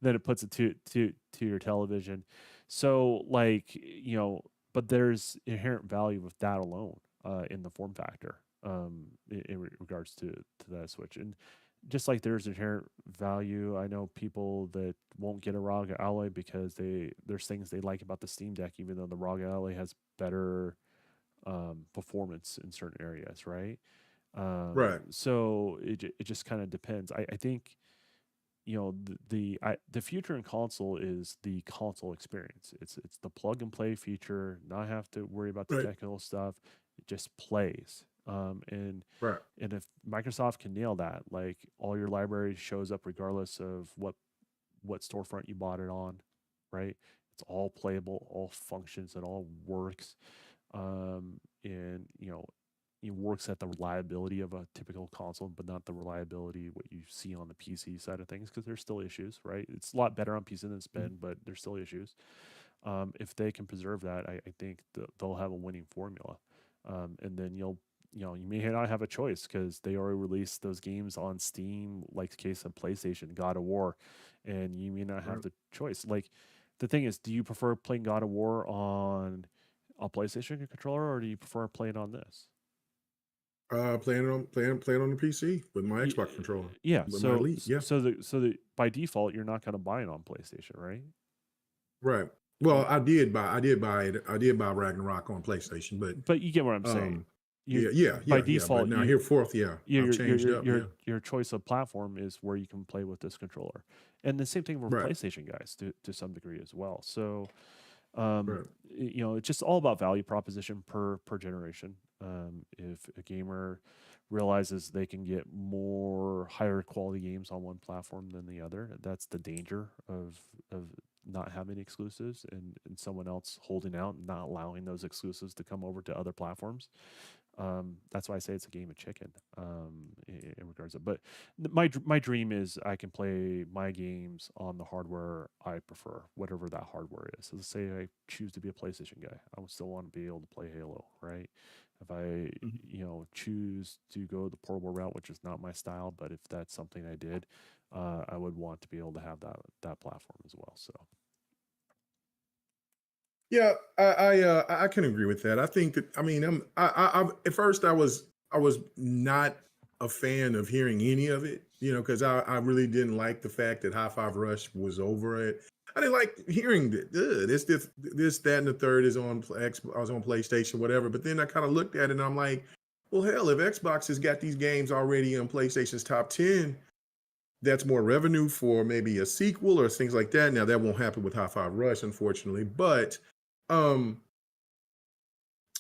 then it puts it to your television. So like but there's inherent value with that alone, in the form factor, in regards to that Switch. And just like there's inherent value, I know people that won't get a ROG Ally because there's things they like about the Steam Deck, even though the ROG Ally has better performance in certain areas, right? right, So it just kind of depends. I think the future in console is the console experience. It's the plug and play feature, not have to worry about the right, technical stuff. It just plays. right. And if Microsoft can nail that, like all your library shows up regardless of what storefront you bought it on, right? It's all playable, all functions, it all works. And it works at the reliability of a typical console, but not the reliability what you see on the PC side of things, because there's still issues, right? It's a lot better on PC than it's Mhm. been, but there's still issues. If they can preserve that, I think they'll have a winning formula. And then you may not have a choice because they already released those games on Steam, like the case of PlayStation, God of War, and you may not have Right. the choice. Like the thing is, do you prefer playing God of War on a PlayStation controller, or do you prefer playing on this? Playing on the PC with my Y- Xbox controller, Yeah, with my Elite. Yeah, so the by default you're not going to buy it on PlayStation, right? right. Well, Y- I did buy Ragnarok on PlayStation, But you get what I'm saying. um, You yeah, yeah, by yeah, yeah. But default now you here forth, yeah, your I've your your changed your up. your Yeah, your choice of platform is where you can play with this controller, and the same thing with right, PlayStation guys to some degree as well. So um, right, it's just all about value proposition per generation. If a gamer realizes they can get more higher quality games on one platform than the other, that's the danger of not having exclusives, and someone else holding out and not allowing those exclusives to come over to other platforms. That's why I say it's a game of chicken, in regards to. But my dream is I can play my games on the hardware I prefer, whatever that hardware is. So let's say I choose to be a PlayStation guy, I would still want to be able to play Halo, right? If I mhm. choose to go the portable route, which is not my style, but if that's something I did, I would want to be able to have that platform as well. So Yeah. I can agree with that. I think that I mean at first I was not a fan of hearing any of it, because I really didn't like the fact that High Five Rush was over it. I didn't like hearing that this that and the third is on X. I was on PlayStation, whatever. But then I kind of looked at it and I'm like, well, hell, if Xbox has got these games already on PlayStation's top 10, that's more revenue for maybe a sequel or things like that. Now that won't happen with High Five Rush, unfortunately, but um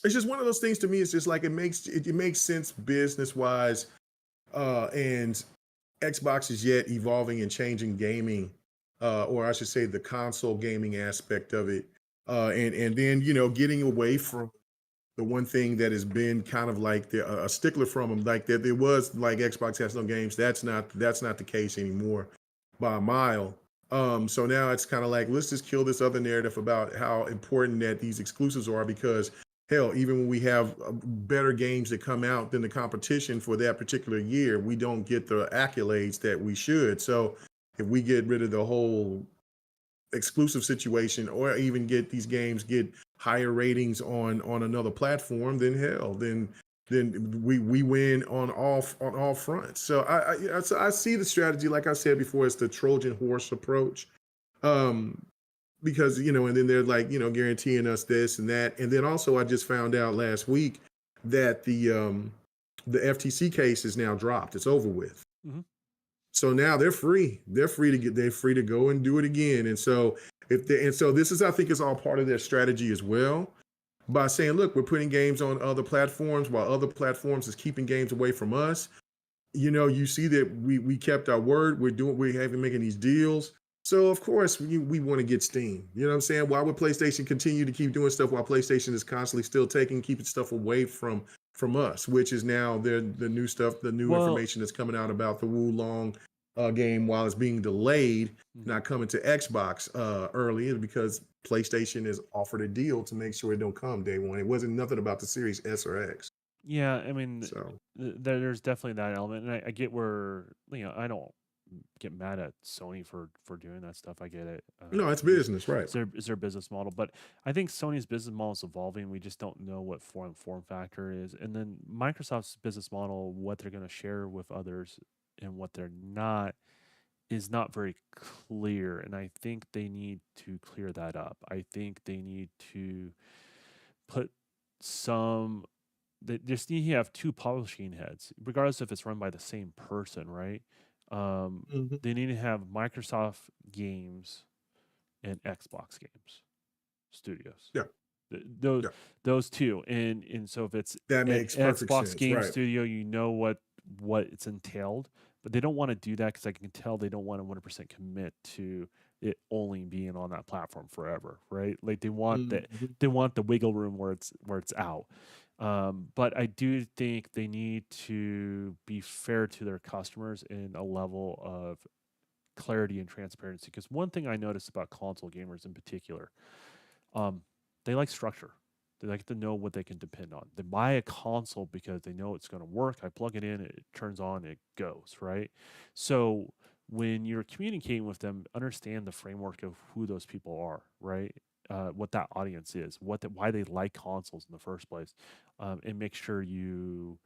it's just one of those things to me. It's just like it makes sense business wise, and Xbox is yet evolving and changing gaming, or I should say the console gaming aspect of it, and then getting away from the one thing that has been kind of like a stickler from them, like that there was like Xbox has no games. That's not the case anymore by a mile. So now it's kind of like let's just kill this other narrative about how important that these exclusives are because hell, even when we have better games that come out than the competition for that particular year, we don't get the accolades that we should. So if we get rid of the whole exclusive situation or even get these games get higher ratings on another platform, then hell, then we win on all fronts. So I see the strategy, like I said before, it's the Trojan horse approach. Um, because and then they're like guaranteeing us this and that, and then also I just found out last week that the FTC case is now dropped. It's over with. Hmm. So now they're free. They're free to go and do it again. And so this is, I think, is all part of their strategy as well, by saying, look, we're putting games on other platforms while other platforms is keeping games away from us. You see that we kept our word. We have been making these deals. So of course we want to get Steam. You know what I'm saying? Why would PlayStation continue to keep doing stuff while PlayStation is constantly still keeping stuff away from us, which is now the new stuff, the new Well, information that's coming out about the Wu Long game, while it's being delayed, not coming to Xbox early, is because PlayStation has offered a deal to make sure it don't come day one. It wasn't nothing about the Series S or X. yeah, I mean, So there's definitely that element, and I get where I don't get mad at Sony for doing that stuff. I get it. no, it's business, right? It's their business model, but I think Sony's business model is evolving. We just don't know what form factor is, and then Microsoft's business model, what they're going to share with others and what they're not, is not very clear. And I think they need to clear that up. I think they need to put some. They just need to have two publishing heads, regardless if it's run by the same person, right? Mhm. They need to have Microsoft games and Xbox games studios. Yeah, Those yeah, those two, and so if it's that an makes perfect Xbox sense, game right? studio, what it's entailed, but they don't want to do that because I can tell they don't want to 100% commit to it only being on that platform forever, right? Like Mhm. they want the wiggle room where it's out. But I do think they need to be fair to their customers in a level of clarity and transparency. Because one thing I noticed about console gamers in particular, um, they like structure. They like to know what they can depend on. They buy a console because they know it's going to work. I plug it in, it turns on, it goes, right? So when you're communicating with them, understand the framework of who those people are, right? What that audience is, why they like consoles in the first place, and make sure you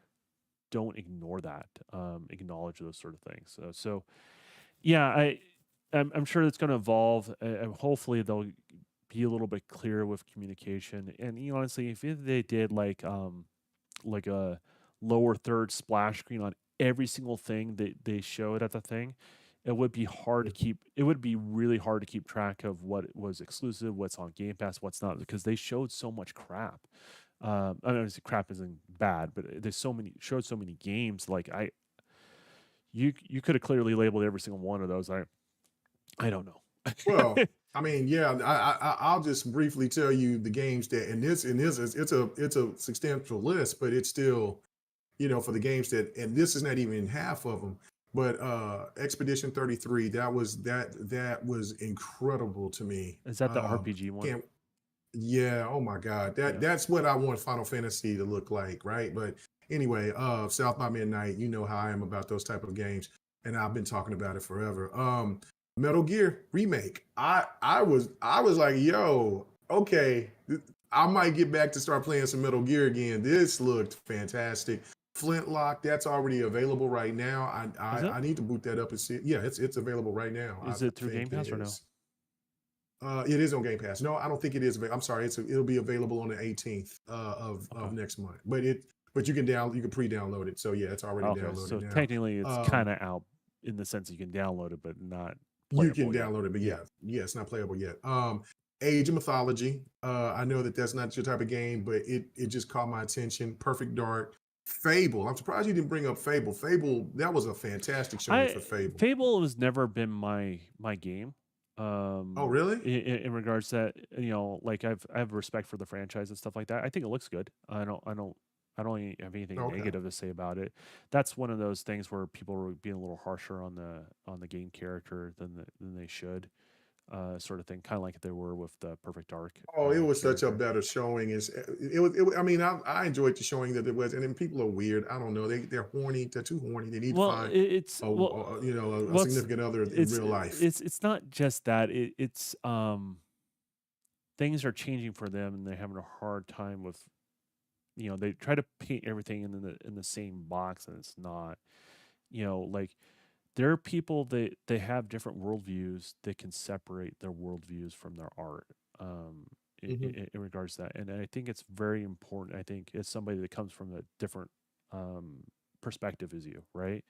don't ignore that. Acknowledge those sort of things. So yeah, I'm sure it's going to evolve. Hopefully, they'll be a little bit clearer with communication. And honestly, if they did like a lower third splash screen on every single thing that they showed at the thing, it would be hard to keep. It would be really hard to keep track of what was exclusive, what's on Game Pass, what's not, because they showed so much crap. I mean, crap isn't bad, but there's showed so many games. Like you could have clearly labeled every single one of those. I don't know. Well, I mean, yeah, I'll just briefly tell you the games that, and this is it's a substantial list, but it's still, for the games that, and this is not even half of them. But Expedition 33, that was incredible to me. Is that the RPG one? Can't Yeah, oh my God. Yeah. That's what I want Final Fantasy to look like, right? But anyway, South by Midnight, you know how I am about those type of games, and I've been talking about it forever. Metal Gear remake. I was like, yo, okay, I might get back to start playing some Metal Gear again. This looked fantastic. Flintlock, that's already available right now. I Is it? I, I need to boot that up and see. Yeah, it's available right now. I Is it through Game think it Pass or no? is. It is on Game Pass. No, I don't think it is. I'm sorry. It'll be available on the 18th of Okay. next month. But you can pre-download it. So yeah, it's already Okay. downloaded So now. technically, it's Um, kind of out in the sense you can download it, but not you can playable yet. download it, but Yeah. yeah, it's not playable yet. Age of Mythology. I know that's not your type of game, but it just caught my attention. Perfect Dark. Fable. I'm surprised you didn't bring up Fable. Fable, that was a fantastic showing for Fable. Fable has never been my game. Oh, really? In regards to that, like I have respect for the franchise and stuff like that. I think it looks good. I don't have anything Okay. negative to say about it. That's one of those things where people were being a little harsher on the game character than they should, sort of thing. Kind of like they were with the Perfect Dark Oh, it was such a character. better showing. It was. I mean, I enjoyed the showing that it was, and then people are weird. I don't know. They're horny. They're too horny. They need to Well, find it's well, a what's significant other in real life. it's not just that. It's things are changing for them, and they're having a hard time with they try to paint everything in the same box, and it's not. Like there are people that they have different worldviews that can separate their worldviews from their art. Hmm. In regards to that, and I think it's very important. I think as somebody that comes from a different perspective as you, right?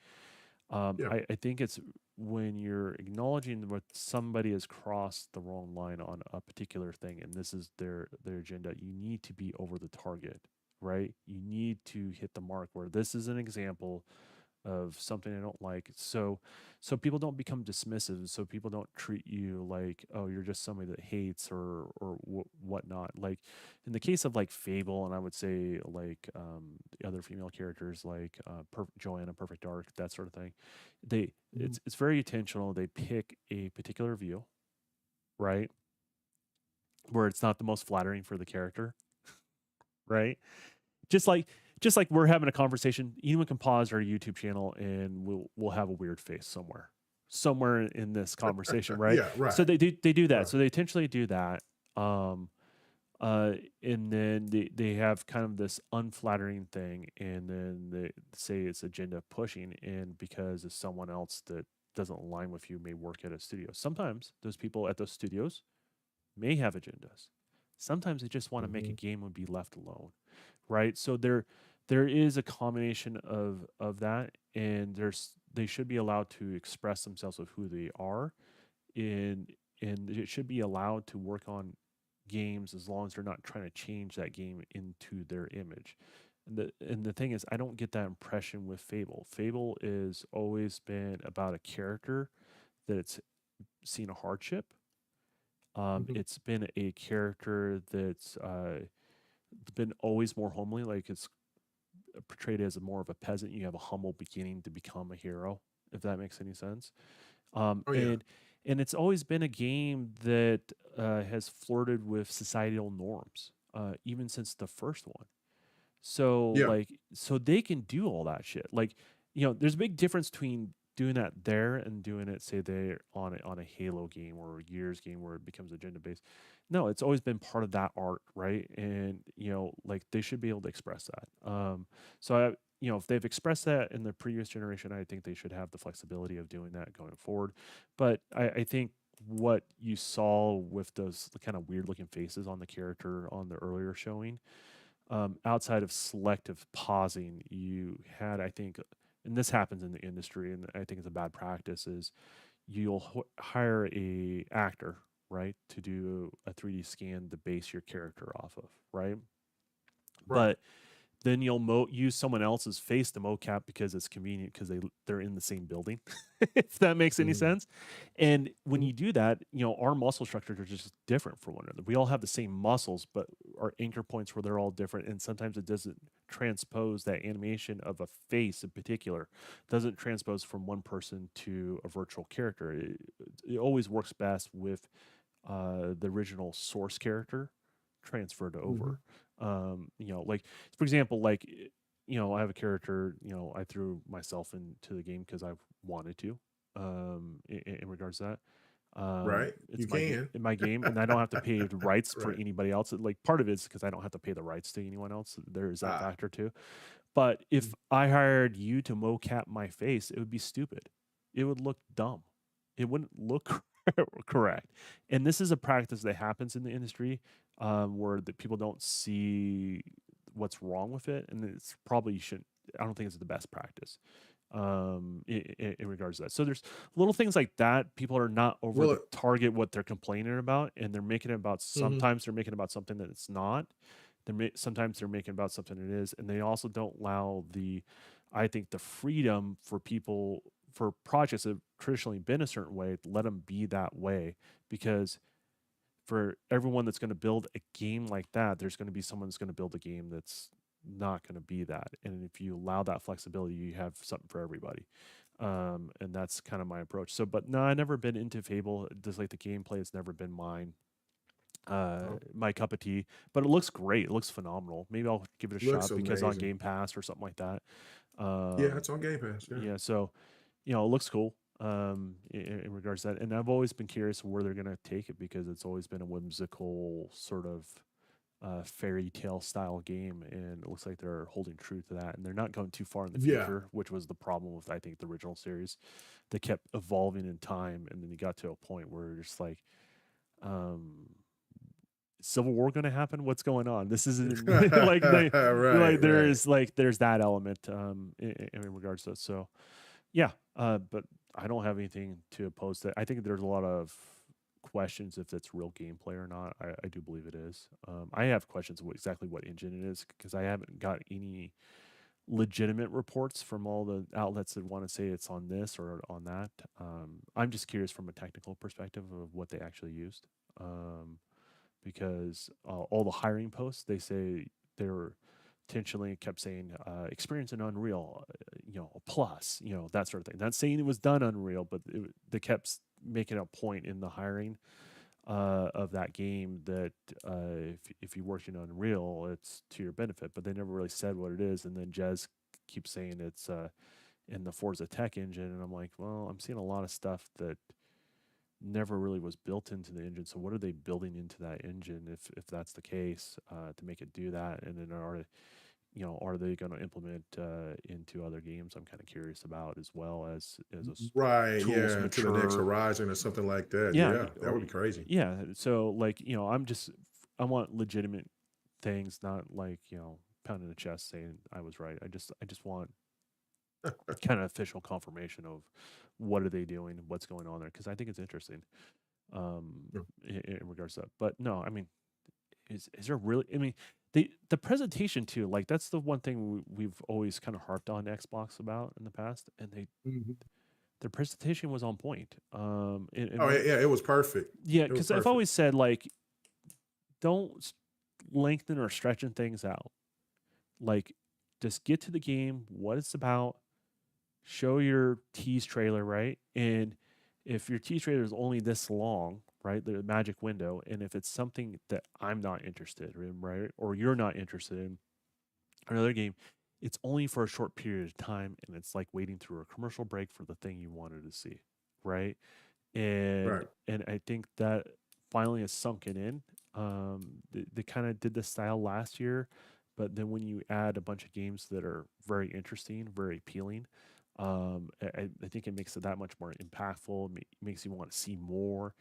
Yeah. I think it's when you're acknowledging that somebody has crossed the wrong line on a particular thing, and this is their agenda. You need to be over the target, right? You need to hit the mark where this is an example of something I don't like. So people don't become dismissive. So people don't treat you like, oh, you're just somebody that hates or whatnot. Like in the case of like Fable, and I would say like the other female characters like Joanna, Perfect Dark, that sort of thing. They Mhm. it's very intentional. They pick a particular view, right, where it's not the most flattering for the character, right? just like just like we're having a conversation, anyone can pause our YouTube channel and we'll have a weird face somewhere in this conversation, right? Yeah. So Right. they do that. Right. So they intentionally do that. Um and then they have kind of this unflattering thing, and then they say it's agenda pushing, and because of someone else that doesn't align with you may work at a studio. Sometimes those people at those studios may have agendas. Sometimes they just want to make a Hmm. game and be left alone, right? So there is a combination of that, and they should be allowed to express themselves of who they are, and it should be allowed to work on games as long as they're not trying to change that game into their image. And the thing is, I don't get that impression with Fable. Fable is always been about a character that's seen a hardship. Hmm. It's been a character that's been always more homely, like it's portrayed as more of a peasant. You have a humble beginning to become a hero, if that makes any sense. Um, Oh yeah. and and it's always been a game that has flirted with societal norms, even since the first one. Yeah. So they can do all that shit. Like, there's a big difference between doing that there and doing it, say, there on a Halo game or a Gears game where it becomes agenda based. No, it's always been part of that art, right? And like they should be able to express that. So if they've expressed that in the previous generation, I think they should have the flexibility of doing that going forward. But I think what you saw with those kind of weird looking faces on the character on the earlier showing, outside of selective pausing, you had, I think, and this happens in the industry, and I think it's a bad practice, is you'll hire a actor, right, to do a 3D scan to base your character off of, right? Right. But then you'll use someone else's face to mocap because it's convenient because they're in the same building, if that makes any Hmm. sense. And when Hmm. you do that, our muscle structures are just different from one another. We all have the same muscles, but our anchor points where they're all different, and sometimes it doesn't transpose that animation of a face in particular doesn't transpose from one person to a virtual character. It always works best with the original source character transferred Hmm. over. Like for example, like I have a character. I threw myself into the game because I wanted to. In regards to that, Right. You it's can. my game, and I don't have to pay the rights for Right. anybody else. Like part of it is because I don't have to pay the rights to anyone else. There is that Ah. factor too. But if I hired you to mocap my face, it would be stupid. It would look dumb. It wouldn't look correct. And this is a practice that happens in the industry, where the people don't see what's wrong with it, and it's probably shouldn't. I don't think it's the best practice, in regards to that. So there's little things like that. People are not over Well. the target what they're complaining about, and they're making it about. Hmm. Sometimes they're making it about something that it's not. Sometimes they're making about something it is, and they also don't allow I think, the freedom for people, for projects that have traditionally been a certain way, to let them be that way, because for everyone that's going to build a game like that, there's going to be someone that's going to build a game that's not going to be that. And if you allow that flexibility, you have something for everybody. And that's kind of my approach. So, but no, I've never been into Fable. Just like the gameplay has never been Oh, my cup of tea, but it looks great. It looks phenomenal. Maybe I'll give it a looks shot because on amazing. Game Pass or something like that. Yeah, it's on Game Pass. Yeah. Yeah, so it looks cool, in regards to that. And I've always been curious where they're gonna take it because it's always been a whimsical sort of fairy tale style game, and it looks like they're holding true to that, and they're not going too far in the Yeah. future, which was the problem with, I think, the original series. They kept evolving in time, and then you got to a point where it's like, um, Civil War going to happen? What's going on? This isn't like they Right, like there right. is like there's that element in regards to it. So yeah, but I don't have anything to oppose that. I think there's a lot of questions if it's real gameplay or not. I do believe it is. I have questions of exactly what engine it is because I haven't got any legitimate reports from all the outlets that want to say it's on this or on that. I'm just curious from a technical perspective of what they actually used, because all the hiring posts they say they were intentionally kept saying experience in Unreal, plus, that sort of thing. Not saying it was done Unreal, but they kept making a point in the hiring of that game that if you worked in Unreal, it's to your benefit. But they never really said what it is. And then Jez keeps saying it's in the Forza Tech engine, and I'm like, well, I'm seeing a lot of stuff that never really was built into the engine. So what are they building into that engine if that's the case to make it do that? And then are they going to implement into other games? I'm kind of curious about as well as Right, tools yeah, to the next mature. horizon or something like that. Yeah, Yeah, that would be crazy. yeah. So like I want legitimate things, not like pounding the chest saying I was right. I just want kind of official confirmation of what are they doing, what's going on there, because I think it's interesting Mm. in regards to that. But no, I mean, is there really? I mean, the presentation too. Like that's the one thing we've always kind of harped on Xbox about in the past, and Mhm. their presentation was on point. And Oh, one, yeah, it was perfect. yeah, It was because I've perfect. always said like don't lengthen or stretching things out. Like just get to the game, what it's about, show your tease trailer, right? And if your tease trailer is only this long, right, the magic window, and if it's something that I'm not interested in, right, or you're not interested in another game, it's only for a short period of time, and it's like waiting through a commercial break for the thing you wanted to see, right? and Right. and I think that finally has sunken in. They kind of did this style last year, but then when you add a bunch of games that are very interesting, very appealing, I think it makes it that much more impactful. Makes you want to see more,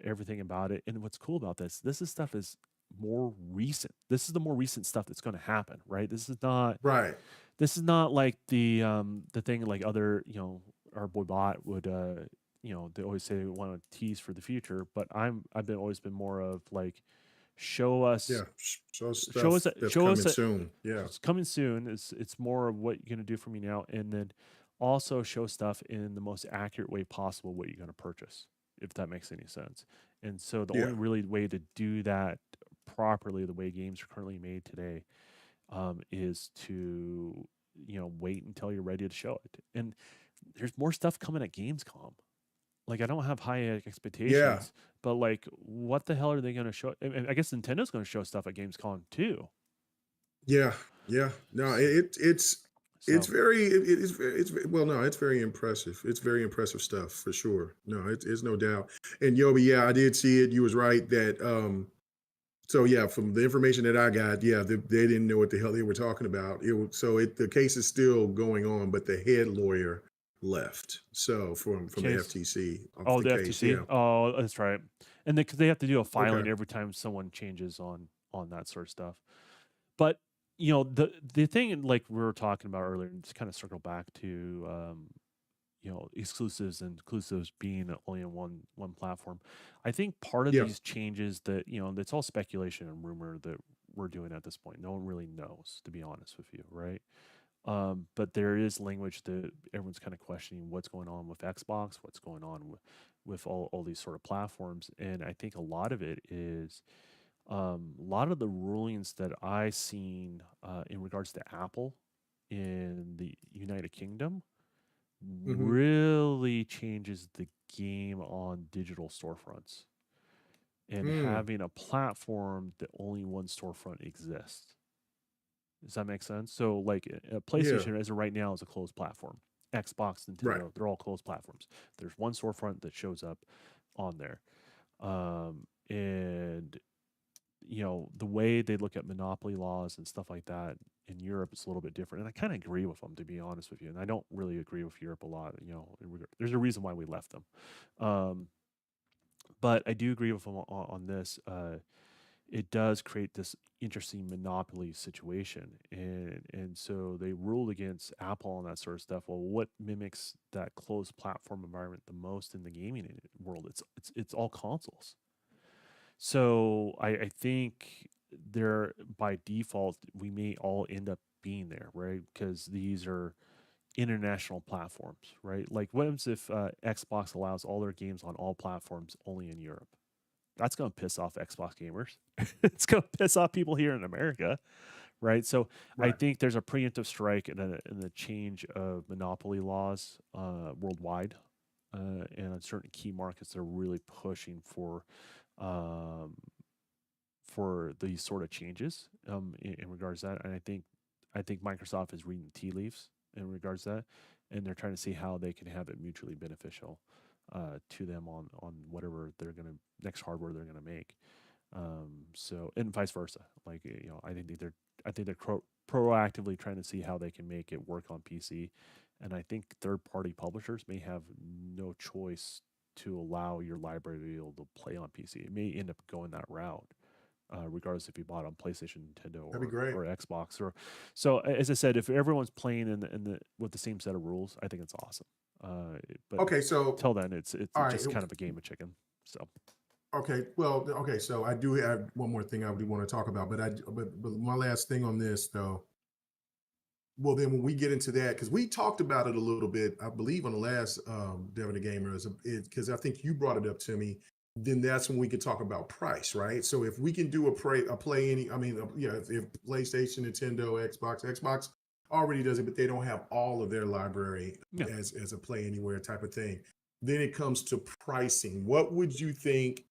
everything about it. And what's cool about this is stuff is more recent. This is the more recent stuff that's going to happen, right? Right. This is not like the thing like other our boy Bot would they always say they want to tease for the future, but I've been always been more of like show us Yeah. So stuff that's show us coming a, soon. Yeah. it's coming soon. It's more of what you're gonna do for me now, and then also show stuff in the most accurate way possible what you're gonna purchase, if that makes any sense. And so the Yeah. only really way to do that properly, the way games are currently made today, is to wait until you're ready to show it. And there's more stuff coming at Gamescom. Like I don't have high Yeah. expectations, but like, what the hell are they going to show? And I guess Nintendo's going to show stuff at Gamescom too. Yeah. Yeah. No, S- it's So very well, no, it's very impressive. It's very impressive stuff for sure. No, it's no doubt. And Yobi, yeah, I did see it. You was right that so yeah, from the information that I got, yeah, they didn't know what the hell they were talking about. The case is still going on, but the head lawyer left. So from the case. FTC off Oh, the the case, FTC. yeah. Oh, that's right. And because they have to do a Okay. filing every time someone changes on that sort of stuff. But the thing like we were talking about earlier, and just kind of circle back to exclusives and inclusives being only in one platform. I think part of Yeah. these changes that it's all speculation and rumor that we're doing at this point. No one really knows, to be honest with you, right? But there is language that everyone's kind of questioning what's going on with Xbox, what's going on with all these sort of platforms, and I think a lot of it is a lot of the rulings that I seen in regards to Apple in the United Kingdom Hmm. really changes the game on digital storefronts and Mm. having a platform that only one storefront exists. Does that make sense? So, like, Yeah. PlayStation, as of right now, is a closed platform. Xbox, Right. Nintendo, they're all closed platforms. There's one storefront that shows up on there. And, the way they look at monopoly laws and stuff like that in Europe is a little bit different. And I kind of agree with them, to be honest with you. And I don't really agree with Europe a lot. There's a reason why we left them. Um, But I do agree with him on this. It does create this interesting monopoly situation, and so they ruled against Apple and that sort of stuff. Well, what mimics that closed platform environment the most in the gaming world? It's all consoles. So I think there by default we may all end up being there, right? Because these are international platforms, right? Like, what happens if Xbox allows all their games on all platforms only in Europe? That's going to piss off Xbox gamers. It's going to piss off people here in America, right? So I Right. think there's a preemptive strike and a change of monopoly laws worldwide, and on certain key markets, they're really pushing um, for these sort of changes in regards to that. And I think Microsoft is reading tea leaves in regards to that, and they're trying to see how they can have it mutually beneficial to them on whatever they're gonna next hardware they're gonna make. So and vice versa. Like I think they're proactively trying to see how they can make it work on PC, and I think third party publishers may have no choice to allow your library to be able to play on PC. It may end up going that route regardless if you bought on PlayStation, Nintendo, That'd be great. or Xbox. Or so, as I said, if everyone's playing in the with the same set of rules, I think it's awesome. But Okay, so till then, it's all right. just kind of a game of chicken. So Okay, well, okay, so I do have one more thing I do want to talk about, but my last thing on this though. Well, then when we get into that, because we talked about it a little bit, I believe on the last Devin the Gamer, because I think you brought it up to me. Then that's when we could talk about price, right? So if we can do a play any, I mean, yeah, if PlayStation, Nintendo, Xbox already does it, but they don't have all of their library yeah, as a play anywhere type of thing. Then it comes to pricing. What would you think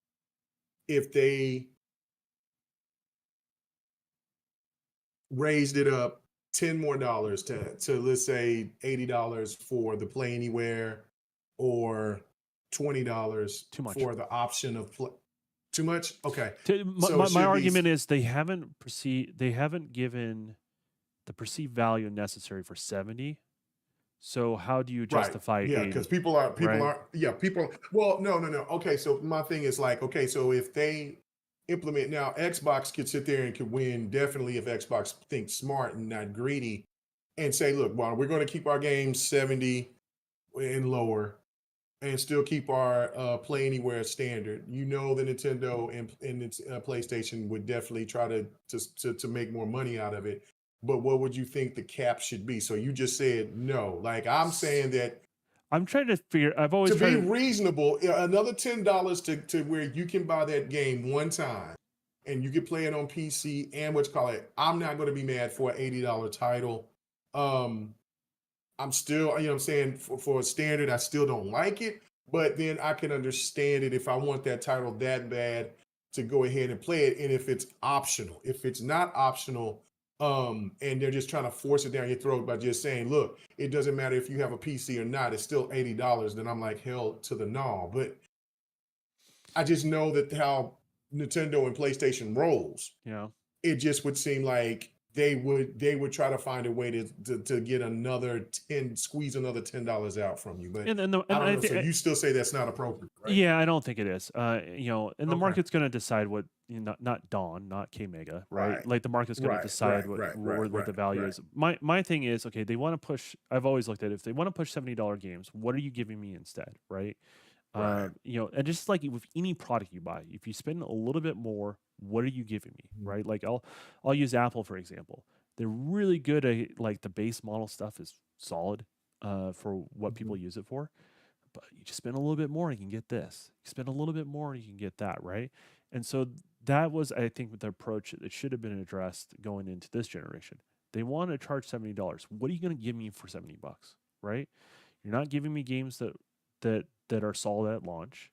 if they raised it up $10 more to let's say $80 for the play anywhere or $20 too much. for the option of play? Too much? Okay. My, So it my should be argument is they haven't given the perceived value necessary for 70. So how do you right. justify Yeah, because 80? people Right? are yeah, people well, no. Okay, so my thing is like, okay, so if they implement now, Xbox could sit there and could win definitely if Xbox thinks smart and not greedy and say, look, well, we're going to keep our games 70 and lower and still keep our play anywhere standard. You know, the Nintendo and its PlayStation would definitely try to make more money out of it. But what would you think the cap should be? So you just said no. Like I'm saying that I'm trying to figure. I've always to tried be to. reasonable, another $10 to where you can buy that game one time and you can play it on PC and what you call it. I'm not going to be mad for an $80 title. Um, I'm still, you know what I'm saying, for a standard, I still don't like it. But then I can understand it if I want that title that bad to go ahead and play it. And if it's optional, if it's not optional, and they're just trying to force it down your throat by just saying, look, it doesn't matter if you have a PC or not, it's still $80, then I'm like, hell to the no. But I just know that how Nintendo and PlayStation rolls, You know. it just would seem like they would try to find a way to get another 10 squeeze another $10 out from you, but I And don't I know, so think you still say that's not appropriate, right? yeah, I don't think it is. And the Okay. market's going to decide what not Dawn, not K Mega, right? Right. Like the market's going to Right. decide Right. Right. Right. what Right. the value Right. is. My thing is okay. They want to push. I've always looked at it, if they want to push $70 games, what are you giving me instead, right? Right. And just like with any product you buy, if you spend a little bit more, what are you giving me, Mhm. right? Like I'll use Apple for example. They're really good at like the base model stuff is solid for what people Mhm. use it for, but you just spend a little bit more, you can get this. You spend a little bit more, you can get that, right? And so that was, I think, the approach that should have been addressed going into this generation. They want to charge $70. What are you going to give me for $70, right? You're not giving me games that are solid at launch.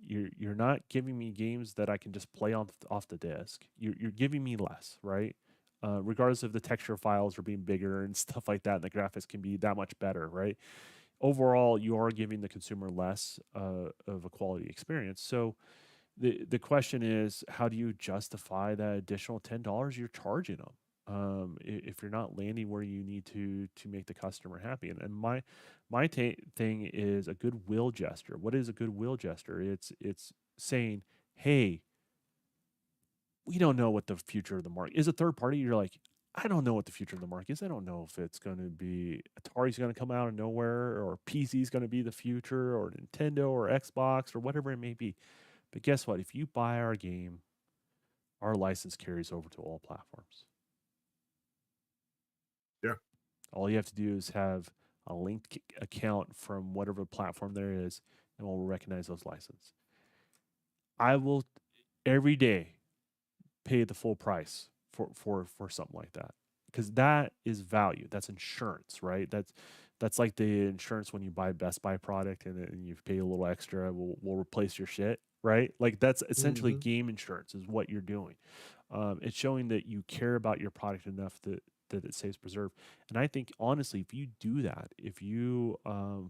You're not giving me games that I can just play on off the disc. You're giving me less, right? Regardless of the texture files are being bigger and stuff like that, and the graphics can be that much better, right? Overall, you are giving the consumer less of a quality experience. So the question is, how do you justify that additional $10 you're charging them? if you're not landing where you need to make the customer happy. And thing is a goodwill gesture. What is a goodwill gesture? It's saying, hey, we don't know what the future of the market is. A third party, you're like, I don't know what the future of the market is. I don't know if it's going to be Atari's going to come out of nowhere, or PC is going to be the future, or Nintendo or Xbox or whatever it may be. But guess what? If you buy our game, our license carries over to all platforms. Yeah. All you have to do is have a linked account from whatever platform there is, and we'll recognize those licenses. I will every day pay the full price for something like that, because that is value. That's insurance, right? That's like the insurance when you buy a Best Buy product and you pay a little extra. We'll replace your shit, right? Like that's essentially Hmm. game insurance is what you're doing. It's showing that you care about your product enough that it stays preserved. And I think honestly, if you do that, if you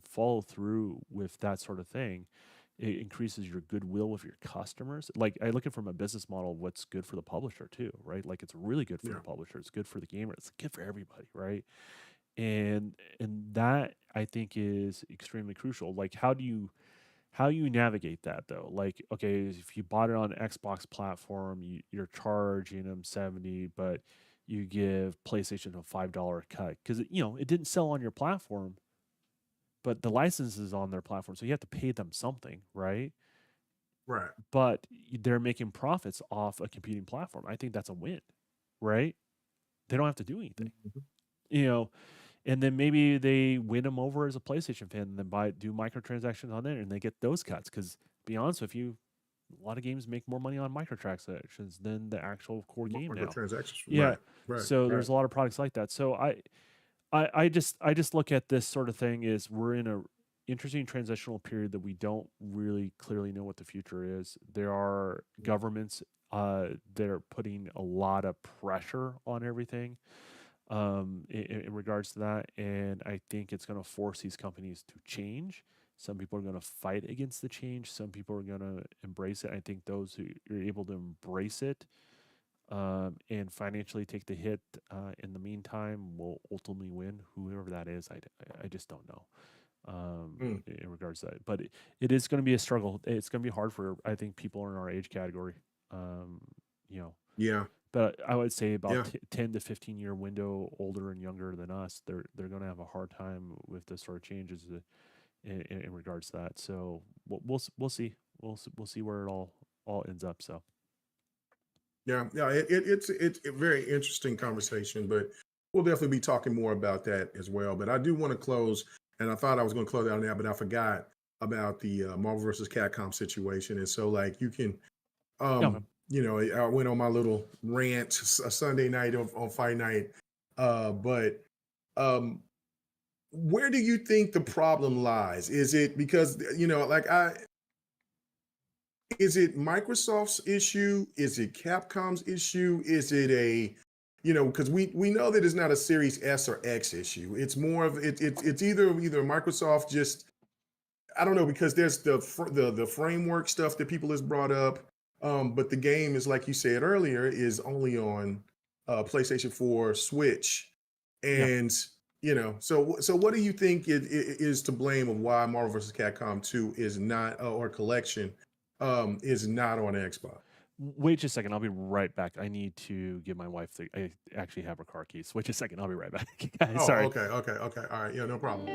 follow through with that sort of thing, it increases your goodwill with your customers. Like I look at it from a business model, what's good for the publisher too, right? Like it's really good for Yeah. the publisher, it's good for the gamer, it's good for everybody, right? And that I think is extremely crucial. Like how you navigate that though? Like okay, if you bought it on Xbox platform, you're charging them 70, but you give PlayStation a $5 cut because it didn't sell on your platform, but the license is on their platform, so you have to pay them something, right? Right. But they're making profits off a competing platform. I think that's a win, right? They don't have to do anything, Mhm. you know. And then maybe they win them over as a PlayStation fan, and then do microtransactions on there, and they get those cuts. Because be honest with you, a lot of games make more money on microtransactions than the actual core game now. Microtransactions. Yeah, Right. Right. so Right. there's a lot of products like that. So I just look at this sort of thing as we're in a interesting transitional period that we don't really clearly know what the future is. There are governments that are putting a lot of pressure on everything in regards to that, and I think it's going to force these companies to change. Some people are going to fight against the change. Some people are going to embrace it. I think those who are able to embrace it and financially take the hit in the meantime will ultimately win. Whoever that is, I just don't know Mm. in regards to that. But it is going to be a struggle. It's going to be hard for, I think, people in our age category. Um, you know, Yeah. but I would say about Yeah. 10 to 15-year window, older and younger than us, they're going to have a hard time with this sort of changes in regards to that. So we'll see. We'll see where it all ends up. So Yeah. Yeah. It's a very interesting conversation, but we'll definitely be talking more about that as well. But I do want to close, and I thought I was going to close out now, but I forgot about the Marvel versus Capcom situation. And so, like, you can, yeah, okay. I went on my little rant a Sunday night on Fight Night, but um, where do you think the problem lies? Is it because like is it Microsoft's issue? Is it Capcom's issue? Is it because we know that it's not a Series S or X issue. It's more of it's either Microsoft just I don't know because there's the framework stuff that people has brought up, but the game is like you said earlier is only on PlayStation 4, Switch, Yeah. and so what do you think is to blame of why Marvel vs. Capcom 2 is not or collection is not on Xbox? Wait just a second. I'll be right back. I need to give my wife I actually have her car keys. Wait just a second. I'll be right back. Guys, Oh, sorry. okay, okay, okay. All right, yeah, no problem.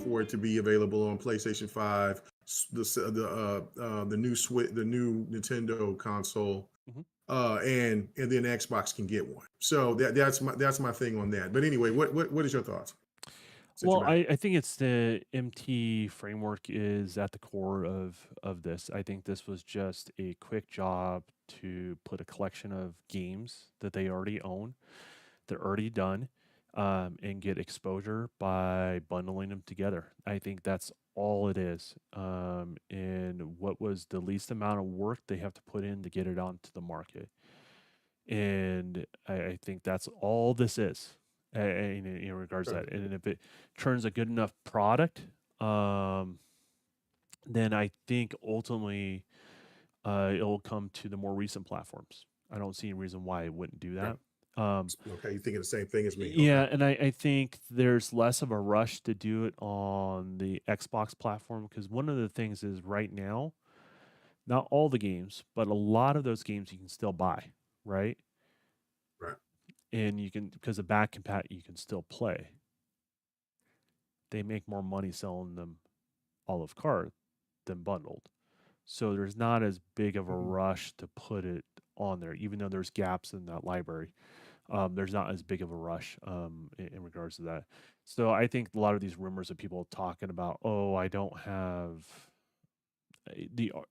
For it to be available on PlayStation 5, the new Switch, the new Nintendo console, Mhm. and then Xbox can get one. So that's my thing on that. But anyway, what is your thoughts? Since you're Well, back. I think it's the MT framework is at the core of this. I think this was just a quick job to put a collection of games that they already own. They're already done. and get exposure by bundling them together. I think that's all it is. And what was the least amount of work they have to put in to get it onto the market? And I think that's all this is in regards to Okay. that. And if it turns a good enough product, um, then I think ultimately it'll come to the more recent platforms. I don't see any reason why it wouldn't do Okay. that. Um, Okay. You thinking the same thing as me? Okay. yeah, and I think there's less of a rush to do it on the Xbox platform because one of the things is right now, not all the games, but a lot of those games you can still buy, right? Right. And you can, because of back compat, you can still play. They make more money selling them a la carte than bundled. So there's not as big of a Mhm. rush to put it on there, even though there's gaps in that library. There's not as big of a rush in regards to that. So I think a lot of these rumors of people talking about, oh, I don't have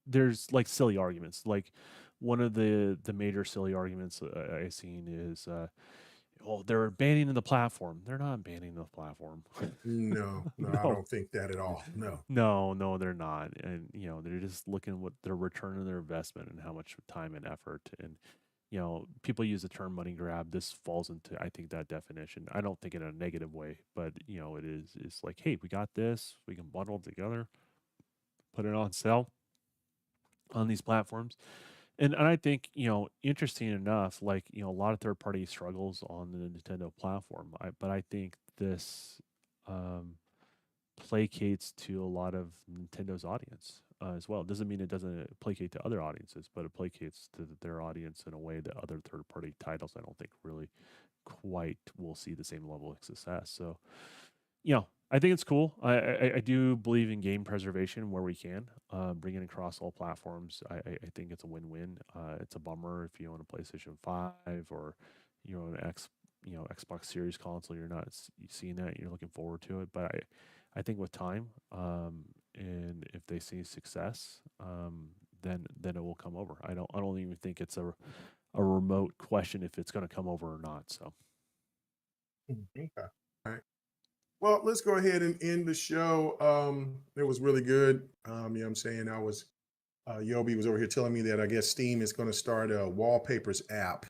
there's like silly arguments. Like one of the major silly arguments I've seen is, oh, they're abandoning the platform. They're not abandoning the platform. No, no, I No, don't think that at all. No. no, they're not. And they're just looking what their return on their investment and how much time and effort. And people use the term money grab. This falls into, I think, that definition. I don't think in a negative way, but it is. It's like, hey, we got this. We can bundle it together, put it on sale on these platforms. And I think, interesting enough, like, a lot of third party struggles on the Nintendo platform. But I think this um, placates to a lot of Nintendo's audience as well. It doesn't mean it doesn't placate to other audiences, but it placates to their audience in a way that other third party titles I don't think really quite will see the same level of success. So, I think it's cool. I do believe in game preservation where we can, bring it across all platforms. I think it's a win-win. It's a bummer if you own a PlayStation 5 or an Xbox Series console. You're not seeing that. You're looking forward to it, but I think with time, and if they see success, then it will come over. I don't even think it's a remote question if it's going to come over or not. So Okay. All right. Well, let's go ahead and end the show. It was really good. You know what I'm saying? Yobi was over here telling me that I guess Steam is going to start a wallpapers app.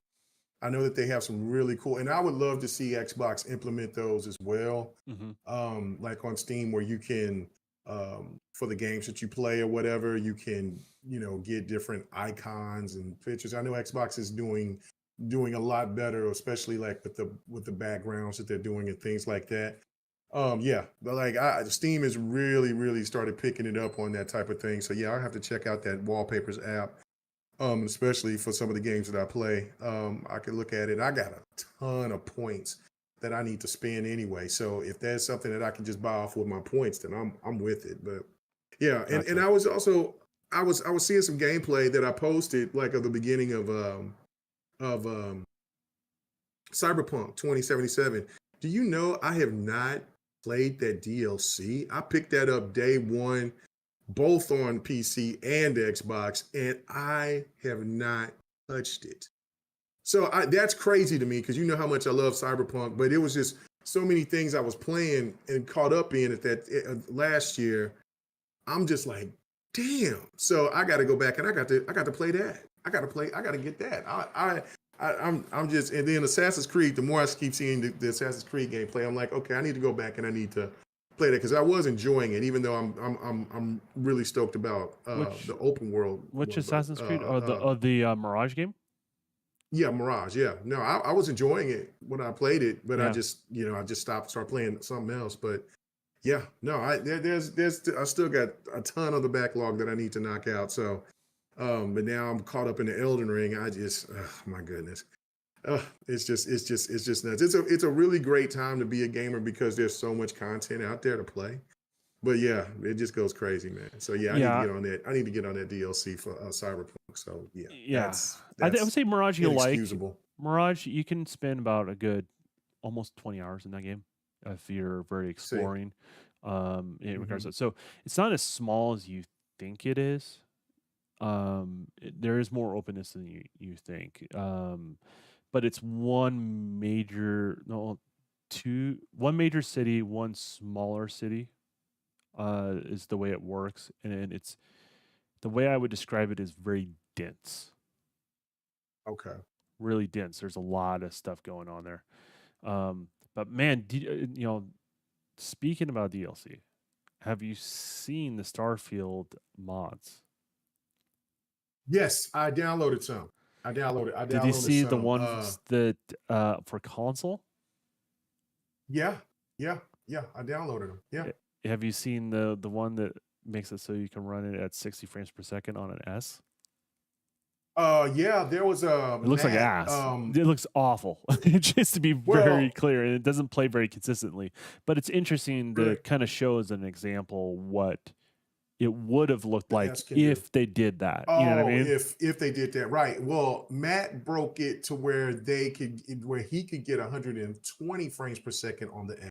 I know that they have some really cool, and I would love to see Xbox implement those as well. hmm Like on Steam, where you can, for the games that you play or whatever, you can, get different icons and pictures. I know Xbox is doing a lot better, especially like with the backgrounds that they're doing and things like that. Yeah, but like Steam has really, really started picking it up on that type of thing. So yeah, I have to check out that wallpapers app, especially for some of the games that I play. I could look at it. I got a ton of points that I need to spend anyway. So if there's something that I can just buy off with my points, then I'm with it. But yeah, and Gotcha. I was also I was seeing some gameplay that I posted like at the beginning of Cyberpunk 2077. Do you know I have not played that DLC? I picked that up day one, both on PC and Xbox, and I have not touched it. So that's crazy to me because you know how much I love Cyberpunk, but it was just so many things I was playing and caught up in at that last year. I'm just like, damn. So I got to go back and I got to play that. I got to get that. I'm just, and then Assassin's Creed. The more I keep seeing the Assassin's Creed gameplay, I'm like, okay, I need to go back and I need to play that because I was enjoying it, even though I'm really stoked about Which the open world which one. But Assassin's Creed? The Mirage game? yeah, Mirage. Yeah, no, I was enjoying it when I played it, but I Yeah. just I just started playing something else. But yeah, no, there's I still got a ton of the backlog that I need to knock out. So, but now I'm caught up in the Elden Ring. I just, my goodness, it's just nuts. It's a really great time to be a gamer because there's so much content out there to play. But yeah, it just goes crazy, man. So yeah, I need to Yeah. get on that. I need to get on that DLC for Cyberpunk. So yeah, Yeah. that's I would that's say Mirage you like. inexcusable. Mirage, you can spend about a good almost 20 hours in that game if you're very See, exploring in regards hmm to it. So it's not as small as you think it is. There is more openness than you think. But it's one major, no, one major city, one smaller city, is the way it works, and it's the way I would describe it is very dense, Okay. really dense. There's a lot of stuff going on there. But man, speaking about DLC, have you seen the Starfield mods? Yes, I downloaded some. I Did you downloaded see the some. ones that for console? Yeah, yeah, yeah. I downloaded them. Yeah. Have you seen the one that makes it so you can run it at 60 frames per second on an S? Yeah. There was a It looks like Matt. ass. It looks awful, just to be very Well, clear, and it doesn't play very consistently. But it's interesting to really, kind of show as an example what it would have looked the like S can do. if they did that. You know what I Oh, mean? if they did that right. Well, Matt broke it to where where he could get 120 frames per second on the S.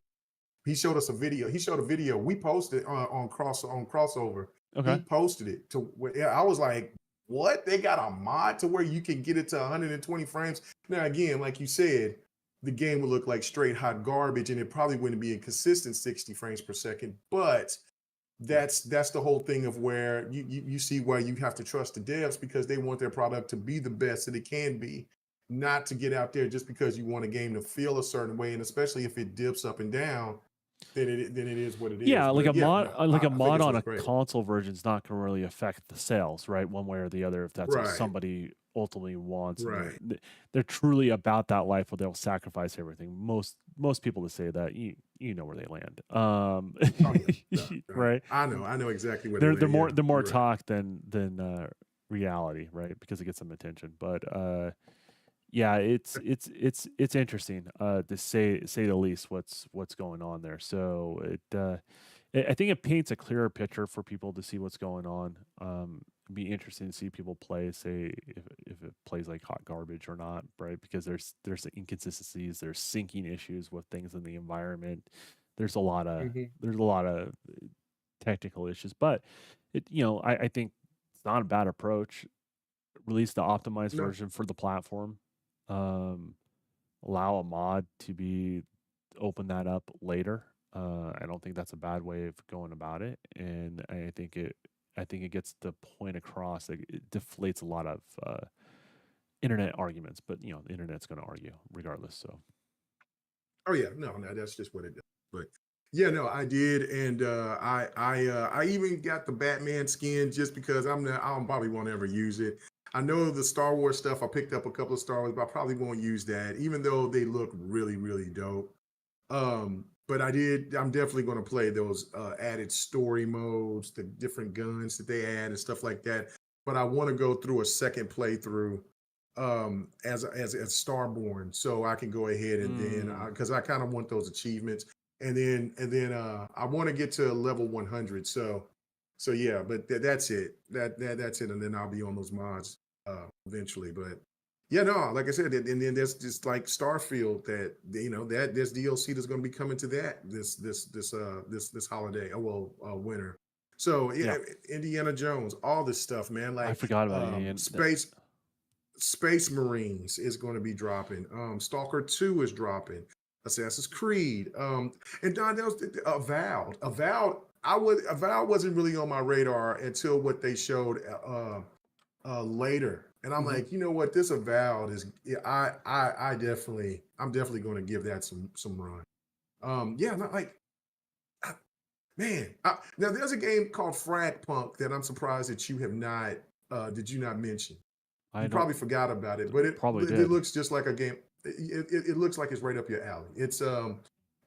He showed us a video. He showed a video. We posted on crossover. He Okay. posted it to where, yeah, I was like, what? They got a mod to where you can get it to 120 frames. Now, again, like you said, the game would look like straight hot garbage, and it probably wouldn't be a consistent 60 frames per second. But Yeah. that's the whole thing of where you see why you have to trust the devs, because they want their product to be the best that it can be, not to get out there just because you want a game to feel a certain way, and especially if it dips up and down, then it is what it is. Yeah, like But a yeah, mod, no, like a I think mod this on was a great. console version is not going to really affect the sales, right? One way or the other, if that's what Right, somebody ultimately wants, and right. they're truly about that life where they'll sacrifice everything. Most people that say that, you know where they land, Oh yeah, no, no. right? I know exactly what it They're is. Yeah, they're more you're right. talk than reality, right? Because it gets some attention, but yeah, it's interesting to say the least what's going on there. So I think it paints a clearer picture for people to see what's going on. It'd be interesting to see people play, say if it plays like hot garbage or not, right? Because there's inconsistencies, there's syncing issues with things in the environment. There's a lot of Hmm. there's a lot of technical issues, but I think it's not a bad approach. Release the optimized No, version for the platform. Um, Allow a mod to be open that up later. I don't think that's a bad way of going about it, and I think it gets the point across. That it deflates a lot of internet arguments, but the internet's going to argue regardless. So oh yeah, no, that's just what it does. But yeah, no, I did, and I even got the Batman skin just because I don't probably won't ever use it. I know the Star Wars stuff. I picked up a couple of Star Wars, but I probably won't use that, even though they look really really dope. But I did. I'm definitely going to play those added story modes, the different guns that they add and stuff like that. But I want to go through a second playthrough as Starborn, so I can go ahead and then mm, because I kind of want those achievements, and then I want to get to level 100. So yeah, but that's it. That's it, and then I'll be on those mods eventually. But yeah, no, like I said, and then there's just like Starfield that that there's DLC that's going to be coming to that this holiday. Oh well, winter. So yeah, yeah, Indiana Jones, all this stuff, man. I Like forgot about Indian. Space Marines is going to be dropping. Stalker 2 is dropping. Assassin's Creed. And Don, that was Avowed. Avowed wasn't really on my radar until what they showed later. And I'm Mhm. like, you know what? This Avowed is. Yeah, I'm definitely going to give that some run. Yeah, not like man. Now there's a game called Frag Punk that I'm surprised that you have not. Did you not mention? I You don't probably forgot about it, but probably it did. looks just like a game. It looks like it's right up your alley. It's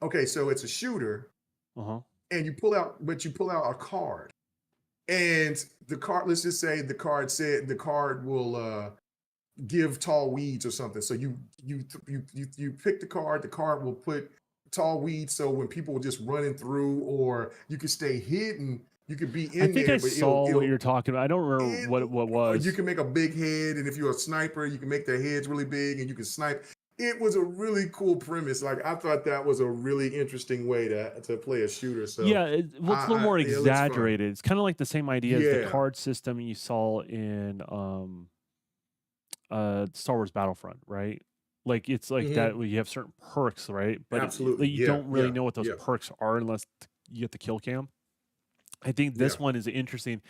okay, so it's a shooter, Uh huh. and you pull out a card, and the card. Let's just say the card will give tall weeds or something. So you pick the card. The card will put tall weeds. So when people are just running through, or you can stay hidden, you could be I in think there, I but saw what it'll you're talking about. I don't remember it, what you was. can make a big head, and if you're a sniper, you can make their heads really big, and you can snipe. It was a really cool premise. Like I thought that was a really interesting way to play a shooter. So, Yeah, well, it's a little more it looks fun. exaggerated. It's kind of like the same idea as the Yeah. card system you saw in Star Wars Battlefront, right? Like it's like Hmm. that where you have certain perks, right? But Absolutely. you Yeah. don't really Yeah. know what those Yeah. perks are unless you get the kill cam. I think Yeah. this one is interesting.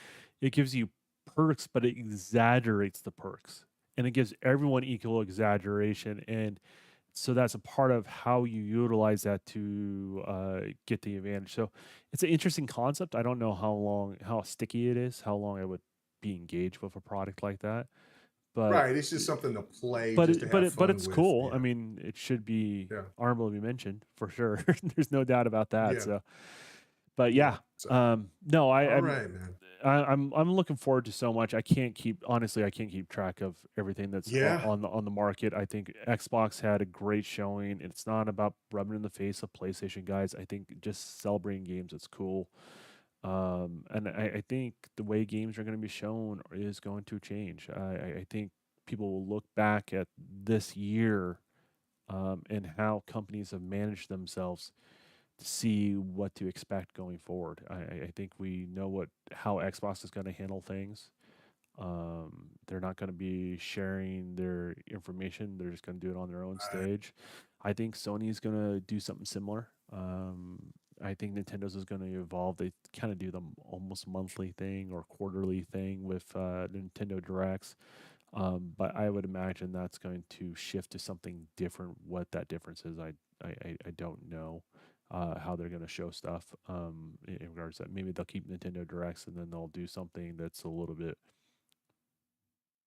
It gives you perks, but it exaggerates the perks, and it gives everyone equal exaggeration. And so that's a part of how you utilize that to get the advantage. So it's an interesting concept. I don't know how sticky it is, how long I would be engaged with a product like that, but Right. It's just something to play, just to have but fun it's with. cool. I Yeah. mean, it should be Yeah. honorable to be mentioned for sure. There's no doubt about that. Yeah. So, but Yeah. yeah, So, no, all right, man. I'm looking forward to so much. I can't keep honestly. I can't keep track of everything that's Yeah. on the market. I think Xbox had a great showing. It's not about rubbing in the face of PlayStation guys. I think just celebrating games. It's cool. And I think the way games are going to be shown is going to change. I think people will look back at this year and how companies have managed themselves to see what to expect going forward. I think we know how Xbox is going to handle things. They're not going to be sharing their information. They're just going to do it on their own Right. stage. I think Sony is going to do something similar. I think Nintendo's is going to evolve. They kind of do the almost monthly thing or quarterly thing with Nintendo Directs. But I would imagine that's going to shift to something different. What that difference is, I don't know how they're going to show stuff in regards to that. Maybe they'll keep Nintendo Directs and then they'll do something that's a little bit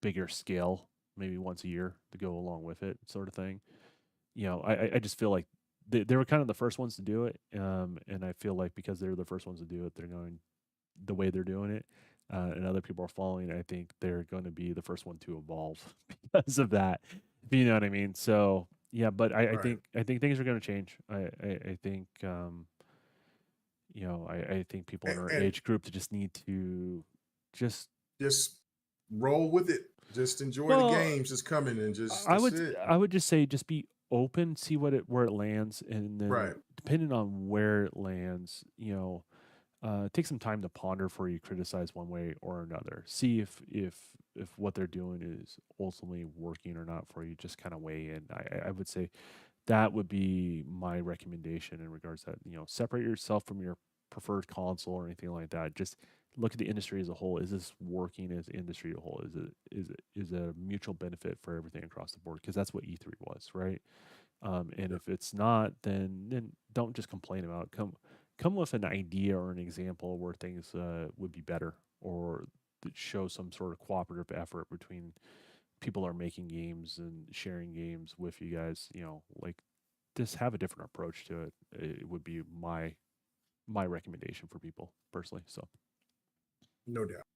bigger scale, maybe once a year to go along with it, sort of thing. I just feel like they were kind of the first ones to do it, and I feel like because they're the first ones to do it, they're going the way they're doing it, and other people are following. I think they're going to be the first one to evolve because of that. If you know what I mean? So yeah, but Right. I think things are going to change. I think I think people in our And age group that just need to just just roll with it. Just enjoy the well games that's coming and just I that's would it. I would just say just be open, see where it lands, and then Right. depending on where it lands, take some time to ponder before you criticize one way or another. See if what they're doing is ultimately working or not for you. Just kind of weigh in. I would say that would be my recommendation in regards to that. Separate yourself from your preferred console or anything like that. Just look at the industry as a whole. Is this working as the industry as a whole? Is a mutual benefit for everything across the board? Because that's what E3 was, right? And Yeah. if it's not, then don't just complain about it. Come with an idea or an example where things would be better, or that show some sort of cooperative effort between people are making games and sharing games with you guys. Like just have a different approach to it. It would be my recommendation for people personally. So No doubt.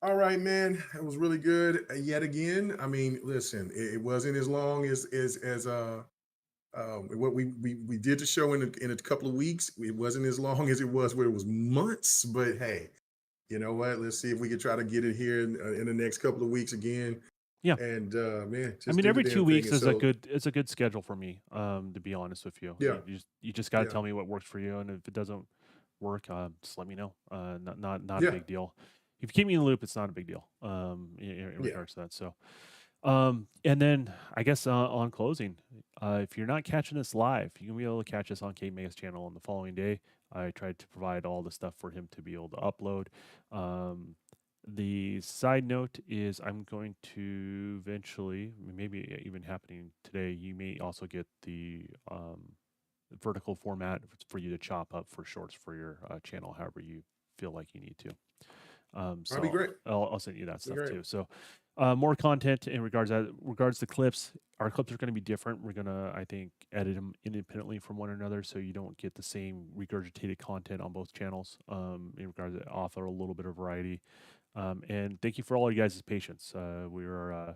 All right, man. It was really good yet again. I mean, listen, it wasn't as long as what we did the show in a couple of weeks. It wasn't as long as it was where it was months. But hey, you know what? Let's see if we can try to get it here in the next couple of weeks again. yeah, And man, I just mean do the every two damn thing. weeks And so is a good schedule for me. To be honest with you, yeah, you just got to yeah, tell me what works for you, and if it doesn't work, just let me know. Not a yeah, big deal. If you keep me in the loop, it's not a big deal. In yeah. regards to that, so. And then I guess on closing, if you're not catching us live, you can be able to catch us on Kate May's channel on the following day. I tried to provide all the stuff for him to be able to upload. Um, the side note is I'm going to eventually, maybe even happening today, you may also get the vertical format for you to chop up for shorts for your channel, however you feel like you need to. That'd be So great. I'll send you that That'd be stuff great. too. So more content in regards to clips. Our clips are going to be different. We're gonna, I think, edit them independently from one another, so you don't get the same regurgitated content on both channels. In regards to offer a little bit of variety. And thank you for all you guys' patience. We're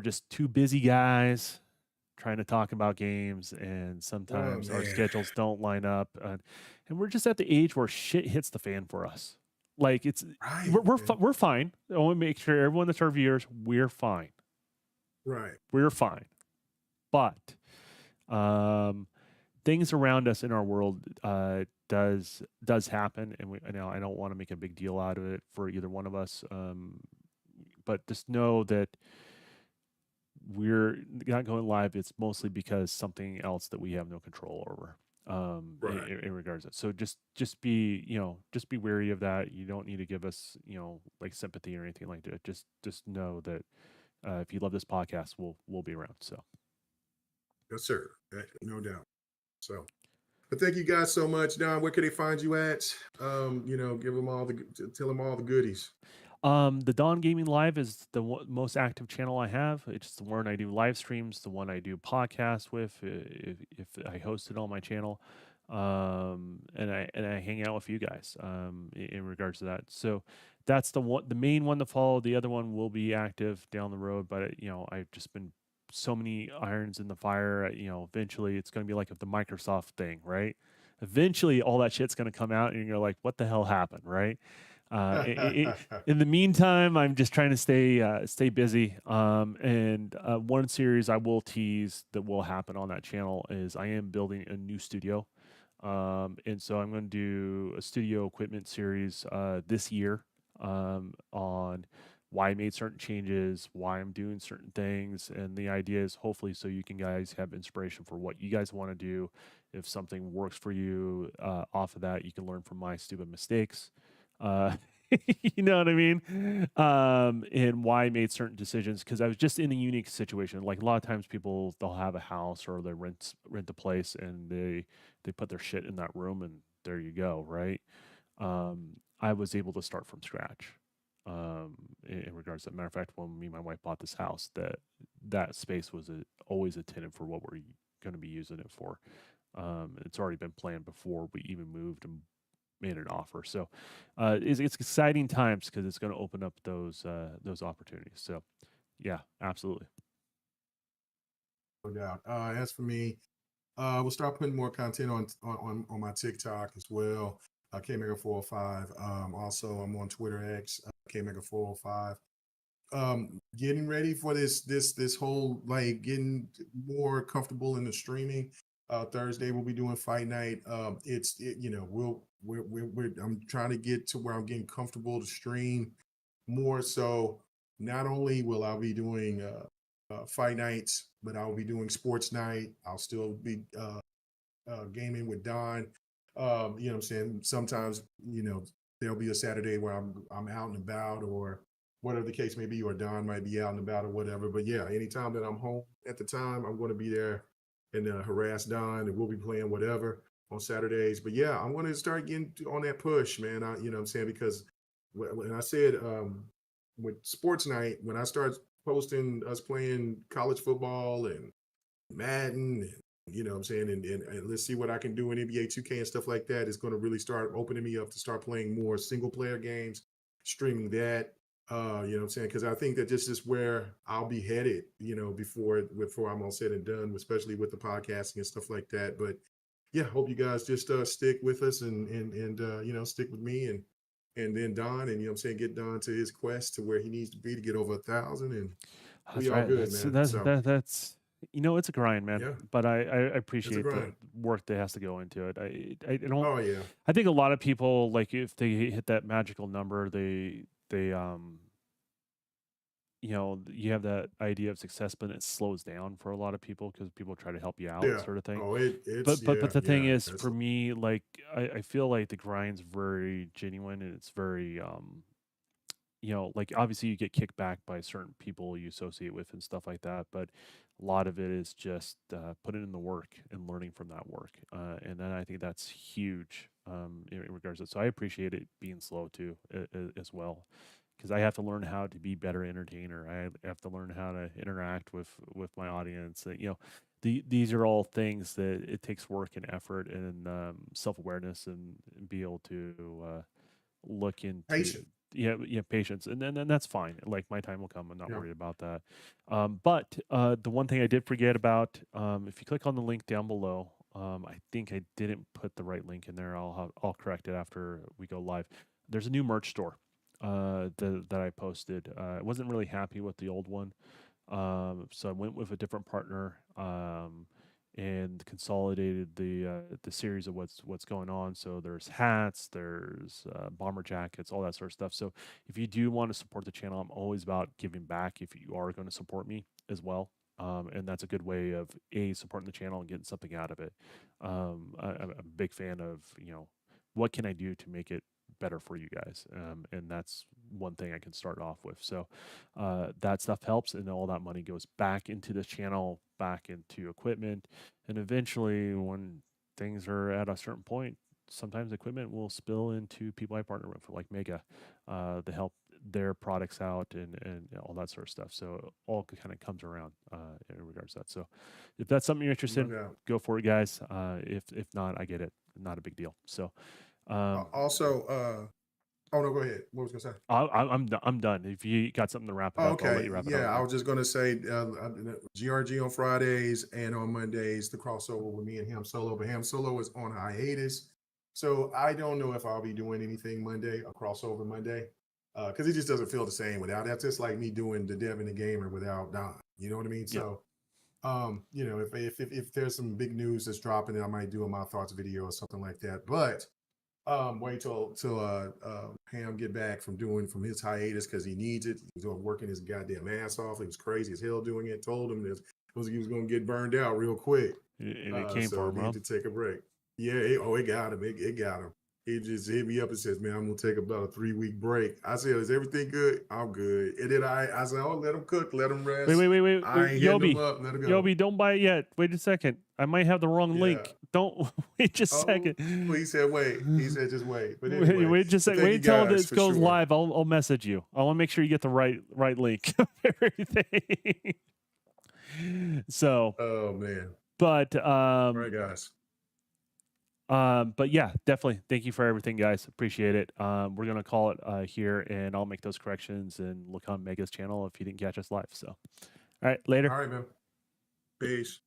just two busy guys trying to talk about games, and Oh sometimes our man. schedules don't line up, and we're just at the age where shit hits the fan for us. Like it's Right, man. we're fine. I want to make sure everyone that's our viewers, we're fine. Right. We're fine. But um, things around us in our world does happen, and I don't want to make a big deal out of it for either one of us. But just know that we're not going live, it's mostly because something else that we have no control over. Right. In regards to it. So just be, just be wary of that. You don't need to give us, like sympathy or anything like that. Just know that if you love this podcast, we'll be around. So Yes, sir. No doubt. So, but thank you guys so much, Don. Where can they find you at? Give them tell them all the goodies. The Dawn Gaming Live is the most active channel I have. It's the one I do live streams, the one I do podcasts with. If I host it on my channel, and I hang out with you guys in regards to that. So that's the main one to follow. The other one will be active down the road, but I've just been so many irons in the fire. Eventually it's going to be like the Microsoft thing, right? Eventually, all that shit's going to come out, and you're like, "What the hell happened?" Right? In the meantime, I'm just trying to stay busy. And one series I will tease that will happen on that channel is I am building a new studio. And so I'm going to do a studio equipment series this year on why I made certain changes, why I'm doing certain things, and the idea is hopefully so you can guys have inspiration for what you guys want to do. If something works for you, off of that, you can learn from my stupid mistakes. Uh, you know what I mean? And why I made certain decisions because I was just in a unique situation. Like a lot of times, people they'll have a house or they rent a place and they put their shit in that room and there you go, right? I was able to start from scratch. In regards to that, matter of fact, when me and my wife bought this house, that space was always intended for what we're going to be using it for. It's already been planned before we even moved and made an offer. So it's exciting times because it's going to open up those opportunities. So yeah, absolutely. No doubt. As for me, we'll start putting more content on my TikTok as well. KMega405. Also, I'm on Twitter X, KMega405. Getting ready for this whole like getting more comfortable in the streaming. Thursday we'll be doing fight night. I'm trying to get to where I'm getting comfortable to stream more. So not only will I be doing fight nights, but I'll be doing sports night. I'll still be gaming with Don. You know what I'm saying? Sometimes, there'll be a Saturday where I'm out and about or whatever the case may be, or Don might be out and about or whatever. But yeah, anytime that I'm home at the time, I'm going to be there and harass Don and we'll be playing whatever on Saturdays. But yeah, I'm going to start getting on that push, man. You know what I'm saying? Because when I said with sports night, when I start posting us playing college football and Madden, you know what I'm saying? And let's see what I can do in NBA 2K and stuff like that. It's going to really start opening me up to start playing more single player games, streaming that. You know what I'm saying? Because I think that this is where I'll be headed, before I'm all said and done, especially with the podcasting and stuff like that. But yeah, hope you guys just stick with us and stick with me and then Don and what I'm saying, get Don to his quest to where he needs to be to get over 1,000 and we That's all right. good, man. So That's it's a grind, man. yeah, But I it's a appreciate the grind. work that has to go into it. I don't. Oh yeah. I think a lot of people like if they hit that magical number, they you have that idea of success, but it slows down for a lot of people because people try to help you out, Yeah. sort of thing. Oh, it's But yeah, the thing yeah. is, That's for me, like I feel like the grind's very genuine and it's very like obviously you get kicked back by certain people you associate with and stuff like that, but a lot of it is just putting in the work and learning from that work. And then I think that's huge in regards to it. So I appreciate it being slow too, as well. Because I have to learn how to be better entertainer. I have to learn how to interact with my audience. These are all things that it takes work and effort and self awareness and be able to look into patient. patience and that's fine, like my time will come, I'm not Yeah. worried about that. But the one thing I did forget about, if you click on the link down below, I think I didn't put the right link in there. I'll correct it after we go live. There's a new merch store that I posted. I wasn't really happy with the old one, so I went with a different partner. and consolidated the series of what's going on. So there's hats, there's bomber jackets, all that sort of stuff. So if you do want to support the channel, I'm always about giving back if you are going to support me as well. And that's a good way of supporting the channel and getting something out of it. I'm a big fan of, what can I do to make it better for you guys, and that's one thing I can start off with. So that stuff helps, and all that money goes back into the channel, back into equipment, and eventually, when things are at a certain point, sometimes equipment will spill into people I partner with, like Mega, to help their products out and all that sort of stuff. So all kind of comes around in regards to that. So if that's something you're interested in, go for it, guys. If not, I get it. Not a big deal. So also, oh no, go ahead. What was gonna say? I'm done. If you got something to wrap it up, I'll let Okay, you wrap it yeah, up. I was just gonna say GRG on Fridays and on Mondays the crossover with me and Ham Solo, but Ham Solo is on hiatus, so I don't know if I'll be doing anything Monday, a crossover Monday, because it just doesn't feel the same without. That's just like me doing the Dev and the Gamer without Don. You know what I mean? Yeah. So, if there's some big news that's dropping, then I might do a my thoughts video or something like that, but. Wait till Ham get back from his hiatus because he needs it. He's working his goddamn ass off. He was crazy as hell doing it. Told him he was going to get burned out real quick. And it came for him, he huh? had to take a break. Yeah, it got him. It got him. He just hit me up and says, "Man, I'm gonna take about a 3-week break." I said, "Is everything good?" "I'm good." And then I said, "Oh, let him cook, let him rest." Wait. I ain't hitting him up. Let him go. Yobi, don't buy it yet. Wait a second. I might have the wrong link. Don't wait just a second. He said, "Wait." He said, "Just wait." But anyway, wait just a second. Wait until this goes live. I'll message you. I want to make sure you get the right link of everything. So. Oh man. But all right, guys. But yeah, definitely. Thank you for everything, guys. Appreciate it. We're gonna call it here, and I'll make those corrections and look on Mega's channel if you didn't catch us live. So, all right, later. All right, man. Peace.